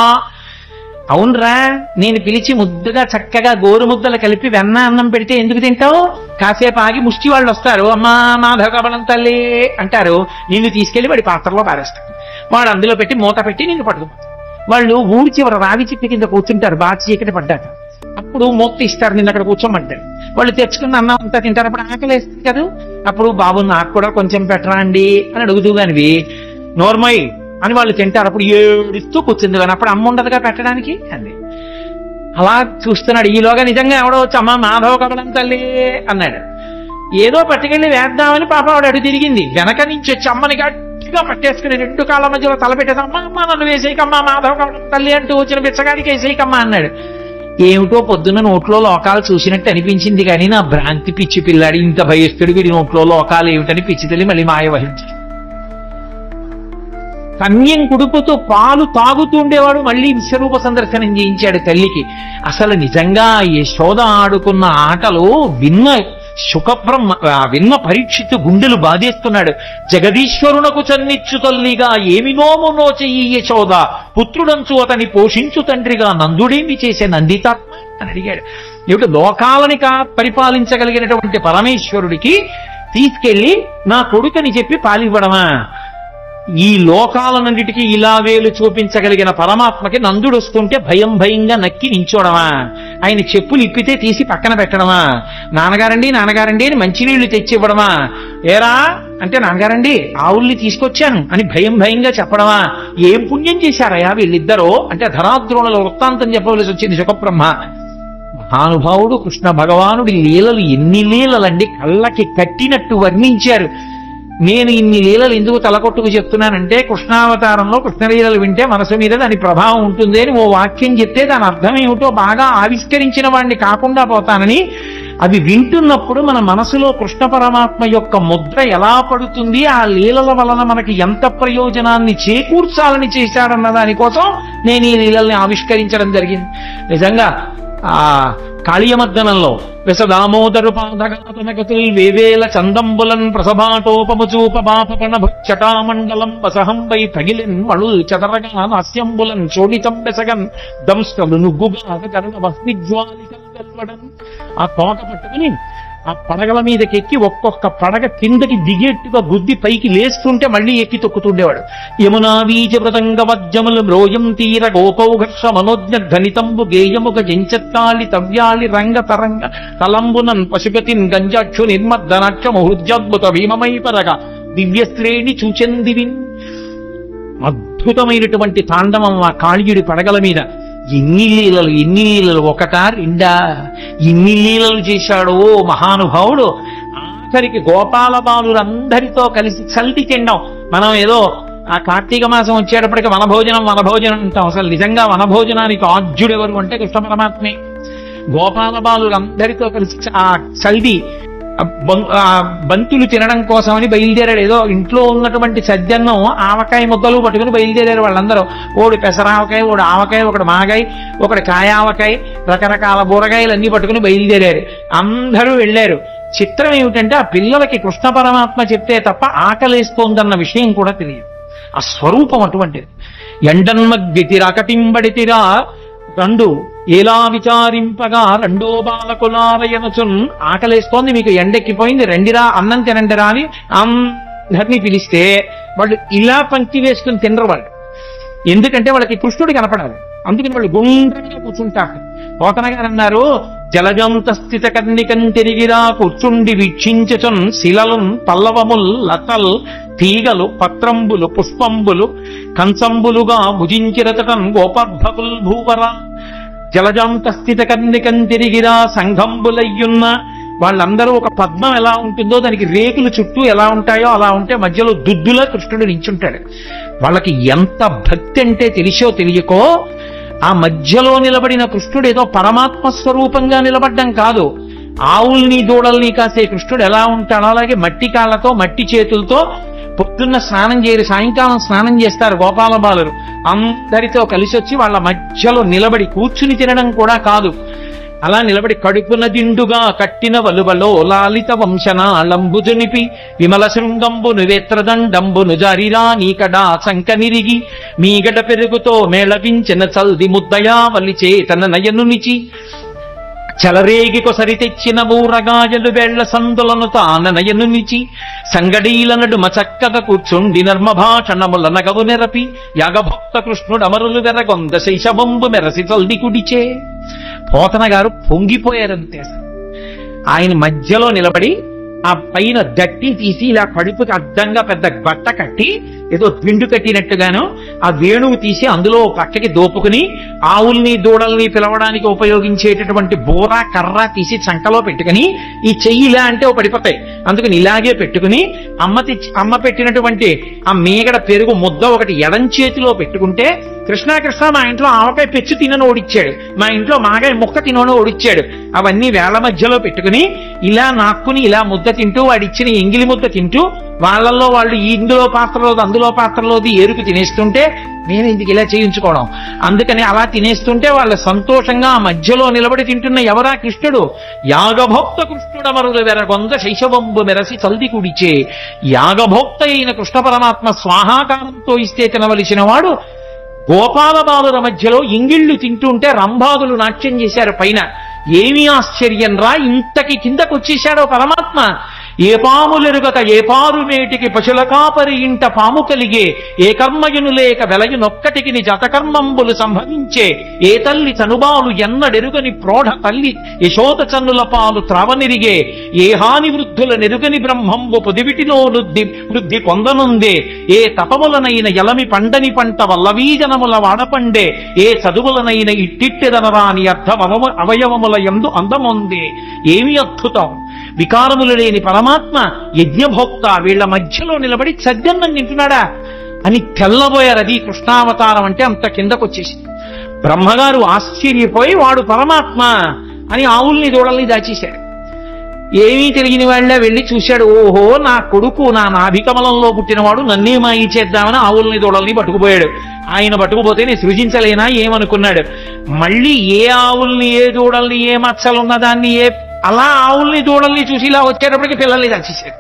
[SPEAKER 1] అవునరా, నేను పిలిచి ముద్దుగా చక్కగా గోరు ముద్దలు కలిపి వెన్న అన్నం పెడితే ఎందుకు తింటావు? కాసేపు ఆగి ముష్టి వాళ్ళు వస్తారు, అమ్మా మాధవ కమలం తల్లి అంటారు. నిన్ను తీసుకెళ్లి వాడి పాత్రలో పారేస్తాడు. వాడు అందులో పెట్టి మూత పెట్టి నిన్ను పట్టుకుపోతాడు. వాళ్ళు ఊరి చివర రావి చెట్టు కింద కూర్చుంటారు బాగా చీకటి పడ్డాక. అప్పుడు మూత ఇస్తారు, నిన్ను అక్కడ కూర్చోమంటారు. వాళ్ళు తెచ్చుకున్న అన్నం అంతా తింటారు. అప్పుడు ఆకలి వేస్తుంది కదా, అప్పుడు బాబు నాకు కూడా కొంచెం పెట్టరా అండి అని అడుగుతూ కానివి నోర్మయ్ అని వాళ్ళు తింటారు. అప్పుడు ఏడుస్తూ కూర్చుంది కానీ అప్పుడు అమ్మ ఉండదుగా పెట్టడానికి అంది. అలా చూస్తున్నాడు. ఈలోగా నిజంగా ఎవడో వచ్చి అమ్మ మాధవ కమలం తల్లి అన్నాడు. ఏదో పట్టుకెళ్ళి వేద్దామని పాప వాడు అడు తిరిగింది. వెనక నుంచి వచ్చి అమ్మని గట్టిగా పట్టేసుకుని రెండు కాళ్ళ మధ్యలో తలపెట్టేసి అమ్మ అమ్మ నన్ను వేసేయకమ్మా మాధవ కమలం తల్లి అంటూ వచ్చిన బిచ్చగాడికి వేసేయకమ్మా అన్నాడు. ఏమిటో పొద్దున్న నోట్లో లోకాలు చూసినట్టు అనిపించింది కానీ నా భ్రాంతి పిచ్చి పిల్లాడి ఇంత భయస్తుడు వీడి నోట్లో లోకాలు ఏమిటని పిచ్చి తల్లి మళ్ళీ మాయ వహించి కన్యం కుడుపుతో పాలు తాగుతూ ఉండేవాడు. మళ్ళీ విశ్వరూప సందర్శనం చేయించాడు తల్లికి. అసలు నిజంగా యశోద ఆడుకున్న ఆటలు విన్న పరీక్షిత్తు గుండెలు బాధేస్తున్నాడు. జగదీశ్వరునకు చన్నిచ్చు తల్లిగా ఏమి నోమునో చెయ్యి యశోద, పుత్రుడంచు అతని పోషించు తండ్రిగా నందుడేమి చేసే నందితాత్మ అని అడిగాడు. ఏమిటి లోకాలని పరిపాలించగలిగినటువంటి పరమేశ్వరుడికి తీసుకెళ్లి నా కొడుకని చెప్పి పాలివ్వడమా? ఈ లోకాలన్నిటికీ ఇలా వేలు చూపించగలిగిన పరమాత్మకి నందుడు వస్తుంటే భయం భయంగా నక్కి నించోడమా? ఆయన చెప్పులు ఇప్పితే తీసి పక్కన పెట్టడమా? నాన్నగారండి నాన్నగారండి అని మంచినీళ్లు తెచ్చివ్వడమా? ఏరా అంటే నాన్నగారండి ఆవుల్ని తీసుకొచ్చాను అని భయం భయంగా చెప్పడమా? ఏం పుణ్యం చేశారయా వీళ్ళిద్దరూ అంటే ధరాద్రోణుల వృత్తాంతం చెప్పవలసి వచ్చింది సుఖబ్రహ్మ. మహానుభావుడు కృష్ణ భగవానుడి లీలలు ఎన్ని లీలలండి, కళ్ళకి కట్టినట్టు వర్ణించారు. నేను ఇన్ని లీలలు ఎందుకు తలకొట్టుకు చెప్తున్నానంటే కృష్ణావతారంలో కృష్ణలీలలు వింటే మనసు మీద దాని ప్రభావం ఉంటుంది అని ఓ వాక్యం చెప్తే దాని అర్థం ఏమిటో బాగా ఆవిష్కరించిన వాడిని కాకుండా పోతానని. అవి వింటున్నప్పుడు మన మనసులో కృష్ణ పరమాత్మ యొక్క ముద్ర ఎలా పడుతుంది, ఆ లీలల వలన మనకి ఎంత ప్రయోజనాన్ని చేకూర్చాలని చేశాడన్న దానికోసం నేను ఈ లీలల్ని ఆవిష్కరించడం జరిగింది. నిజంగా ఆ కాళీయమర్దనంలో విసదామోదరు పాదగాతనగతుల్ వేవేల చందంబులన్ ప్రసభాటోపముచూపబాపణ చటామండలం వసహంపై తగిలిన్ మళుల్ చదరగా నాస్యంబులన్ చోడితం బెసగన్ దంష్టలు నుగ్గుగా కరుణ వస్నిజ్వాలికల్ వెల్వడన్. ఆ తోట పట్టుకుని ఆ పడగల మీదకెక్కి ఒక్కొక్క పడగ కిందకి దిగేట్టుగా గుద్ది పైకి లేస్తుంటే మళ్ళీ ఎక్కి తొక్కుతుండేవాడు. యమునా వీచ మృదంగ వజ్జములు మ్రోయం తీర గోపౌఘర్ష మనోజ్ఞ ఘనితంబు గేయముగ జంచత్తాళి తవ్యాళి రంగ తరంగ తలంబునన్ పశుపతిన్ గంజాక్షు నిర్మర్దనాక్ష ముహృద్యాద్భుత భీమమై పరగ దివ్యశ్రేణి చూచెందివిన్. అద్భుతమైనటువంటి తాండవం ఆ కాళీయుడి పడగల మీద. ఎన్ని లీలలు ఒకటా రెండా, ఎన్ని లీలలు చేశాడో మహానుభావుడు. ఆఖరికి గోపాల బాలురందరితో కలిసి చల్తి తిండం. మనం ఏదో ఆ కార్తీక మాసం వచ్చేటప్పటికి వనభోజనం అంటాం. అసలు నిజంగా వనభోజనానికి ఆద్యుడెవరు అంటే కృష్ణ పరమాత్మే. గోపాల బాలురందరితో కలిసి ఆ చల్ది బంతులు తినడం కోసమని బయలుదేరాడు. ఏదో ఇంట్లో ఉన్నటువంటి సద్యన్నం ఆవకాయ ముద్దలు పట్టుకుని బయలుదేరారు వాళ్ళందరూ. ఓడి పెసరావకాయ, ఓడి ఆవకాయ, ఒకటి మాగాయ, ఒకటి కాయావకాయ, రకరకాల బూరగాయలు అన్ని పట్టుకుని బయలుదేరారు. అందరూ వెళ్ళారు. చిత్రం ఏమిటంటే ఆ పిల్లలకి కృష్ణ పరమాత్మ చెప్తే తప్ప ఆకలేస్తోందన్న విషయం కూడా తెలియదు. ఆ స్వరూపం అటువంటిది. ఎండన్మగ్గితిరకటింబడితిరా రెండు ఎలా విచారింపగా రెండో బాలకులారయనచున్. ఆకలేస్తోంది, మీకు ఎండెక్కిపోయింది, రెండిరా అన్నం తినండిరా అని అందరినీ పిలిస్తే వాళ్ళు ఇలా పంక్తి వేసుకుని తినరు వాళ్ళు. ఎందుకంటే వాళ్ళకి కృష్ణుడు కనపడాలి. అందుకని వాళ్ళు గుండ్రంగా కూర్చుంటారు. పోతన గారు అన్నారు, జలజంత స్థిత కర్ణికం తిరిగిరా కూర్చుండి వీక్షించుచున్ శిలలున్ పల్లవముల్ లతల్ తీగలు పత్రంబులు పుష్పంబులు కంచంబులుగా భుజించిరతటన్ గోపర్భకుల్ భూవర. జలజాంత స్థిత కర్ణికం తిరిగిరా సంఘంబులయ్యున్న. వాళ్ళందరూ ఒక పద్మం ఎలా ఉంటుందో దానికి రేకులు చుట్టూ ఎలా ఉంటాయో అలా ఉంటే మధ్యలో దుద్దులా కృష్ణుడు నించుంటాడు. వాళ్ళకి ఎంత భక్తి అంటే తెలిసో తెలియకో ఆ మధ్యలో నిలబడిన కృష్ణుడు ఏదో పరమాత్మ స్వరూపంగా నిలబడ్డం కాదు. ఆవుల్ని దూడల్ని కాసే కృష్ణుడు ఎలా ఉంటాడో అలాగే మట్టి కాళ్ళతో మట్టి చేతులతో పొద్దున్న స్నానం చేయరు, సాయంకాలం స్నానం చేస్తారు గోపాల బాలురు. అందరితో కలిసి వచ్చి వాళ్ళ మధ్యలో నిలబడి కూర్చుని తినడం కూడా కాదు, అలా నిలబడి కడుపున దిండుగా కట్టిన వలువలో లాలిత వంశనాళంబుజునిపి విమల శృంగంబు నువేత్రదండంబు నుజారిరా నీకడా సంక నిరిగి మీగడ పెరుగుతో మేళవించిన చల్ది ముద్దయా వలిచే తన నయనునిచి చలరేగి కొసరి తెచ్చిన బూరగాయలు వేళ్ల సందులను తాన నయనునిచి సంగడీల నడుమ చక్కద కూర్చుండి నర్మభాషణముల నగవు నెరపి యాగభక్త కృష్ణుడు అమరులు వెరగొంద శైశవంబు మెరసి చల్ది కుడిచే. పోతన గారు పొంగిపోయారంతే. ఆయన మధ్యలో నిలబడి ఆ పైన గట్టి తీసి ఇలా కడుపుకి అడ్డంగా పెద్ద బట్ట కట్టి ఏదో దిండు కట్టినట్టుగాను ఆ వేణువు తీసి అందులో పక్కకి దోపుకుని ఆవుల్ని దూడల్ని పిలవడానికి ఉపయోగించేటటువంటి బోర కర్ర తీసి చంకలో పెట్టుకుని ఈ చెయ్యి ఇలా అంటే పడిపోతాయి, అందుకని ఇలాగే పెట్టుకుని అమ్మ పెట్టినటువంటి ఆ మీగడ పెరుగు ముద్ద ఒకటి ఎడం చేతిలో పెట్టుకుంటే కృష్ణ మా ఇంట్లో ఆవకాయ పెచ్చు తినని ఓడిచ్చాడు, మా ఇంట్లో మాగాయ ముక్క తినని ఓడిచ్చాడు, అవన్నీ వేళ్ల మధ్యలో పెట్టుకుని ఇలా నాక్కుని ఇలా ముద్ద తింటూ వాడిచ్చిన ఎంగిలి ముద్ద తింటూ వాళ్ళల్లో వాళ్ళు ఇందులో పాత్రలోది అందులో పాత్రలోది ఏరుకు తినేస్తుంటే నేను ఇందుకు ఇలా చేయించుకోవడం. అందుకని అలా తినేస్తుంటే వాళ్ళ సంతోషంగా ఆ మధ్యలో నిలబడి తింటున్న ఎవరా కృష్ణుడు. యాగభోక్త కృష్ణుడు అమరులు వెరగొంద శైశవంబు మెరసి చల్ది కుడిచే. యాగభోక్త అయిన కృష్ణ పరమాత్మ స్వాహాకారంతో ఇస్తే తినవలసిన వాడు గోపాల బాలుల మధ్యలో ఇంగిళ్ళు తింటుంటే రంభాదులు నాట్యం చేశారు పైన. ఏమీ ఆశ్చర్యం రా, ఇంతకి కిందకు వచ్చేశాడో పరమాత్మ. ఏ పాములెరుగక ఏ పారు మేటికి పశుల కాపరి ఇంట పాము కలిగే, ఏ కర్మయును లేక వెలయునొక్కటికి జతకర్మంబులు సంభవించే, ఏ తల్లి తనుబాలు ఎన్నడెరుగని ప్రోఢ తల్లి యశోద చన్నుల పాలు త్రావనిరిగే, ఏ హాని వృద్ధుల నెరుగని బ్రహ్మంబు పొదివిటిలో వృద్ధి పొందనుందే, ఏ తపములనైన ఎలమి పండని పంట వల్లవీజనముల వాడపండే, ఏ చదువులనైన ఇట్టిట్టెదనరాని అవయవముల యందు అందముందే. ఏమి అద్భుతం! వికారములు లేని పరమాత్మ యజ్ఞభోక్త వీళ్ల మధ్యలో నిలబడి సద్యన్నం తింటున్నాడా అని తెల్లబోయారు. అది కృష్ణావతారం అంటే అంత కిందకొచ్చేసింది. బ్రహ్మగారు ఆశ్చర్యపోయి వాడు పరమాత్మ అని ఆవుల్ని దూడల్ని దాచేశాడు. ఏమీ తెలియని వాళ్ళ వెళ్ళి చూశాడు. ఓహో, నా కొడుకు నా నాభికమలంలో పుట్టినవాడు, నన్నే మాయి చేద్దామని ఆవుల్ని దూడల్ని పట్టుకుపోయాడు. ఆయన పట్టుకుపోతే నేను సృజించలేనా ఏమనుకున్నాడు. మళ్ళీ ఏ ఆవుల్ని ఏ దూడల్ని ఏ మచ్చలున్న దాన్ని అలా ఆవుల్ని దూడల్ని చూసి ఇలా వచ్చేటప్పటికి పిల్లల్ని దాచేశాడు.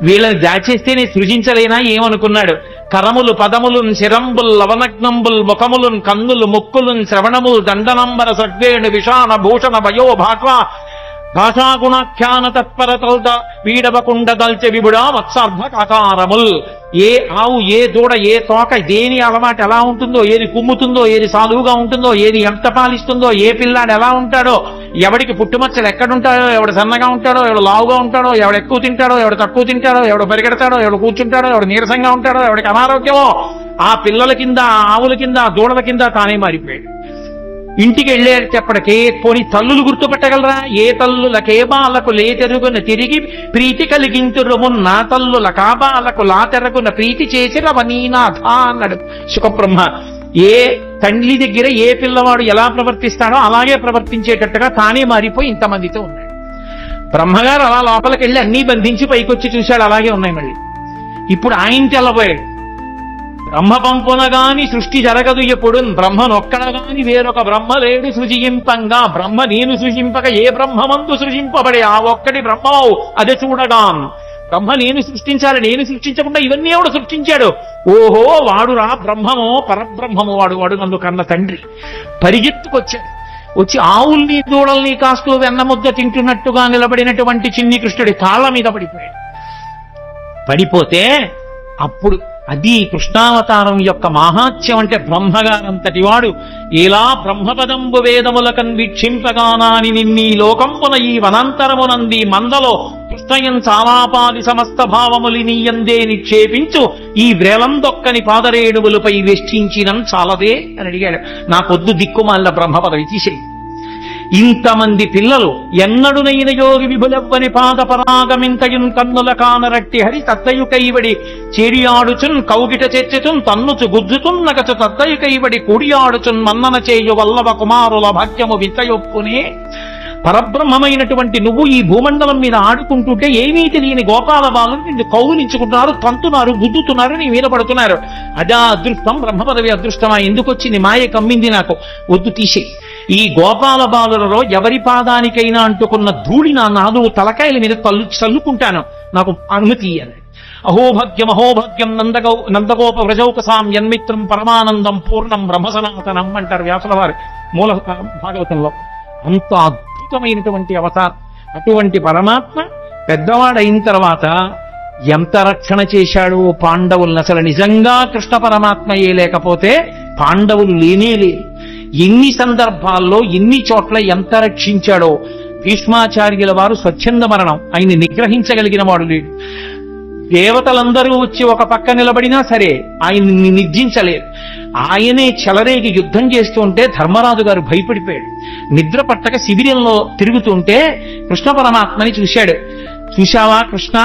[SPEAKER 1] వీళ్ళని దాచేస్తే నేను సృజించలేనా ఏమనుకున్నాడు. కరములు పదములున్ శిరంబుల్ లవనగ్నంబుల్ ముఖములున్ కన్నులు ముక్కులున్ శ్రవణములు దండనంబర సడ్వేణు విషాణ భూషణ భయో భాట్వ భాషాగుణాఖ్యాన తత్పరతల్ద వీడవకుండ దల్చె విబుడా వత్సార్థ కాకారముల్. ఏ ఆవు, ఏ దూడ, ఏ తోక, దేని అలవాటు ఎలా ఉంటుందో, ఏది కుమ్ముతుందో, ఏది సాధువుగా ఉంటుందో, ఏది ఎంత పాలిస్తుందో, ఏ పిల్లాడు ఎలా ఉంటాడో, ఎవడికి పుట్టుమచ్చలు ఎక్కడుంటాడో, ఎవడు సన్నగా ఉంటాడో, ఎవడు లావుగా ఉంటాడో, ఎవడు ఎక్కువ తింటాడో, ఎవడు తక్కువ తింటాడో, ఎవడు పరిగెడతాడో, ఎవడు కూర్చుంటాడో, ఎవడు నీరసంగా ఉంటాడో, ఎవడికి అనారోగ్యమో, ఆ పిల్లల కింద, ఆ ఆవుల కింద, ఆ దూడల కింద తానే మారిపోయాడు. ఇంటికి వెళ్ళేటప్పటికి పోని తల్లులు గుర్తుపెట్టగలరా? ఏ తల్లులకే బాలకు లేతెరుగున తిరిగి ప్రీతి కలిగింతురుమున్న తల్లుల కాబాలకు లాతెరగున ప్రీతి చేసి రవనీనాథ అన్నాడు సుఖబ్రహ్మ. ఏ తండ్రి దగ్గర ఏ పిల్లవాడు ఎలా ప్రవర్తిస్తాడో అలాగే ప్రవర్తించేటట్టుగా తానే మారిపోయి ఇంతమందితో ఉన్నాడు. బ్రహ్మగారు అలా లోపలికి వెళ్ళి అన్నీ బంధించి పైకొచ్చి చూశాడు, అలాగే ఉన్నాయి. మళ్ళీ ఇప్పుడు ఆయన తెల్లబోయాడు. బ్రహ్మ పంపునగాని సృష్టి జరగదు ఎప్పుడు, బ్రహ్మనొక్కడగాని వేరొక బ్రహ్మ లేడు సృజింపంగా, బ్రహ్మ నేను సృజింపక ఏ బ్రహ్మమందు సృజింపబడే ఆ ఒక్కటి బ్రహ్మవు అదే చూడగా. బ్రహ్మ నేను సృష్టించాలి, నేను సృష్టించకుండా ఇవన్నీ ఎవడు సృష్టించాడు? ఓహో వాడురా బ్రహ్మమో పరబ్రహ్మము, వాడు నన్ను కన్న తండ్రి. పరిగెత్తుకొచ్చాడు. వచ్చి ఆవుల్ని దూడల్ని కాస్తూ వెన్నముద్ద తింటున్నట్టుగా నిలబడినటువంటి చిన్ని కృష్ణుడి కాళ్ళ మీద పడిపోయాడు. పడిపోతే అప్పుడు అది కృష్ణావతారం యొక్క మహాత్యం. అంటే బ్రహ్మగారంతటి వాడు ఇలా బ్రహ్మపదంబు వేదములకన్ వీక్షింపగానాని నిన్నీ లోకంపున ఈ వనాంతరమునంది మందలో కృష్ణయం చాలాపాది సమస్త భావములి నీయందే నిక్షేపించు ఈ వ్రేలందొక్కని పాదరేణువులపై వెష్టించినం చాలదే అని అడిగాడు. నాకొద్దు దిక్కుమాల బ్రహ్మపదవి తీసేయి. ఇంతమంది పిల్లలు ఎన్నడునైన యోగి విభులవ్వని పాద పరాగమింతయున్ కన్నుల కానరట్టి హరి తత్తయు కైవడి చేడియాడుచున్ కౌగిట చెచ్చుచున్ తన్నుచు గుజ్జుచున్ నగచు తత్తయు కైవడి కూడియాడుచున్ మన్నన చేయు వల్లవ కుమారుల భాగ్యము వింతయొప్పునే. పరబ్రహ్మమైనటువంటి నువ్వు ఈ భూమండలం మీద ఆడుకుంటుంటే ఏమీ తెలియని గోపాల బాలను నిన్ను కౌగులించుకుంటున్నారు, తంతున్నారు, గుద్దుతున్నారు, నీ మీద పడుతున్నారు. అదా అదృష్టం, బ్రహ్మపదవి అదృష్టమా? ఎందుకు వచ్చింది? మాయ కమ్మింది నాకు, వద్దు తీసేయి. ఈ గోపాల బాలులలో ఎవరి పాదానికైనా అంటుకున్న ధూళి నా 4 తలకాయల మీద చల్లుకుంటాను, నాకు అనుమతి ఇయ్యాలి. అహోభాగ్యం అహోభాగ్యం నందగోప వ్రజౌకసాం యన్మిత్రం పరమానందం పూర్ణం బ్రహ్మసనాతనం అంటారు వ్యాసుల వారు మూల భాగవతంలో. అంత అద్భుతమైనటువంటి అవతారం. అటువంటి పరమాత్మ పెద్దవాడైన తర్వాత ఎంత రక్షణ చేశాడు పాండవులను. అసలు నిజంగా కృష్ణ పరమాత్మయే లేకపోతే పాండవులు లేనే లేరు. ఎన్ని సందర్భాల్లో ఎన్ని చోట్ల ఎంత రక్షించాడో. భీష్మాచార్యుల వారు స్వచ్ఛంద మరణం, ఆయన నిగ్రహించగలిగిన వాడు లేడు. దేవతలందరూ వచ్చి ఒక పక్క నిలబడినా సరే ఆయన్ని నిర్జించలేరు. ఆయనే చెలరేగి యుద్ధం చేస్తుంటే ధర్మరాజు గారు భయపడిపోయాడు. నిద్ర పట్టక శిబిరంలో తిరుగుతుంటే కృష్ణ పరమాత్మని చూశాడు. చూశావా కృష్ణ,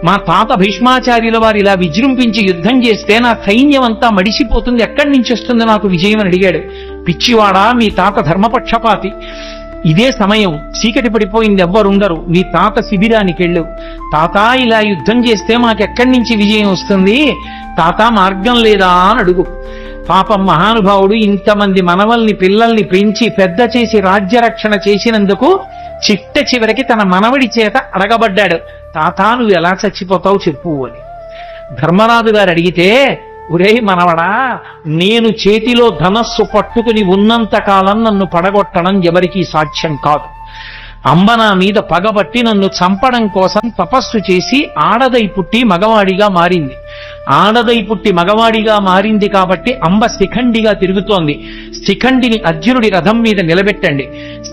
[SPEAKER 1] మా తాత భీష్మాచార్యుల వారు ఇలా విజృంభించి యుద్ధం చేస్తే నా సైన్యం అంతా మడిసిపోతుంది, ఎక్కడి నుంచి వస్తుంది నాకు విజయం అని అడిగాడు. పిచ్చివాడా, మీ తాత ధర్మపక్షపాతి. ఇదే సమయం చీకటి పడిపోయింది, ఎవ్వరుండరు. నీ తాత శిబిరానికి వెళ్ళు. తాత ఇలా యుద్ధం చేస్తే మాకెక్కడి నుంచి విజయం వస్తుంది, తాత మార్గం లేదా అని అడుగు. పాపం మహానుభావుడు ఇంతమంది మనవల్ని పిల్లల్ని పెంచి పెద్ద చేసి రాజ్యరక్షణ చేసినందుకు చిట్ట చివరికి తన మనవడి చేత అడగబడ్డాడు, తాత నువ్వు ఎలా చచ్చిపోతావు చెప్పు అని. ధర్మరాజు గారు అడిగితే, ఒరే మనవడా, నేను చేతిలో ధనస్సు పట్టుకుని ఉన్నంత కాలం నన్ను పడగొట్టడం ఎవరికీ సాధ్యం కాదు. అంబ నా మీద పగబట్టి నన్ను చంపడం కోసం తపస్సు చేసి ఆడదై పుట్టి మగవాడిగా మారింది. ఆడదై పుట్టి మగవాడిగా మారింది కాబట్టి అంబ శిఖండిగా తిరుగుతోంది. శిఖండిని అర్జునుడి రథం మీద నిలబెట్టండి.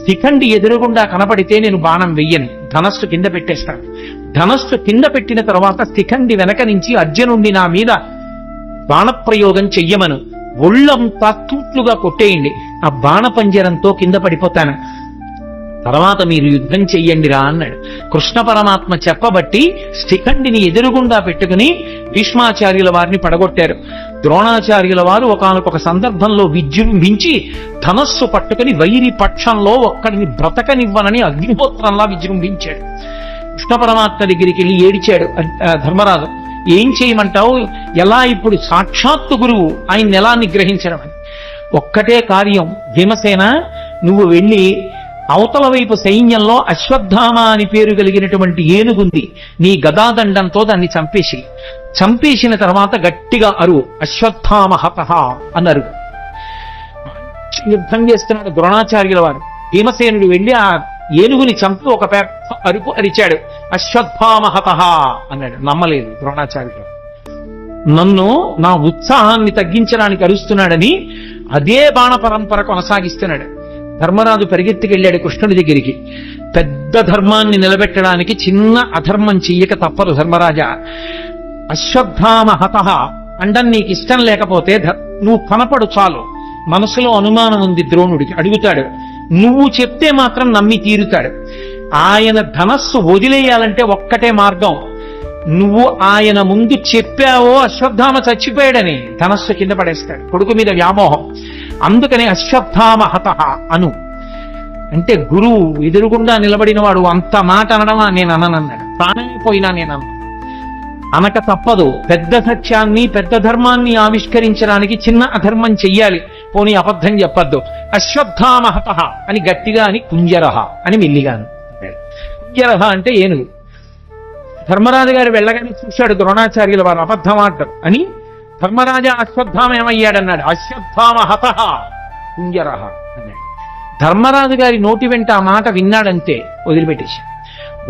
[SPEAKER 1] శిఖండి ఎదురుగుండా కనపడితే నేను బాణం వెయ్యను, ధనస్సు కింద పెట్టేస్తాను. ధనస్సు కింద పెట్టిన తర్వాత శిఖండి వెనక నుంచి అర్జునుడిని నా మీద బాణప్రయోగం చెయ్యమను, ఒళ్ళంతా తూట్లుగా కొట్టేయండి, ఆ బాణపంజరంతో కింద పడిపోతాను, తర్వాత మీరు యుద్ధం చెయ్యండిరా అన్నాడు. కృష్ణ పరమాత్మ చెప్పబట్టి శిఖండిని ఎదురుగుండా పెట్టుకుని భీష్మాచార్యుల వారిని పడగొట్టారు. ద్రోణాచార్యుల వారు ఒకానొక సందర్భంలో విజృంభించి ధనస్సు పట్టుకుని వైరి పక్షంలో ఒక్కడిని బ్రతకనివ్వనని అగ్నిహోత్రంలా విజృంభించాడు. కృష్ణ పరమాత్మ దగ్గరికి వెళ్ళి ఏడిచాడు ధర్మరాజు, ఏం చేయమంటావు, ఎలా ఇప్పుడు సాక్షాత్తు గురువు ఆయన్ని ఎలా నిగ్రహించడం అని. ఒక్కటే కార్యం, భీమసేన నువ్వు వెళ్ళి అవతల వైపు సైన్యంలో అశ్వత్థామ అని పేరు కలిగినటువంటి ఏనుగుంది, నీ గదాదండంతో దాన్ని చంపేసి, చంపేసిన తర్వాత గట్టిగా అరువు, అశ్వత్థామ హతః అన్నారు. యుద్ధం చేస్తున్నాడు ద్రోణాచార్యుల వారు. భీమసేనుడు వెళ్ళి ఆ ఏనుగుని చంపు ఒక పెద్ద అరుపు అరిచాడు. అశ్వత్థామహత అన్నాడు. నమ్మలేదు ద్రోణాచార్యుడు. నన్ను నా ఉత్సాహాన్ని తగ్గించడానికి అరుస్తున్నాడని అదే బాణ పరంపర కొనసాగిస్తున్నాడు. ధర్మరాజు పరిగెత్తికెళ్ళాడు కృష్ణుడి దగ్గరికి. పెద్ద ధర్మాన్ని నిలబెట్టడానికి చిన్న అధర్మం చెయ్యక తప్పదు ధర్మరాజా. అశ్వత్థామహత అండం నీకు ఇష్టం లేకపోతే నువ్వు కనపడు చాలు. మనసులో అనుమానం ఉంది ద్రోణుడికి, అడుగుతాడు. నువ్వు చెప్తే మాత్రం నమ్మి తీరుతాడు. ఆయన ధనస్సు వదిలేయాలంటే ఒక్కటే మార్గం. నువ్వు ఆయన ముందు చెప్పావో అశ్వత్థామ చచ్చిపోయాడని ధనస్సు కింద పడేస్తాడు. కొడుకు మీద వ్యామోహం. అందుకని అశ్వత్థామహత అను అంటే గురువు ఎదురుగుండా నిలబడిన వాడు అంత మాట అనడమా నేను అననన్నాడు. ప్రాణమైపోయినా నేను అనక తప్పదు. పెద్ద సత్యాన్ని పెద్ద ధర్మాన్ని ఆవిష్కరించడానికి చిన్న అధర్మం చెయ్యాలి. పోనీ అబద్ధం చెప్పద్దు. అశ్వత్థామహత అని గట్టిగా అని కుంజరహ అని మెల్లిగాను. కుంజరహ అంటే ఏనుగు. ధర్మరాజు గారు వెళ్ళగానే చూశాడు ద్రోణాచార్యుల వారు అబద్ధమాడ్డం అని. ధర్మరాజా అశ్వత్థామ ఏమయ్యాడన్నాడు. అశ్వత్థామహత కుంజరహ అన్నాడు. ధర్మరాజు గారి నోటి వెంట ఆ మాట విన్నాడంతే వదిలిపెట్టేశాడు.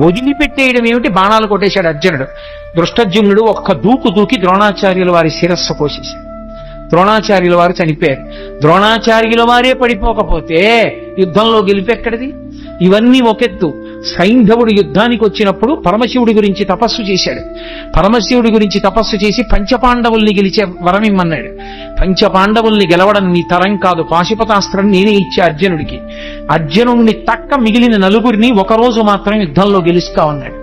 [SPEAKER 1] వదిలిపెట్టేయడం ఏమిటి, బాణాలు కొట్టేశాడు అర్జునుడు. దృష్టజ్యుమ్నుడు ఒక్క దూకు దూకి ద్రోణాచార్యుల వారి శిరస్సు కోసేశాడు. ద్రోణాచార్యుల వారు చనిపోయారు. ద్రోణాచార్యుల వారే పడిపోకపోతే యుద్ధంలో గెలిపెక్కడిది? ఇవన్నీ ఒకెత్తు. సైంధవుడు యుద్ధానికి వచ్చినప్పుడు పరమశివుడి గురించి తపస్సు చేశాడు. పరమశివుడి గురించి తపస్సు చేసి పంచపాండవుల్ని గెలిచే వరం ఇమ్మన్నాడు. పంచపాండవుల్ని గెలవడం నీ తరం కాదు, పాశుపతాస్త్రం నేనే ఇచ్చే అర్జునుడికి. అర్జునుడిని తక్క మిగిలిన నలుగురిని ఒకరోజు మాత్రం యుద్ధంలో గెలుస్తా ఉన్నాడు.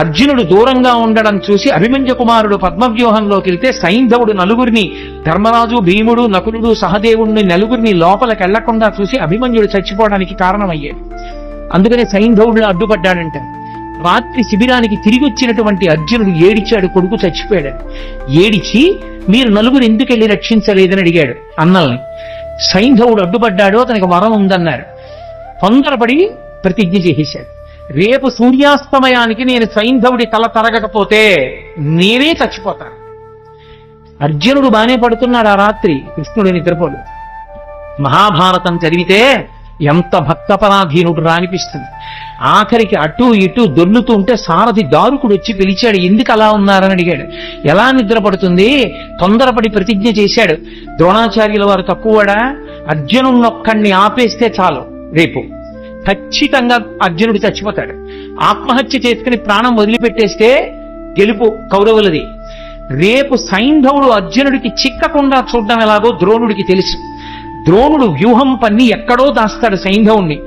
[SPEAKER 1] అర్జునుడు దూరంగా ఉండడం చూసి అభిమన్యు కుమారుడు పద్మవ్యూహంలోకి వెళ్తే సైంధవుడు నలుగురిని, ధర్మరాజు, భీముడు, నకులుడు, సహదేవుడిని నలుగురిని లోపలికి వెళ్లకుండా చూసి అభిమన్యుడు చచ్చిపోవడానికి కారణమయ్యాడు. అందుకనే సైంధవుడు అడ్డుపడ్డాడంట. రాత్రి శిబిరానికి తిరిగి వచ్చినటువంటి అర్జునుడు ఏడిచాడు, కొడుకు చచ్చిపోయాడని. ఏడిచి మీరు నలుగురు ఎందుకు వెళ్ళి రక్షించలేదని అడిగాడు అన్నల్ని. సైంధవుడు అడ్డుపడ్డాడు, అతనికి వరం ఉందన్నారు. తొందరపడి ప్రతిజ్ఞ చేసేశాడు. రేపు సూర్యాస్తమయానికి నేను సైంధవుడి తల తరగకపోతే నేనే చచ్చిపోతాను. అర్జునుడు బానే పడుతున్నాడు ఆ రాత్రి, కృష్ణుడు నిద్రపోడు. మహాభారతం చదివితే ఎంత భక్తపరాధీనుడు రానిపిస్తుంది. ఆఖరికి అటు ఇటు దొర్లుతూ ఉంటే సారథి దారుకుడు వచ్చి పిలిచాడు. ఎందుకు అలా ఉన్నారని అడిగాడు. ఎలా నిద్రపడుతుంది? తొందరపడి ప్రతిజ్ఞ చేశాడు. ద్రోణాచార్యుల వారు తక్కువడా? అర్జునున్నొక్కడిని ఆపేస్తే చాలు, రేపు ఖచ్చితంగా అర్జునుడు చచ్చిపోతాడు. ఆత్మహత్య చేసుకుని ప్రాణం వదిలిపెట్టేస్తే గెలుపు కౌరవులది. రేపు సైంధవుడు అర్జునుడికి చిక్కకుండా చూడడం ఎలాగో ద్రోణుడికి తెలుసు. ద్రోణుడు వ్యూహం పన్ని ఎక్కడో దాస్తాడు సైంధవుణ్ణి.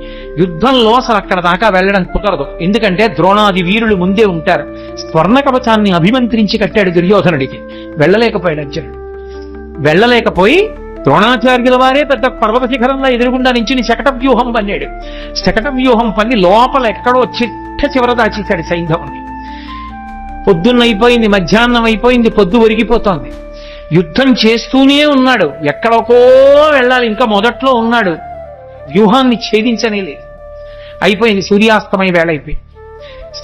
[SPEAKER 1] యుద్ధంలో అసలు అక్కడ దాకా వెళ్ళడం కుదరదు. ఎందుకంటే ద్రోణాది వీరులు ముందే ఉంటారు. స్వర్ణ కవచాన్ని అభిమంత్రించి కట్టాడు దుర్యోధనుడికి. వెళ్ళలేకపోయాడు అర్జునుడు. వెళ్ళలేకపోయి ద్రోణాచార్యుల వారే పెద్ద పర్వత శిఖరంలో ఎదురుగుండా నుంచి శకట వ్యూహం పన్నాడు. శకట వ్యూహం పన్ని లోపల ఎక్కడో చిట్ట చివర దాచేశాడు సైంధవుణ్ణి. పొద్దున్నైపోయింది, మధ్యాహ్నం అయిపోయింది, పొద్దు ఒరిగిపోతోంది. యుద్ధం చేస్తూనే ఉన్నాడు. ఎక్కడికో వెళ్ళాలి, ఇంకా మొదట్లో ఉన్నాడు. వ్యూహాన్ని ఛేదించనే లేదు. అయిపోయింది, సూర్యాస్తమయ వేళ అయిపోయింది.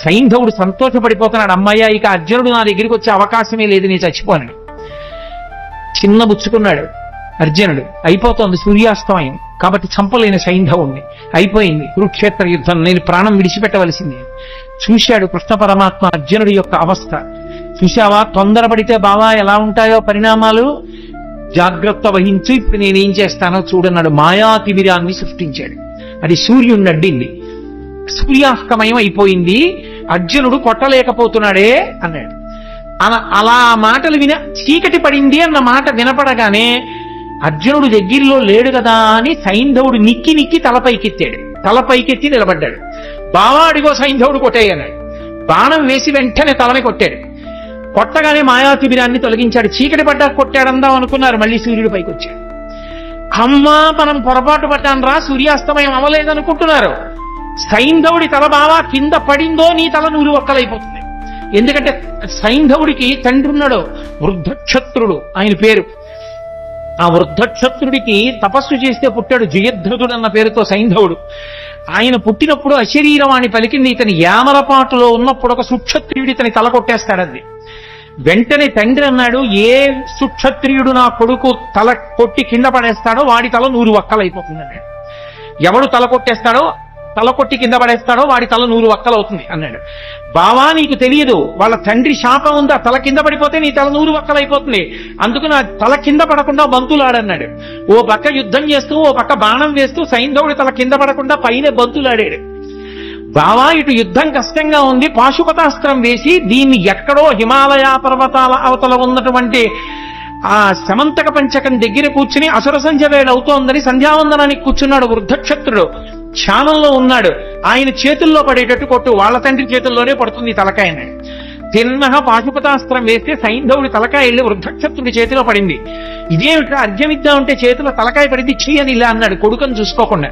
[SPEAKER 1] సైంధవుడు సంతోషపడిపోతున్నాడు. అమ్మయ్య, ఇక అర్జునుడు నా దగ్గరికి వచ్చే అవకాశమే లేదు, నేను చచ్చిపోనని చిన్న బుచ్చుకున్నాడు అర్జునుడు. అయిపోతోంది సూర్యాస్తమయం, కాబట్టి చంపలేని సైంధవుణ్ణి. అయిపోయింది కురుక్షేత్ర యుద్ధం, నేను ప్రాణం విడిచిపెట్టవలసిందే. చూశాడు కృష్ణ పరమాత్మ అర్జునుడి యొక్క అవస్థ. చూశావా, తొందరపడితే బావా ఎలా ఉంటాయో పరిణామాలు, జాగ్రత్త వహించు, ఇప్పుడు నేనేం చేస్తానో చూడన్నాడు. మాయాతిమిరాన్ని సృష్టించాడు. అది సూర్యుడిని అడ్డింది. సూర్యాస్తమయం అయిపోయింది, అర్జునుడు కొట్టలేకపోతున్నాడే అన్నాడు. అలా మాటలు చీకటి పడింది అన్న మాట వినపడగానే అర్జునుడు దగ్గరలో లేడు కదా అని సైంధవుడు నిక్కి నిక్కి తలపైకెత్తాడు. తలపైకెత్తి నిలబడ్డాడు. బావా అడిగో సైంధవుడు కొట్టేయన్నాడు. బాణం వేసి వెంటనే తలని కొట్టాడు. కొట్టగానే మాయాతిమిరాన్ని తొలగించాడు. చీకటి పడ్డా కొట్టాడందాం అనుకున్నారు, మళ్ళీ సూర్యుడు పైకి వచ్చాడు. అమ్మా, మనం పొరపాటు పడ్డాను రా, సూర్యాస్తమయం అవ్వలేదనుకుంటున్నారు. సైంధవుడి తల బావా కింద పడిందో నీ తల నూరు ఒక్కలైపోతుంది. ఎందుకంటే సైంధవుడికి తండ్రి ఉన్నాడు, వృద్ధక్షత్రుడు ఆయన పేరు. ఆ వృద్ధక్షత్రుడికి తపస్సు చేస్తే పుట్టాడు జయద్రథుడు అన్న పేరుతో సైంధవుడు. ఆయన పుట్టినప్పుడు అశరీరవాణి పలికింది. ఇతని యామరపాటులో ఉన్నప్పుడు ఒక సుక్షత్రియుడు ఇతని తల కొట్టేస్తాడది. వెంటనే తండ్రి అన్నాడు, ఏ సుక్షత్రియుడు నా కొడుకు తల కొట్టి కింద పడేస్తాడో వాడి తల 100 ఒక్కలైపోతుంది అన్నాడు. ఎవడు తల కొట్టేస్తాడో తల కొట్టి కింద పడేస్తాడో వాడి తల 100 వక్కలు అవుతుంది అన్నాడు. బావా నీకు తెలియదు, వాళ్ళ తండ్రి శాపం ఉందా, తల కింద పడిపోతే నీ తల 100 వక్కలు అయిపోతుంది, అందుకు నా తల కింద పడకుండా బంతులాడన్నాడు. ఓ పక్క యుద్ధం చేస్తూ ఓ పక్క బాణం వేస్తూ సైంధవుడి తల కింద పడకుండా పైన బంతులాడాడు. బావా ఇటు యుద్ధం కష్టంగా ఉంది, పాశుపతాస్త్రం వేసి దీన్ని ఎక్కడో హిమాలయ పర్వతాల అవతల ఉన్నటువంటి ఆ సమంతక పంచకం దగ్గర కూర్చుని అసుర సంధ్య వేళ అవుతోందని సంధ్యావందనానికి కూర్చున్నాడు వృద్ధక్షత్రుడు. ధ్యానంలో ఉన్నాడు. ఆయన చేతుల్లో పడేటట్టు కొట్టు, వాళ్ళ తండ్రి చేతుల్లోనే పడుతుంది తలకాయని. తిన్నగా పాశుపతాస్త్రం వేస్తే సైంధవుడి తలకాయ వెళ్ళి వృద్ధక్షత్రుడి చేతిలో పడింది. ఇదేమిట్రా అర్ఘ్యమిద్దా ఉంటే చేతిలో తలకాయ పడింది, చెయ్యని ఇలా అన్నాడు కొడుకుని చూసుకోకుండా.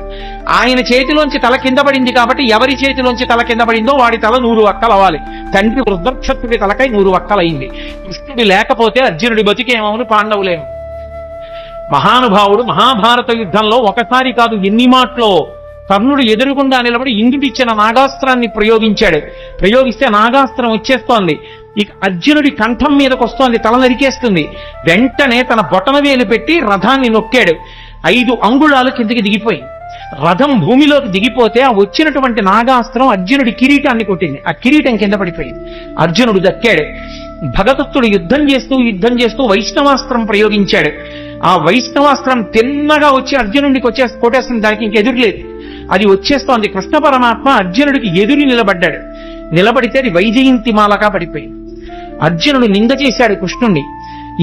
[SPEAKER 1] ఆయన చేతిలోంచి తల కింద పడింది కాబట్టి ఎవరి చేతిలోంచి తల కింద పడిందో వాడి తల 100 వక్కలు అవ్వాలి. తండ్రి వృద్ధక్షత్రుడి తలకాయ 100 వక్కలైంది. కృష్ణుడి లేకపోతే అర్జునుడి బతికేమవును, పాండవులేము. మహానుభావుడు మహాభారత యుద్ధంలో ఒకసారి కాదు ఎన్ని మాటలో కర్ణుడు ఎదురుగుండా నిలబడి ఇంద్రుడిచ్చిన నాగాస్త్రాన్ని ప్రయోగిస్తే నాగాస్త్రం వచ్చేస్తోంది. ఇక అర్జునుడి కంఠం మీదకి వస్తోంది, తల నరికేస్తుంది. వెంటనే తన బొటన వేలు పెట్టి రథాన్ని నొక్కాడు. 5 అంగుళాలు కిందకి దిగిపోయి రథం భూమిలోకి దిగిపోతే ఆ వచ్చినటువంటి నాగాస్త్రం అర్జునుడి కిరీటాన్ని కొట్టింది. ఆ కిరీటం కింద పడిపోయింది. అర్జునుడు దక్కాడు. భగదత్తుడు యుద్ధం చేస్తూ వైష్ణవాస్త్రం ప్రయోగించాడు. ఆ వైష్ణవాస్త్రం తిన్నగా వచ్చి అర్జునుడికి కొట్టేస్తుంది. దానికి ఇంకెదురులేదు, అది వచ్చేస్తోంది. కృష్ణ పరమాత్మ అర్జునుడికి ఎదురు నిలబడ్డాడు. నిలబడితే అది వైజయంతి మాలగా పడిపోయింది. అర్జునుడు నింద చేశాడు కృష్ణుణ్ణి.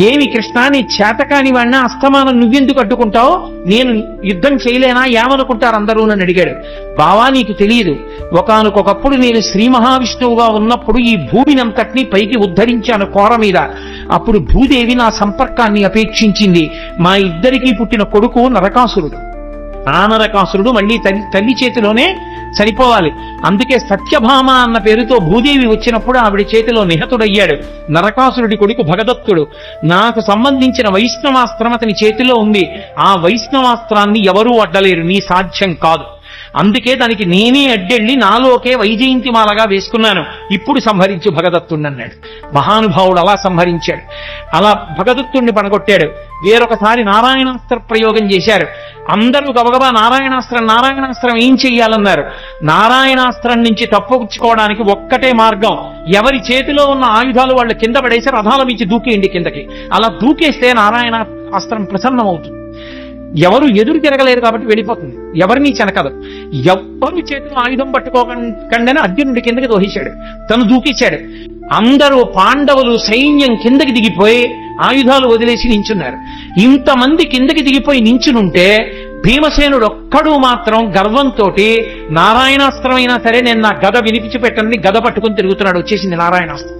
[SPEAKER 1] ఏమి కృష్ణ నీ చేతకాని వాడినా అస్తమానం నువ్వెందుకు అడ్డుకుంటావు, నేను యుద్ధం చేయలేనా, ఏమనుకుంటారు అందరూ అని అడిగాడు. బావా నీకు తెలియదు, ఒకానొకప్పుడు నేను శ్రీ మహావిష్ణువుగా ఉన్నప్పుడు ఈ భూమినంతటినీ పైకి ఉద్ధరించాను కోర మీద. అప్పుడు భూదేవి నా సంపర్కాన్ని అపేక్షించింది. మా ఇద్దరికీ పుట్టిన కొడుకు నరకాసురుడు. ఆ నరకాసురుడు మళ్ళీ తల్లి చేతిలోనే చనిపోవాలి. అందుకే సత్యభామ అన్న పేరుతో భూదేవి వచ్చినప్పుడు ఆవిడ చేతిలో నిహతుడయ్యాడు. నరకాసురుడి కొడుకు భగదత్తుడు. నాకు సంబంధించిన వైష్ణవాస్త్రం అతని చేతిలో ఉంది. ఆ వైష్ణవాస్త్రాన్ని ఎవరూ అడ్డలేరు, నీ సాధ్యం కాదు. అందుకే దానికి నేనే అడ్డెళ్ళి నాలోకే వైజయంతి మాలగా వేసుకున్నాను. ఇప్పుడు సంహరించు భగదత్తుణ్ణి అన్నాడు. మహానుభావుడు అలా సంహరించాడు. అలా భగదత్తుణ్ణి పడగొట్టాడు. వేరొకసారి నారాయణాస్త్ర ప్రయోగం చేశారు. అందరూ గబగబా నారాయణాస్త్రం ఏం చెయ్యాలన్నారు. నారాయణాస్త్రం నుంచి తప్పుకోవడానికి ఒక్కటే మార్గం, ఎవరి చేతిలో ఉన్న ఆయుధాలు వాళ్ళ కింద పడేసి రథాల నుంచి దూకేయండి కిందకి. అలా దూకేస్తే నారాయణ అస్త్రం ప్రసన్నమవుతుంది. ఎవరు ఎదురు తిరగలేరు కాబట్టి వెళ్ళిపోతుంది, ఎవరిని చెనకదు. ఎవ్వరు చేతిలో ఆయుధం పట్టుకోకుండానే అర్జునుడి కిందకి దోహించాడు, తను దూకిచ్చాడు. అందరూ పాండవులు సైన్యం కిందకి దిగిపోయి ఆయుధాలు వదిలేసి నించున్నారు. ఇంతమంది కిందకి దిగిపోయి నించునుంటే భీమసేనుడు ఒక్కడు మాత్రం గర్వంతో నారాయణాస్త్రమైనా సరే నేను నా గద వినిపించి పెట్టని గద పట్టుకుని తిరుగుతున్నాడు. వచ్చేసింది నారాయణాస్త్రం.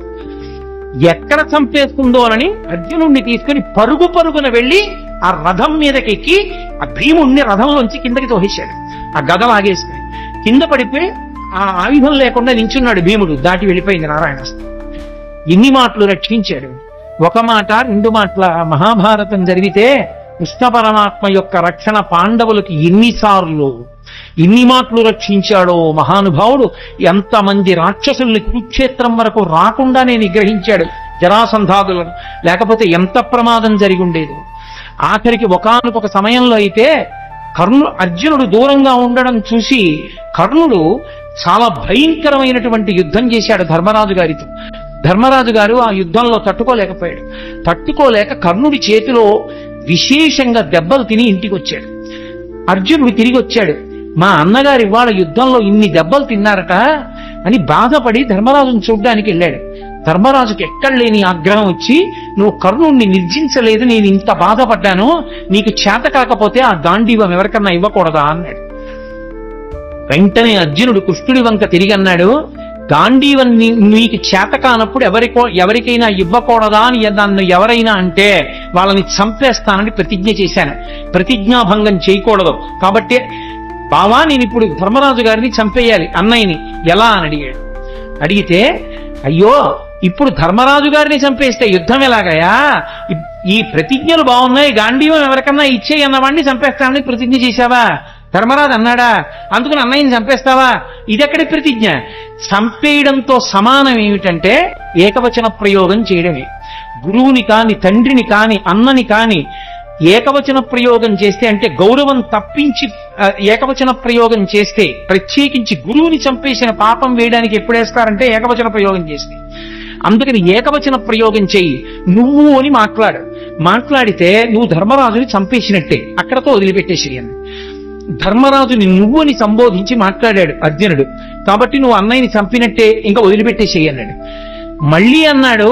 [SPEAKER 1] ఎక్కడ చంపేస్తుందో అని అర్జునుడిని తీసుకుని పరుగున వెళ్ళి ఆ రథం మీదకెక్కి ఆ భీముణ్ణి రథంలోంచి కిందకి తోసేశాడు. ఆ గద లాగేసుకుని కింద పడిపోయి ఆ ఆయుధం లేకుండా నించున్నాడు భీముడు. దాటి వెళ్ళిపోయింది నారాయణాస్త్రం. ఎన్ని మాటలు రక్షించాడు, ఒక మాట 2 మాటల. మహాభారతం జరిగితే కృష్ణ పరమాత్మ యొక్క రక్షణ పాండవులకి ఎన్నిసార్లు ఎన్ని మాటలు రక్షించాడో మహానుభావుడు. ఎంతమంది రాక్షసుల్ని కురుక్షేత్రం వరకు రాకుండానే నిగ్రహించాడు జరాసంధాదులను. లేకపోతే ఎంత ప్రమాదం జరిగి ఉండేది. ఆఖరికి ఒకానొక సమయంలో అయితే అర్జునుడు దూరంగా ఉండడం చూసి కర్ణుడు చాలా భయంకరమైనటువంటి యుద్ధం చేశాడు ధర్మరాజు గారితో. ధర్మరాజు గారు ఆ యుద్ధంలో తట్టుకోలేకపోయాడు. తట్టుకోలేక కర్ణుడి చేతిలో విశేషంగా దెబ్బలు తిని ఇంటికి వచ్చాడు. అర్జునుడు తిరిగి వచ్చాడు. మా అన్నగారు ఇవాళ యుద్ధంలో ఇన్ని దెబ్బలు తిన్నారట అని బాధపడి ధర్మరాజును చూడ్డానికి వెళ్ళాడు. ధర్మరాజుకి ఎక్కడ లేని ఆగ్రహం వచ్చి, నువ్వు కర్ణుణ్ణి నిర్జించలేదు, నేను ఇంత బాధపడ్డాను, నీకు చేత కాకపోతే ఆ గాంధీవం ఎవరికన్నా ఇవ్వకూడదా అన్నాడు. వెంటనే అర్జునుడు కృష్ణుడి వంక తిరిగి అన్నాడు, గాంధీవం నీకు చేత కానప్పుడు ఎవరికైనా ఇవ్వకూడదా అని నన్ను ఎవరైనా అంటే వాళ్ళని చంపేస్తానని ప్రతిజ్ఞ చేశాను. ప్రతిజ్ఞాభంగం చేయకూడదు. కాబట్టి బావా నేను ఇప్పుడు ధర్మరాజు గారిని చంపేయాలి, అన్నయ్యని ఎలా అని అడిగాడు. అడిగితే అయ్యో ఇప్పుడు ధర్మరాజు గారిని చంపేస్తే యుద్ధం ఎలాగయా, ఈ ప్రతిజ్ఞలు బాగున్నాయి, గాంధీవం ఎవరికన్నా ఇచ్చేయి అన్నవాడిని చంపేస్తానని ప్రతిజ్ఞ చేశావా? ధర్మరాజు అన్నాడా? అందుకని అన్నయ్యని చంపేస్తావా? ఇదెక్కడి ప్రతిజ్ఞ? చంపేయడంతో సమానం ఏమిటంటే ఏకవచన ప్రయోగం చేయడమే. గురువుని కాని, తండ్రిని కాని, అన్నని కాని ఏకవచన ప్రయోగం చేస్తే అంటే గౌరవం తప్పించి ఏకవచన ప్రయోగం చేస్తే, ప్రత్యేకించి గురువుని చంపేసిన పాపం వేయడానికి ఎప్పుడు వేస్తారంటే ఏకవచన ప్రయోగం చేస్తే. అందుకని ఏకవచన ప్రయోగం చెయ్యి, నువ్వు అని మాట్లాడితే నువ్వు ధర్మరాజుని చంపేసినట్టే, అక్కడతో వదిలిపెట్టేసేయను. ధర్మరాజుని నువ్వు అని సంబోధించి మాట్లాడాడు అర్జునుడు, కాబట్టి నువ్వు అన్నయ్యని చంపినట్టే, ఇంకా వదిలిపెట్టేసేయన్నాడు. మళ్ళీ అన్నాడు,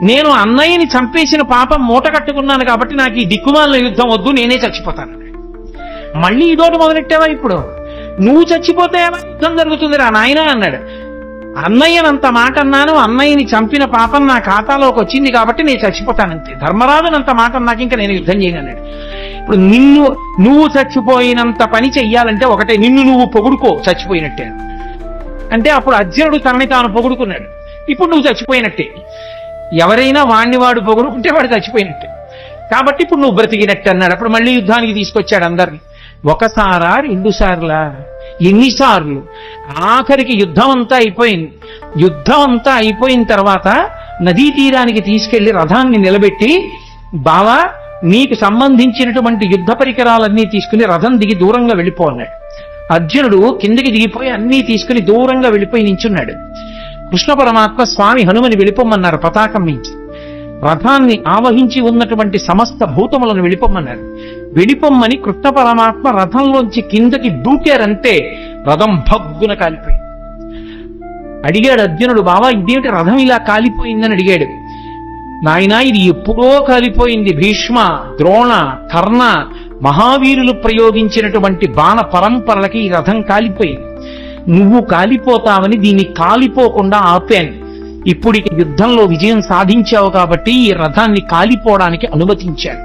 [SPEAKER 1] నేను అన్నయ్యని చంపేసిన పాపం మూట కట్టుకున్నాను కాబట్టి నాకు ఈ దిక్కుమాలిన యుద్ధం వద్దు, నేనే చచ్చిపోతాను. మళ్ళీ ఇదోటి మొదలెట్టావా? ఇప్పుడు నువ్వు చచ్చిపోతే యుద్ధం జరుగుతుంది రా నాయన అన్నాడు. అన్నయ్యనంత మాట అన్నాను, అన్నయ్యని చంపిన పాపం నా ఖాతాలోకి వచ్చింది కాబట్టి నేను చచ్చిపోతానంతే. ధర్మరాజునంత మాట అన్నాక ఇంకా నేను యుద్ధం చేయను అన్నాడు. ఇప్పుడు నువ్వు చచ్చిపోయినంత పని చెయ్యాలంటే ఒకటే, నిన్ను నువ్వు పొగుడుకో చచ్చిపోయినట్టే అంటే. అప్పుడు అర్జునుడు తనని తాను పొగుడుకున్నాడు, ఇప్పుడు నువ్వు చచ్చిపోయినట్టే. ఎవరైనా వాణ్ణి వాడు పొగుడుకుంటే వాడు చచ్చిపోయినట్టే, కాబట్టి ఇప్పుడు నువ్వు బ్రతికినట్టు అన్నాడు. అప్పుడు మళ్ళీ యుద్ధానికి తీసుకొచ్చాడు అందరినీ. ఒకసారా, 2 సార్లా, ఎన్నిసార్లు? ఆఖరికి యుద్ధం అంతా అయిపోయింది. యుద్ధం అంతా అయిపోయిన తర్వాత నదీ తీరానికి తీసుకెళ్లి రథాన్ని నిలబెట్టి, బావా నీకు సంబంధించినటువంటి యుద్ధ పరికరాలన్నీ తీసుకుని రథం దిగి దూరంగా వెళ్ళిపో అన్నాడు. అర్జునుడు కిందకి దిగిపోయి అన్నీ తీసుకుని దూరంగా వెళ్ళిపోయి నించున్నాడు. కృష్ణ పరమాత్మ స్వామి హనుమని వెళ్ళిపోమన్నారు పతాకం మించి. రథాన్ని ఆవహించి ఉన్నటువంటి సమస్త భూతములను వెళ్ళిపోమన్నారు. వెళ్ళిపోమ్మని కృష్ణ పరమాత్మ రథంలోంచి కిందకి దూకారంటే రథం భగ్గున కాలిపోయింది. అడిగాడు అర్జునుడు, బావా ఇదేమిటి రథం ఇలా కాలిపోయిందని అడిగాడు. నాయనా ఇది ఎప్పుడో కాలిపోయింది. భీష్మ, ద్రోణ, కర్ణ మహావీరులు ప్రయోగించినటువంటి బాణ పరంపరలకి ఈ రథం కాలిపోయింది. నువ్వు కాలిపోతావని దీన్ని కాలిపోకుండా ఆపాను. ఇప్పుడు యుద్ధంలో విజయం సాధించావు కాబట్టి ఈ రథాన్ని కాలిపోవడానికి అనుమతించాడు.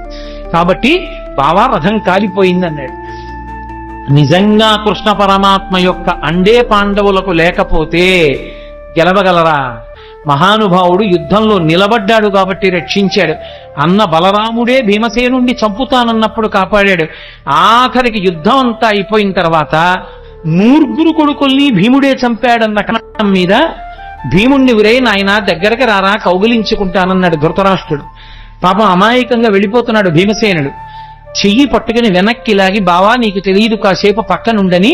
[SPEAKER 1] కాబట్టి బావా రథం కాలిపోయింది అన్నాడు. నిజంగా కృష్ణ పరమాత్మ యొక్క అండే పాండవులకు లేకపోతే గెలవగలరా? మహానుభావుడు యుద్ధంలో నిలబడ్డాడు కాబట్టి రక్షించాడు. అన్న బలరాముడే భీమసేనుణ్ణి చంపుతానన్నప్పుడు కాపాడాడు. ఆఖరికి యుద్ధం అంతా అయిపోయిన తర్వాత 100 కొడుకుల్ని భీముడే చంపాడన్న కారణం మీద భీముణ్ణి ఉరే నాయన దగ్గరకు రారా కౌగిలించుకుంటానన్నాడు ధృతరాష్ట్రుడు. పాపం అమాయకంగా వెళ్ళిపోతున్నాడు భీమసేనుడు. చెయ్యి పట్టుకుని వెనక్కి లాగి, బావా నీకు తెలియదు కాసేపు పక్కనుండని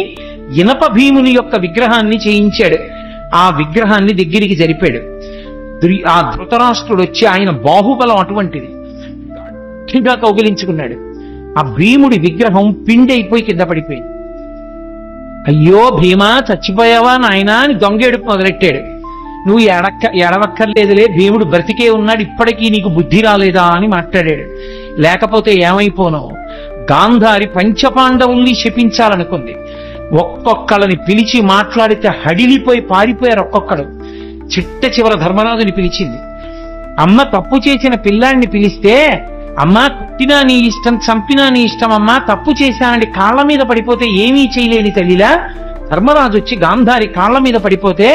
[SPEAKER 1] ఇనప భీముని యొక్క విగ్రహాన్ని చేయించాడు. ఆ విగ్రహాన్ని దగ్గరికి జరిపాడు. ఆ ధృతరాష్ట్రుడు వచ్చి, ఆయన బాహుబలం అటువంటిది, గట్టిగా కౌగిలించుకున్నాడు. ఆ భీముడి విగ్రహం పిండైపోయి కింద పడిపోయింది. అయ్యో భీమా చచ్చిపోయావా నాయనా అని దొంగేడుపు మొదలెట్టాడు. నువ్వు ఎడవక్కర్లేదులే, భీముడు బ్రతికే ఉన్నాడు, ఇప్పటికీ నీకు బుద్ధి రాలేదా అని మాట్లాడాడు. లేకపోతే ఏమైపోను, గాంధారి పంచపాండవుల్ని శపించాలనుకుంది. ఒక్కొక్కళ్ళని పిలిచి మాట్లాడితే హడిలిపోయి పారిపోయారు ఒక్కొక్కడు. చిట్ట చివర ధర్మరాజుని పిలిచింది. అమ్మ తప్పు చేసిన పిల్లాడిని పిలిస్తే, అమ్మా కుట్టినా నీ ఇష్టం, చంపినా నీ ఇష్టం అమ్మా, తప్పు చేశానని కాళ్ల మీద పడిపోతే ఏమీ చేయలేని తల్లిలా ధర్మరాజు వచ్చి గాంధారి కాళ్ల మీద పడిపోతే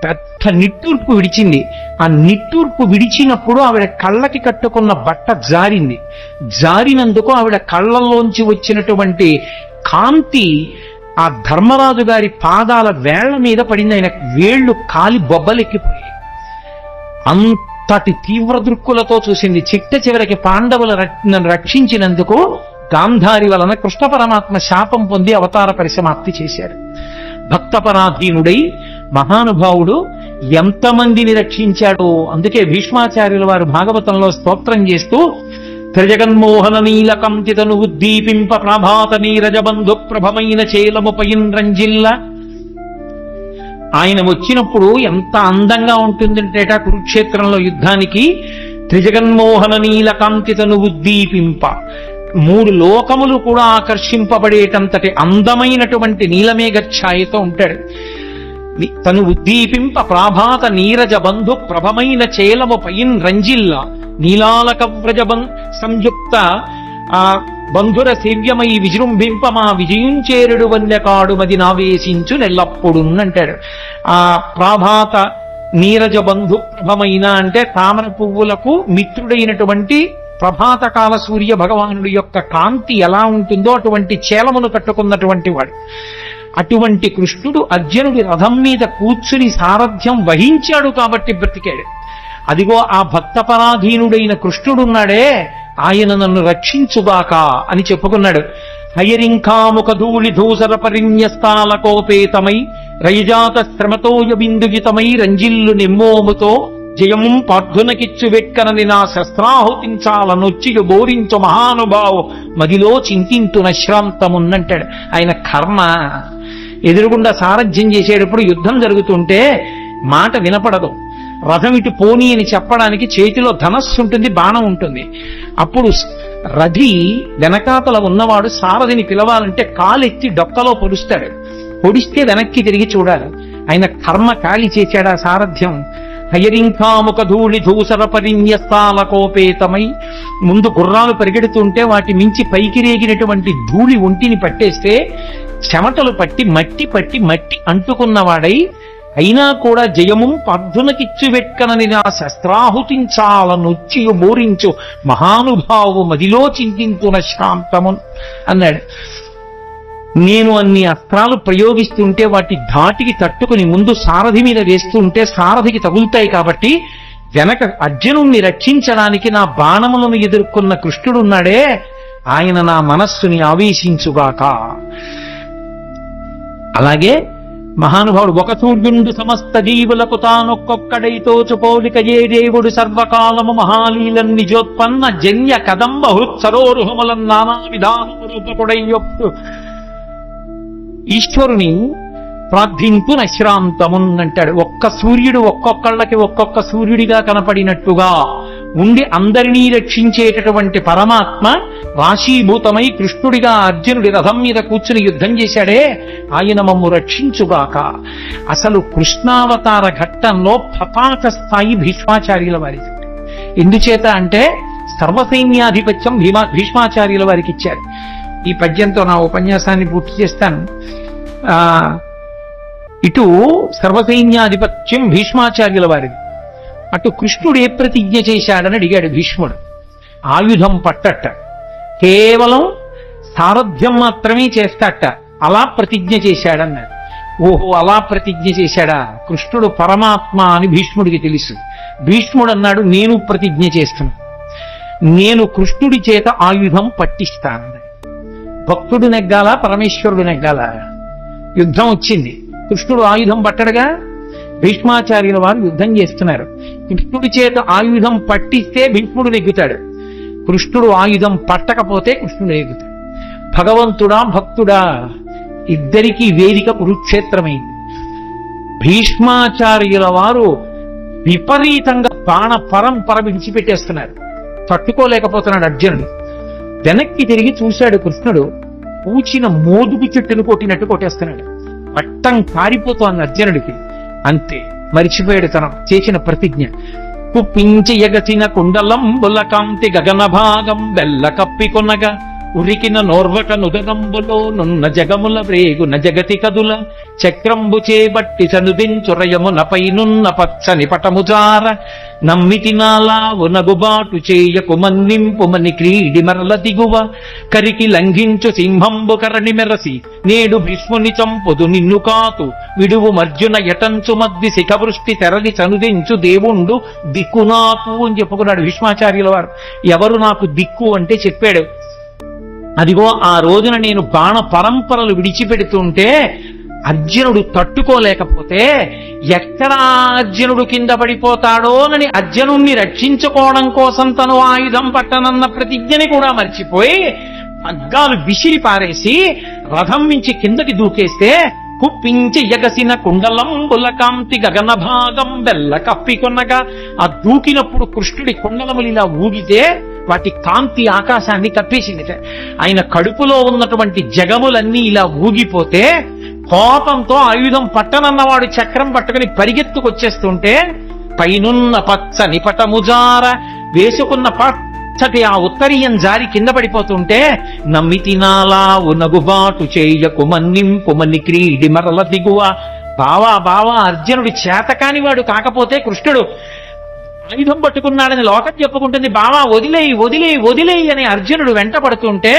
[SPEAKER 1] పెద్ద నిట్టూర్పు విడిచింది. ఆ నిట్టూర్పు విడిచినప్పుడు ఆవిడ కళ్ళకి కట్టుకున్న బట్ట జారింది. జారినందుకు ఆవిడ కళ్ళల్లోంచి వచ్చినటువంటి కాంతి ఆ ధర్మరాజు గారి పాదాల వేళ్ల మీద పడింది. ఆయన వేళ్లు కాలి బొబ్బలెక్కిపోయాయి. అంతటి తీవ్ర దృక్కులతో చూసింది. చిట్ట చివరికి పాండవులను రక్షించినందుకు గాంధారి వలన కృష్ణ పరమాత్మ శాపం పొంది అవతార పరిసమాప్తి చేశాడు. భక్తపరాధీనుడై మహానుభావుడు ఎంతమందిని రక్షించాడో. అందుకే భీష్మాచార్యుల వారు భాగవతంలో స్తోత్రం చేస్తూ, త్రిజగన్మోహన నీలకంతితను ఉద్దీపింప ప్రభాత నీరజబంధు ప్రభమైన చేలముపయిన్ రంజిల్ల. ఆయన వచ్చినప్పుడు ఎంత అందంగా ఉంటుందంటేట కురుక్షేత్రంలో యుద్ధానికి. త్రిజగన్మోహన నీలకాంతితను ఉద్దీపింప, 3 లోకములు కూడా ఆకర్షింపబడేటంతటి అందమైనటువంటి నీలమేఘ ఛాయతో ఉంటాడు. తను ఉద్దీపింప ప్రాభాత నీరజ బంధు ప్రభమైన చేలము పయిన్ రంజిల్ల, నీలాలక వ్రజ సంయుక్త ఆ బంధుర సేవ్యమై విజృంభింప మా విజయించేరుడు వన్యకాడు మది నావేశించు నెల్లప్పుడు అంటాడు. ఆ ప్రాభాత నీరజ బంధు ప్రభమైన అంటే తామర పువ్వులకు మిత్రుడైనటువంటి ప్రభాతకాల సూర్య భగవానుడి యొక్క కాంతి ఎలా ఉంటుందో అటువంటి చేలమును కట్టుకున్నటువంటి వాడు. అటువంటి కృష్ణుడు అర్జునుడి రథం మీద కూర్చుని సారథ్యం వహించాడు కాబట్టి బ్రతికాడు. అదిగో ఆ భక్తపరాధీనుడైన కృష్ణుడున్నాడే, ఆయన నన్ను రక్షించుగాక అని చెప్పుకున్నాడు. హయరింఖాముఖ ధూళి ధూసర పరిణ్యస్తాల కోపేతమై రయజాత శ్రమతోయ బిందుజితమై రంజిల్లు నిమ్మోముతో జయముం పార్థునకిచ్చు వెక్కనని నా శస్త్రాహుతించాలనొచ్చియు బోరించు మహానుభావు మదిలో చింతింతు నశ్రాంతమున్నంటాడు. ఆయన కర్మ ఎదురుగుండా సారథ్యం చేసేటప్పుడు యుద్ధం జరుగుతుంటే మాట వినపడదు. రథం ఇటు పోనీ అని చెప్పడానికి చేతిలో ధనస్సు ఉంటుంది, బాణం ఉంటుంది. అప్పుడు రథి వెనకాతల ఉన్నవాడు సారథిని పిలవాలంటే కాలెత్తి డొక్కలో పొడుస్తాడు. పొడిస్తే వెనక్కి తిరిగి చూడాలి. ఆయన కర్మ కాలి చేశాడు ఆ సారథ్యం. హయరింఖాముఖ ధూళి ధూసర పరిణ్యస్తాల కోపేతమై, ముందు గుర్రాలు పరిగెడుతుంటే వాటి మించి పైకి రేగినటువంటి ధూళి ఒంటిని పట్టేస్తే చెమటలు పట్టి మట్టి అంటుకున్నవాడై, అయినా కూడా జయము పార్థునకిచ్చు వెట్కనని నా శస్త్రాహుతించాలనొచ్చియు బోరించు మహానుభావు మదిలో చింతింతున శ్రాంతము అన్నాడు. నేను అన్ని అస్త్రాలు ప్రయోగిస్తుంటే వాటి ధాటికి తట్టుకుని ముందు సారథి మీద వేస్తుంటే సారథికి తగులుతాయి కాబట్టి వెనక అర్జునుణ్ణి రక్షించడానికి నా బాణములను ఎదుర్కొన్న కృష్ణుడున్నాడే, ఆయన నా మనస్సుని ఆవేశించుగాక. అలాగే మహానుభావుడు ఒక సూర్యుండు సమస్త జీవులకు తానొక్కొక్కడైతోచు పోలిక ఏ దేవుడు సర్వకాలము మహాలీలన్ నిజోత్పన్న జన్య కదంబ హృత్సరోరుహములన్ నానా విధానము రూపకుడయ్యొప్పు ఈశ్వరుని ప్రార్థింపు నశ్రాంతమున్నంటాడు. ఒక్క సూర్యుడు ఒక్కొక్కళ్ళకి ఒక్కొక్క సూర్యుడిగా కనపడినట్టుగా ఉండి అందరినీ రక్షించేటటువంటి పరమాత్మ రాశీభూతమై కృష్ణుడిగా అర్జునుడి రథం మీద కూర్చుని యుద్ధం చేశాడే, ఆయన మమ్ము రక్షించుగాక. అసలు కృష్ణావతార ఘట్టంలో పతాక స్థాయి భీష్మాచార్యుల వారికి. ఎందుచేత అంటే సర్వసైన్యాధిపత్యం భీష్మాచార్యుల వారికి ఇచ్చారు. ఈ పద్యంతో నా ఉపన్యాసాన్ని పూర్తి చేస్తాను. ఇటు సర్వసైన్యాధిపత్యం భీష్మాచార్యుల వారిది, అటు కృష్ణుడు ఏ ప్రతిజ్ఞ చేశాడని అడిగాడు భీష్ముడు. ఆయుధం పట్టట, కేవలం సారథ్యం మాత్రమే చేస్తాట, అలా ప్రతిజ్ఞ చేశాడన్నాడు. ఓహో, అలా ప్రతిజ్ఞ చేశాడా? కృష్ణుడు పరమాత్మ అని భీష్ముడికి తెలుసు. భీష్ముడు అన్నాడు, నేను ప్రతిజ్ఞ చేస్తున్నా, నేను కృష్ణుడి చేత ఆయుధం పట్టిస్తాను. భక్తుడు నెగ్గాలా, పరమేశ్వరుడు నెగ్గాలా? యుద్ధం వచ్చింది, కృష్ణుడు ఆయుధం పట్టడుగా. భీష్మాచార్యుల వారు యుద్ధం చేస్తున్నారు. కృష్ణుడి చేత ఆయుధం పట్టిస్తే భీష్ముడు నెగ్గుతాడు, కృష్ణుడు ఆయుధం పట్టకపోతే కృష్ణుడు నెగ్గుతాడు. భగవంతుడా భక్తుడా ఇద్దరికీ వేదిక కురుక్షేత్రమైంది. భీష్మాచార్యుల వారు విపరీతంగా బాణ పరంపర విడిచిపెట్టేస్తున్నారు. తట్టుకోలేకపోతున్నాడు అర్జునుడు. వెనక్కి తిరిగి చూశాడు కృష్ణుడు, పూచిన మోదుగు చెట్టును కొట్టినట్టు కొట్టేస్తున్నాడు. పట్టం కారిపోతోంది అర్జునుడికి. అంతే, మరిచిపోయాడు తన చేసిన ప్రతిజ్ఞ. కుప్పించి ఎగసిన కుండలంబుల కాంతి గగన భాగం వెల్ల కప్పికొనగా ఉరికిన నోర్వక నుదనంబులో నున్న జగముల వ్రేగున జగతి కదుల చక్రంబు చేబట్టి సనుదించురయమునపై నున్న పచ్చని పటముజార నమ్మితి నాలావు నగుబాటు చేయకు మన్నింపుమని క్రీడి మరల దిగువ కరికి లంఘించు సింహంబు కరణి మెరసి నేడు భీష్ముని చంపుదు నిన్ను కాతు విడువు మర్జున యటంచు మద్ది శిఖవృష్టి తెరలి చనుదించు దేవుండు దిక్కు నాకు అని చెప్పుకున్నాడు భీష్మాచార్యుల వారు. ఎవరు నాకు దిక్కు అంటే చెప్పాడు. అదిగో ఆ రోజున నేను బాణ పరంపరలు విడిచిపెడుతుంటే అర్జునుడు తట్టుకోలేకపోతే ఎక్కడ అర్జునుడు కింద పడిపోతాడోనని అర్జునుణ్ణి రక్షించుకోవడం కోసం తను ఆయుధం పట్టనన్న ప్రతిజ్ఞని కూడా మర్చిపోయి పగ్గాలు విసిరి పారేసి రథం నుంచి కిందకి దూకేస్తే కుప్పించి ఎగసిన కుండలంబుల కాంతి గగన భాగం వెల్ల కప్పికొనగా ఆ దూకినప్పుడు కృష్ణుడి కుండలములు ఇలా ఊగితే వాటి కాంతి ఆకాశాన్ని కప్పేసింది. ఆయన కడుపులో ఉన్నటువంటి జగములన్నీ ఇలా ఊగిపోతే కోపంతో ఆయుధం పట్టనన్నవాడు చక్రం పట్టుకుని పరిగెత్తుకొచ్చేస్తుంటే పైనున్న పచ్చని పటముజార వేసుకున్న పచ్చటి ఆ ఉత్తరీయం జారి కింద పడిపోతుంటే నమ్మితి నాలా ఉనగుబాటు చేయకు మన్నింపుమని క్రీడి మరల దిగువ. బావా బావా అర్జునుడి చేతకాని వాడు కాకపోతే కృష్ణుడు ఆయుధం పట్టుకున్నాడని లోకం చెప్పుకుంటుంది. బావా వదిలేయి వదిలేయి వదిలేయి అని అర్జునుడు వెంట పడుతుంటే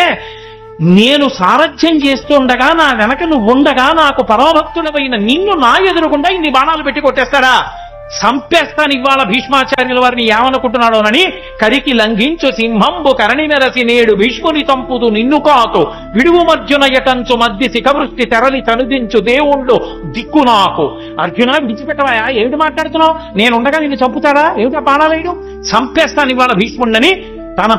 [SPEAKER 1] నేను సారథ్యం చేస్తుండగా నా వెనక నువ్వు ఉండగా నాకు పరమభక్తుడమైన నిన్ను నా ఎదురుకుండా ఇన్ని బాణాలు పెట్టి కొట్టేస్తాడా? సంపేస్తాను ఇవాళ భీష్మాచార్యుల వారిని ఏమనుకుంటున్నాడోనని కరికి లంఘించు సింహంబు కరణి మెరసి నేడు భీష్ముని తంపుదు నిన్ను కాతో విడువు మర్జున యటంచు మధ్య శిఖవృష్టి తెరలి తనుదించు దేవుళ్ళు దిక్కు నాకు. అర్జున విడిచిపెట్టవాయా, ఏమిటి మాట్లాడుతున్నావు, నేనుండగా నిన్ను చంపుతాడా, ఏమిటా బాణాలేయడం, సంపేస్తాను ఇవాళ భీష్ముడిని. తన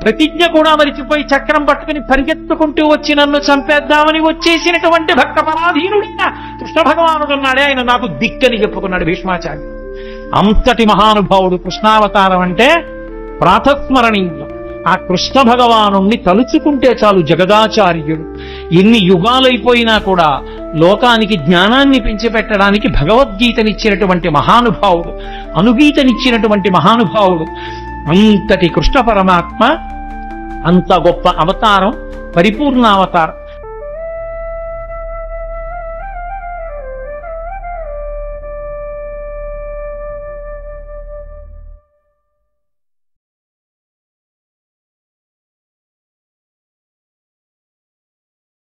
[SPEAKER 1] ప్రతిజ్ఞ కూడా మరిచిపోయి చక్రం పట్టుకుని పరిగెత్తుకుంటూ వచ్చి నన్ను చంపేద్దామని వచ్చేసినటువంటి భక్త పరాధీనుడైన కృష్ణ భగవానుడున్నాడే, ఆయన నాకు దిక్కని చెప్పుకున్నాడు భీష్మాచార్యుడు. అంతటి మహానుభావుడు. కృష్ణావతారం అంటే ప్రాతస్మరణీయం. ఆ కృష్ణ భగవానుణ్ణి తలుచుకుంటే చాలు జగదాచార్యుడు. ఎన్ని యుగాలైపోయినా కూడా లోకానికి జ్ఞానాన్ని పెంచిపెట్టడానికి భగవద్గీతనిచ్చినటువంటి మహానుభావుడు, అనుగీతనిచ్చినటువంటి మహానుభావుడు. అంతటి కృష్ణ పరమాత్మ, అంత గొప్ప అవతారం పరిపూర్ణావతారం.